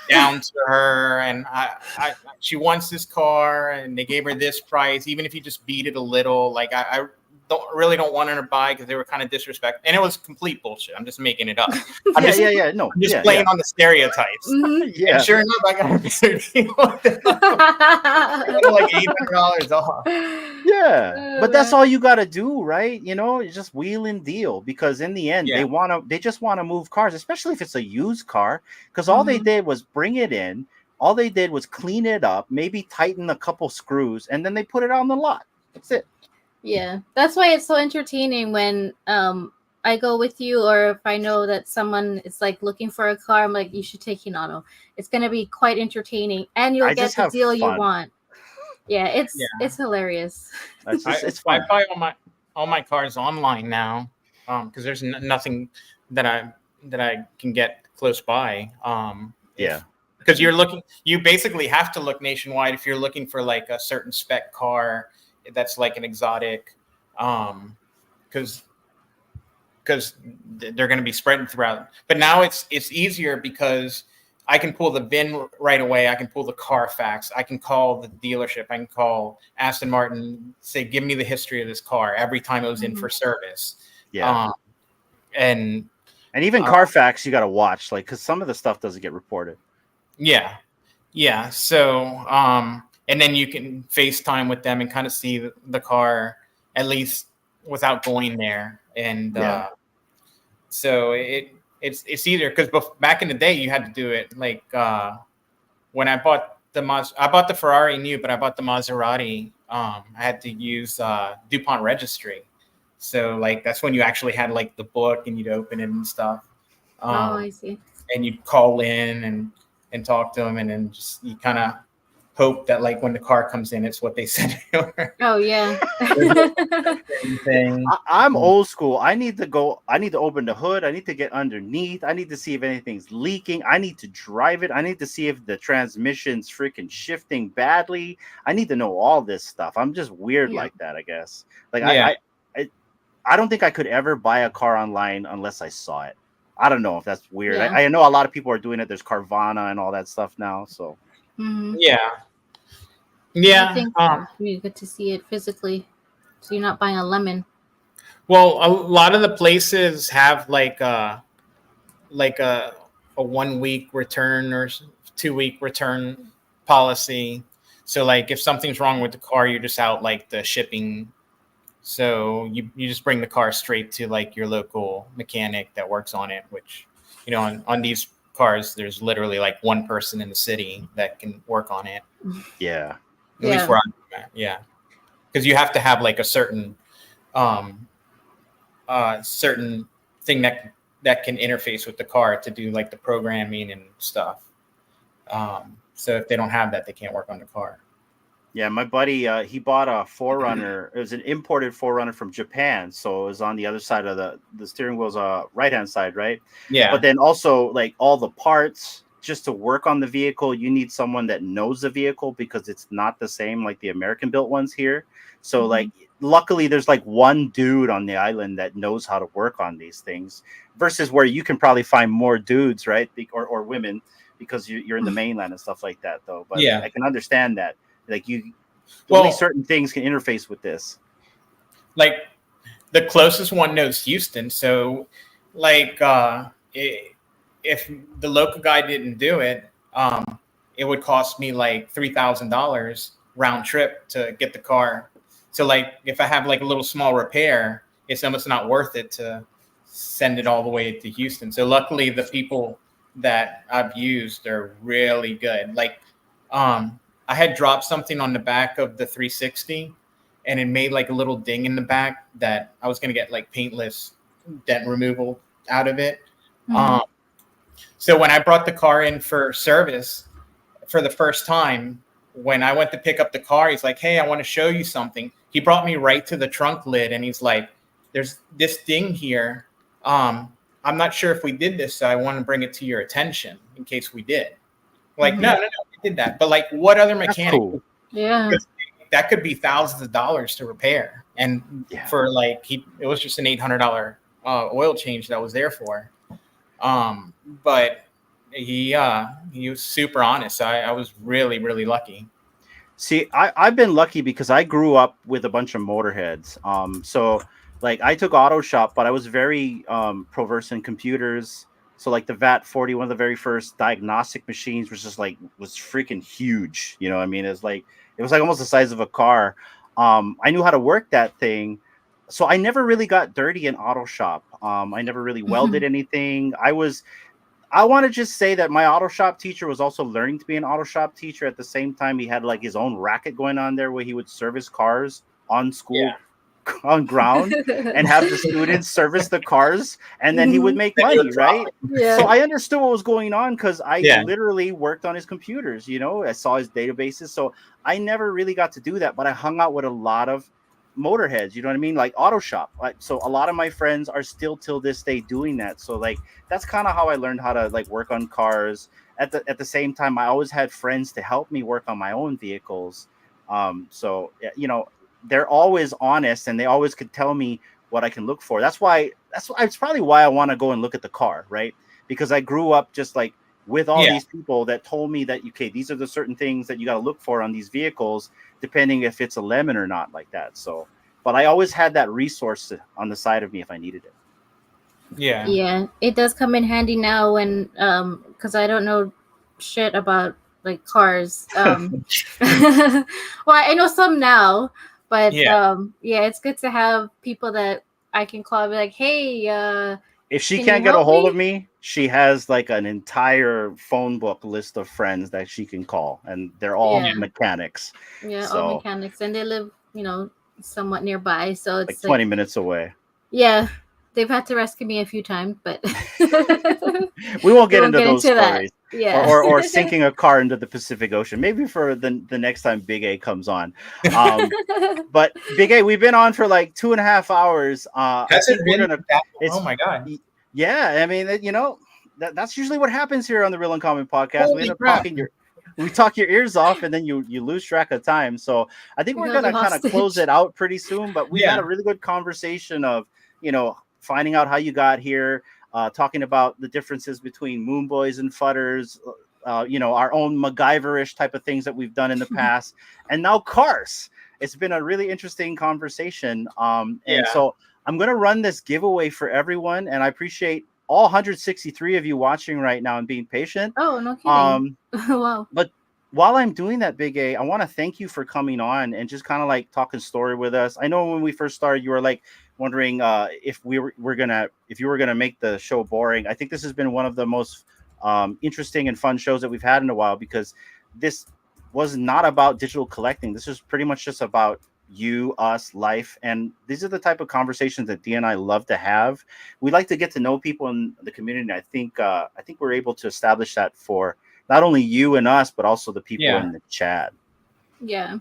down to her. And she wants this car and they gave her this price, even if you just beat it a little. Like I don't want her to buy because they were kind of disrespectful, and it was complete bullshit. I'm just making it up. I'm just playing on the stereotypes. Mm-hmm. And sure enough, I got a better deal. Like $800 off. Yeah, but that's all you got to do, right? You just wheel and deal, because in the end, they just want to move cars, especially if it's a used car, because all they did was bring it in. All they did was clean it up, maybe tighten a couple screws, and then they put it on the lot. That's it. Yeah, that's why it's so entertaining when I go with you, or if I know that someone is like looking for a car, I'm like, you should take Hinano. It's gonna be quite entertaining, and you'll get the deal you want. Yeah, it's hilarious. It's fun. I buy all my cars online now because there's nothing that I can get close by. Because you basically have to look nationwide if you're looking for like a certain spec car that's like an exotic, because they're going to be spreading throughout. But now it's easier because I can pull the VIN right away. I can pull the Carfax. I can call the dealership. I can call Aston Martin, say, give me the history of this car every time it was in for service. Yeah. And even Carfax, you got to watch, like, because some of the stuff doesn't get reported. Yeah. So, and then you can FaceTime with them and kind of see the car, at least without going there. And so it's easier, because back in the day you had to do it like when I bought the Ferrari new, but I bought the Maserati. I had to use DuPont registry. So like that's when you actually had like the book and you'd open it and stuff. I see. And you'd call in and talk to them, and then just you kind of hope that like when the car comes in, it's what they said. Oh yeah. I'm old school. I need to open the hood. I need to get underneath. I need to see if anything's leaking. I need to drive it. I need to see if the transmission's freaking shifting badly. I need to know all this stuff. I'm just weird like that, I guess. Like I don't think I could ever buy a car online unless I saw it. I don't know if that's weird. Yeah. I know a lot of people are doing it. There's Carvana and all that stuff now. So Mm-hmm. Yeah. I Yeah. think you get to see it physically, so you're not buying a lemon. Well, a lot of the places have like a 1 week return or 2 week return policy. So like if something's wrong with the car, you're just out like the shipping. So you just bring the car straight to like your local mechanic that works on it, which, on these cars, there's literally like one person in the city that can work on it. Yeah. At least where I'm at. Yeah. Because you have to have like a um certain thing that can interface with the car to do like the programming and stuff. So if they don't have that, they can't work on the car. Yeah, my buddy, he bought a Forerunner. It was an imported Forerunner from Japan, so it was on the other side of the steering wheel's right hand side, right? Yeah. But then also like all the parts just to work on the vehicle, you need someone that knows the vehicle because it's not the same like the American built ones here. So like luckily there's like one dude on the island that knows how to work on these things versus where you can probably find more dudes, right? Or women because you're in the mainland and stuff like that though. But Yeah. I can understand that. Like only certain things can interface with this. Like the closest one knows Houston. So like if the local guy didn't do it, it would cost me like $3,000 round trip to get the car. So like if I have like a little small repair, it's almost not worth it to send it all the way to Houston. So luckily the people that I've used are really good. Like I had dropped something on the back of the 360 and it made like a little ding in the back that I was going to get like paintless dent removal out of it. So when I brought the car in for service for the first time, when I went to pick up the car, he's like, hey, I want to show you something. He brought me right to the trunk lid and he's like, there's this ding here. I'm not sure if we did this, so I want to bring it to your attention in case we did. Like, no, we did that. But like, what other mechanic? Cool. Yeah. That could be thousands of dollars to repair. And for like, it was just an $800 oil change that was there for. But he was super honest. I was really, really lucky. See, I've been lucky because I grew up with a bunch of motorheads. So like I took auto shop, but I was very proverse in computers. So like the VAT-40, one of the very first diagnostic machines was freaking huge. You know what I mean? It was like almost the size of a car. I knew how to work that thing. So I never really got dirty in auto shop. I never really welded anything. I want to just say that my auto shop teacher was also learning to be an auto shop teacher. At the same time, he had like his own racket going on there where he would service cars on school on ground and have the students service the cars, and then he would make money, right? So I understood what was going on because I literally worked on his computers. I saw his databases. So I never really got to do that, but I hung out with a lot of motorheads, you know what I mean, like auto shop. So a lot of my friends are still till this day doing that. So like that's kind of how I learned how to like work on cars. At the same time, I always had friends to help me work on my own vehicles. So they're always honest and they always could tell me what I can look for. That's probably why I want to go and look at the car, right? Because I grew up just like with all these people that told me that, okay, these are the certain things that you got to look for on these vehicles, depending if it's a lemon or not, like that. So, but I always had that resource on the side of me if I needed it. Yeah, it does come in handy now when, because I don't know shit about like cars. Well, I know some now, but it's good to have people that I can call and be like, hey, if she can't get a hold of me, she has like an entire phone book list of friends that she can call, and they're all mechanics. All mechanics, and they live, somewhat nearby, so it's like 20 minutes away. Yeah, they've had to rescue me a few times, but we won't get into those stories. Yeah, or sinking a car into the Pacific Ocean. Maybe for the next time BigA comes on. But BigA, we've been on for like 2.5 hours. Has it been? Oh my god! Yeah, I mean, that's usually what happens here on the Real Uncommon podcast. We end up we talk your ears off, and then you lose track of time. So I think we're gonna kind of close it out pretty soon. But we had a really good conversation of finding out how you got here. Talking about the differences between Moonboys and Futters, our own MacGyver-ish type of things that we've done in the past, and now cars. It's been a really interesting conversation. And so I'm going to run this giveaway for everyone, and I appreciate all 163 of you watching right now and being patient. Oh, no kidding. Wow. But while I'm doing that, Big A, I want to thank you for coming on and just kind of like talking story with us. I know when we first started, you were like wondering if you were gonna make the show boring. I think this has been one of the most interesting and fun shows that we've had in a while, because this was not about digital collecting. This is pretty much just about you, us, life, and these are the type of conversations that Dee and I love to have. We like to get to know people in the community. I think we're able to establish that for not only you and us, but also the people in the chat. Yeah.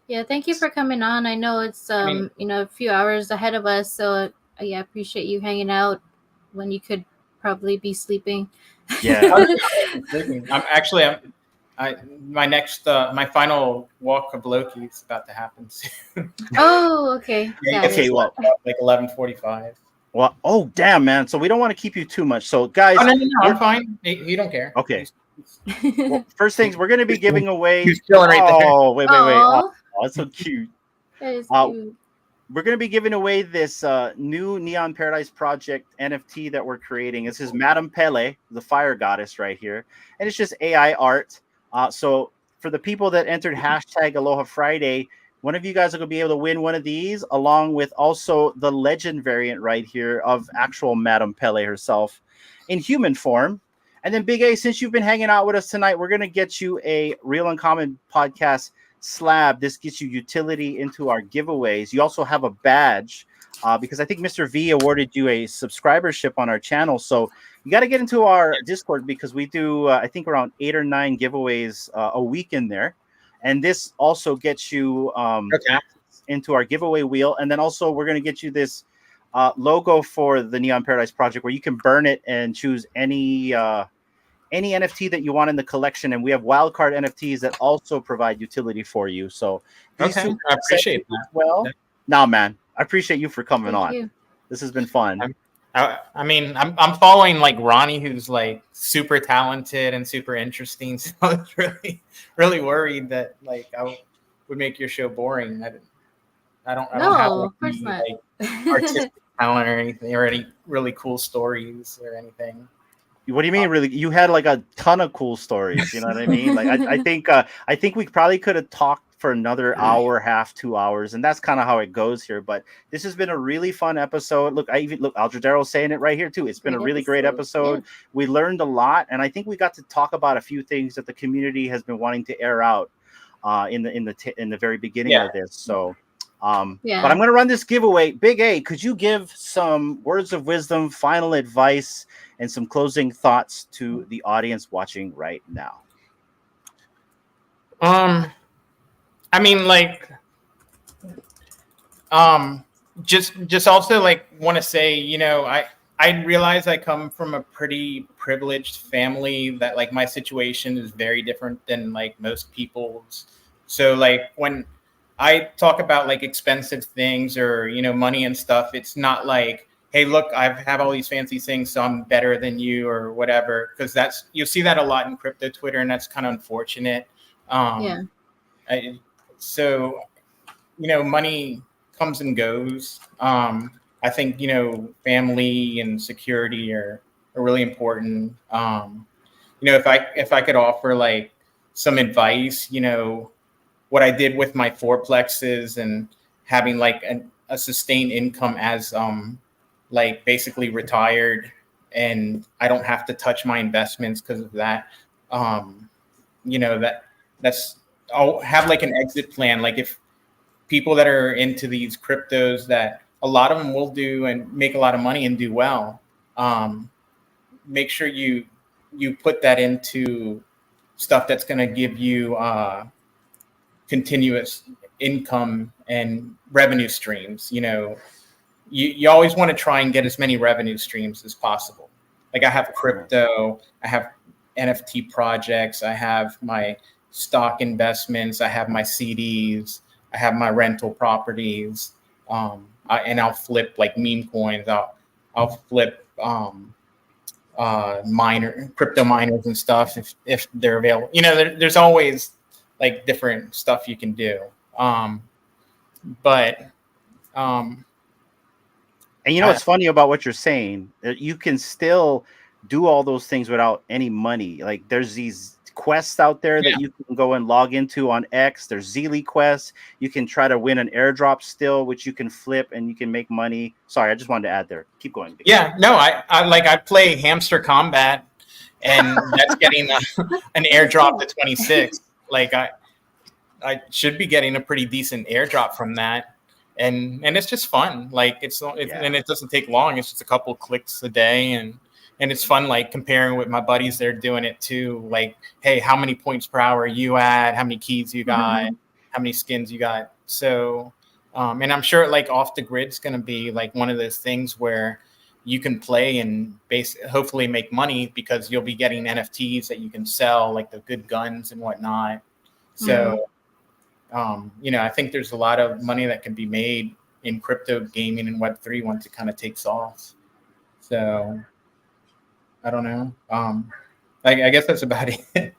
Thank you for coming on. I know it's a few hours ahead of us, so I appreciate you hanging out when you could probably be sleeping. Yeah. My final walk of Loki is about to happen soon. Oh, okay. Okay, well, like 11:45. Well, oh damn, man. So we don't want to keep you too much. So guys, no, I'm fine. You don't care. Okay. Well, first things, we're going to be giving away. He's chilling right there. Oh, wait. Oh, that's so cute. That is cute. We're going to be giving away this new Neon Paradise Project NFT that we're creating. This is Madame Pele, the fire goddess right here. And it's just AI art. So for the people that entered hashtag Aloha Friday, one of you guys are going to be able to win one of these, along with also the legend variant right here of actual Madame Pele herself in human form. And then Big A, since you've been hanging out with us tonight, we're going to get you a Real Uncommon Podcast slab. This gets you utility into our giveaways. You also have a badge because I think Mr. V awarded you a subscribership on our channel. So you got to get into our Discord, because we do, I think, around 8 or 9 giveaways a week in there. And this also gets you into our giveaway wheel. And then also we're going to get you this logo for the Neon Paradise Project, where you can burn it and choose any NFT that you want in the collection. And we have wildcard NFTs that also provide utility for you. So I appreciate that. Well, now, man, I appreciate you for coming Thank on. you. This has been fun. I'm following like Ronnie, who's like super talented and super interesting. So I was really worried that like I would make your show boring. I don't have like, of course not. Like, artistic talent or anything, or any really cool stories or anything. What do you mean, really? You had like a ton of cool stories. You know what I mean? Like I think we probably could have talked for another hour, half, 2 hours, and that's kind of how it goes here. But this has been a really fun episode. Look, Aldradero's saying it right here too. It's been a really great episode. Yeah. We learned a lot, and I think we got to talk about a few things that the community has been wanting to air out in the very beginning of this. So. But I'm going to run this giveaway. Big A, could you give some words of wisdom, final advice, and some closing thoughts to the audience watching right now? I mean, like, just also like want to say, you know, I realize I come from a pretty privileged family, that like my situation is very different than like most people's. So like when I talk about like expensive things or, you know, money and stuff, it's not like, hey, look, I have all these fancy things, so I'm better than you or whatever. Because you'll see that a lot in crypto Twitter, and that's kind of unfortunate. So, you know, money comes and goes. I think, you know, family and security are really important. You know, if I could offer like some advice, you know, what I did with my fourplexes and having like a sustained income as like basically retired, and I don't have to touch my investments because of that. You know, I'll have like an exit plan. Like if people that are into these cryptos, that a lot of them will do and make a lot of money and do well, make sure you put that into stuff that's going to give you continuous income and revenue streams. You know, you always want to try and get as many revenue streams as possible. Like I have crypto, I have NFT projects, I have my stock investments, I have my CDs, I have my rental properties, and I'll flip like meme coins. I'll flip crypto miners and stuff if they're available. There's always like different stuff you can do. But And what's funny about what you're saying, you can still do all those things without any money. Like there's these quests out there that you can go and log into on X. There's Zeely quests. You can try to win an airdrop still, which you can flip and you can make money. Sorry, I just wanted to add there. Keep going. Yeah, no, I play Hamster Combat, and that's getting an airdrop to 26. Like I should be getting a pretty decent airdrop from that. And it's just fun. Like and it doesn't take long. It's just a couple clicks a day, and it's fun. Like comparing with my buddies, they're doing it too. Like, hey, how many points per hour you at? How many keys you got? How many skins you got? So, and I'm sure like off the grid's going to be like one of those things where you can play and hopefully make money because you'll be getting NFTs that you can sell, like the good guns and whatnot. So. I think there's a lot of money that can be made in crypto gaming and Web3 once it kind of takes off. So I don't know. I guess that's about it.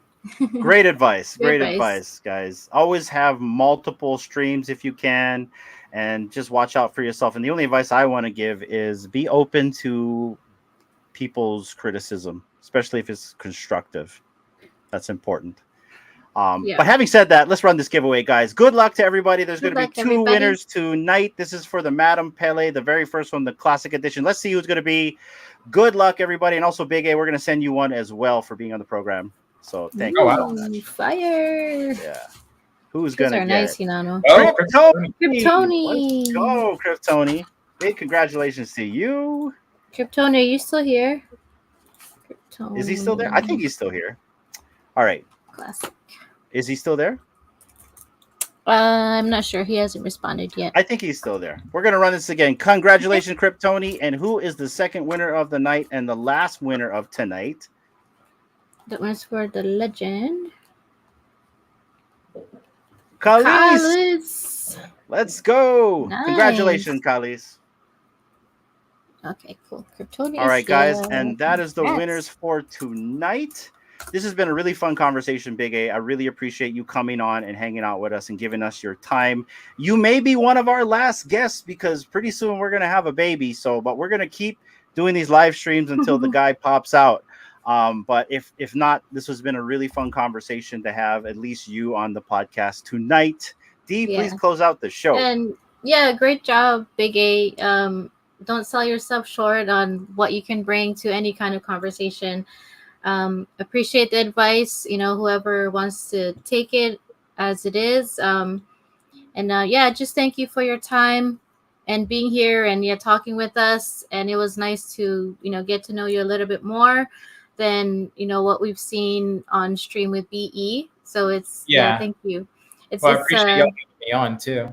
Great advice. Great advice, guys. Always have multiple streams if you can, and just watch out for yourself. And the only advice I want to give is be open to people's criticism, especially if it's constructive. That's important. But having said that, let's run this giveaway, guys. Good luck to everybody. There's going to be two winners tonight. This is for the Madame Pele, the very first one, the classic edition. Let's see who's going to be. Good luck, everybody. And also, BigA, we're going to send you one as well for being on the program. So thank you. Wow. Fire. Yeah. Who's going to get nice, Hinano. Oh, Kryptoni. Let's go, Kryptoni. Big congratulations to you. Kryptoni, are you still here? Kryptoni. Is he still there? I think he's still here. All right. Classic. Is he still there? I'm not sure. He hasn't responded yet. I think he's still there. We're going to run this again. Congratulations, Kryptoni. And who is the second winner of the night and the last winner of tonight? That one's for the legend. Kalis. Let's go. Nice. Congratulations, Kalis. Okay, cool. Kryptoni. All right, guys. And that is the winners for tonight. This has been a really fun conversation, BigA. I really appreciate you coming on and hanging out with us and giving us your time. You may be one of our last guests because pretty soon we're going to have a baby. But we're going to keep doing these live streams until the guy pops out. But if not, this has been a really fun conversation to have at least you on the podcast tonight. Dee, please close out the show. And great job, BigA. Don't sell yourself short on what you can bring to any kind of conversation. Appreciate the advice, whoever wants to take it as it is. Just thank you for your time and being here and talking with us. And it was nice to, get to know you a little bit more than, what we've seen on stream with BE. So it's, thank you. I appreciate you having me on too.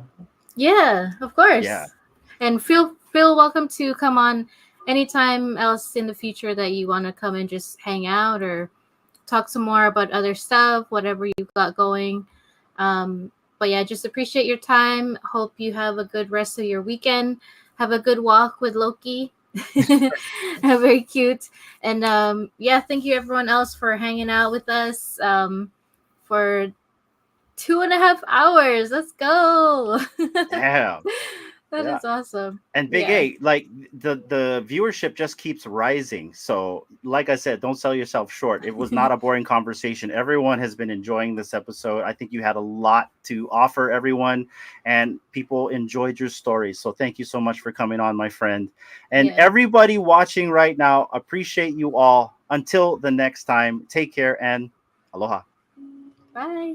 Yeah, of course. Yeah. And feel welcome to come on anytime else in the future that you want to come and just hang out or talk some more about other stuff, whatever you've got going. Just appreciate your time. Hope you have a good rest of your weekend. Have a good walk with Loki. Very cute. And thank you everyone else for hanging out with us for 2.5 hours. Let's go. Damn. That is awesome. And BigA, like the viewership just keeps rising. So like I said, don't sell yourself short. It was not a boring conversation. Everyone has been enjoying this episode. I think you had a lot to offer everyone and people enjoyed your stories. So thank you so much for coming on, my friend. And everybody watching right now, appreciate you all. Until the next time, take care and aloha. Bye.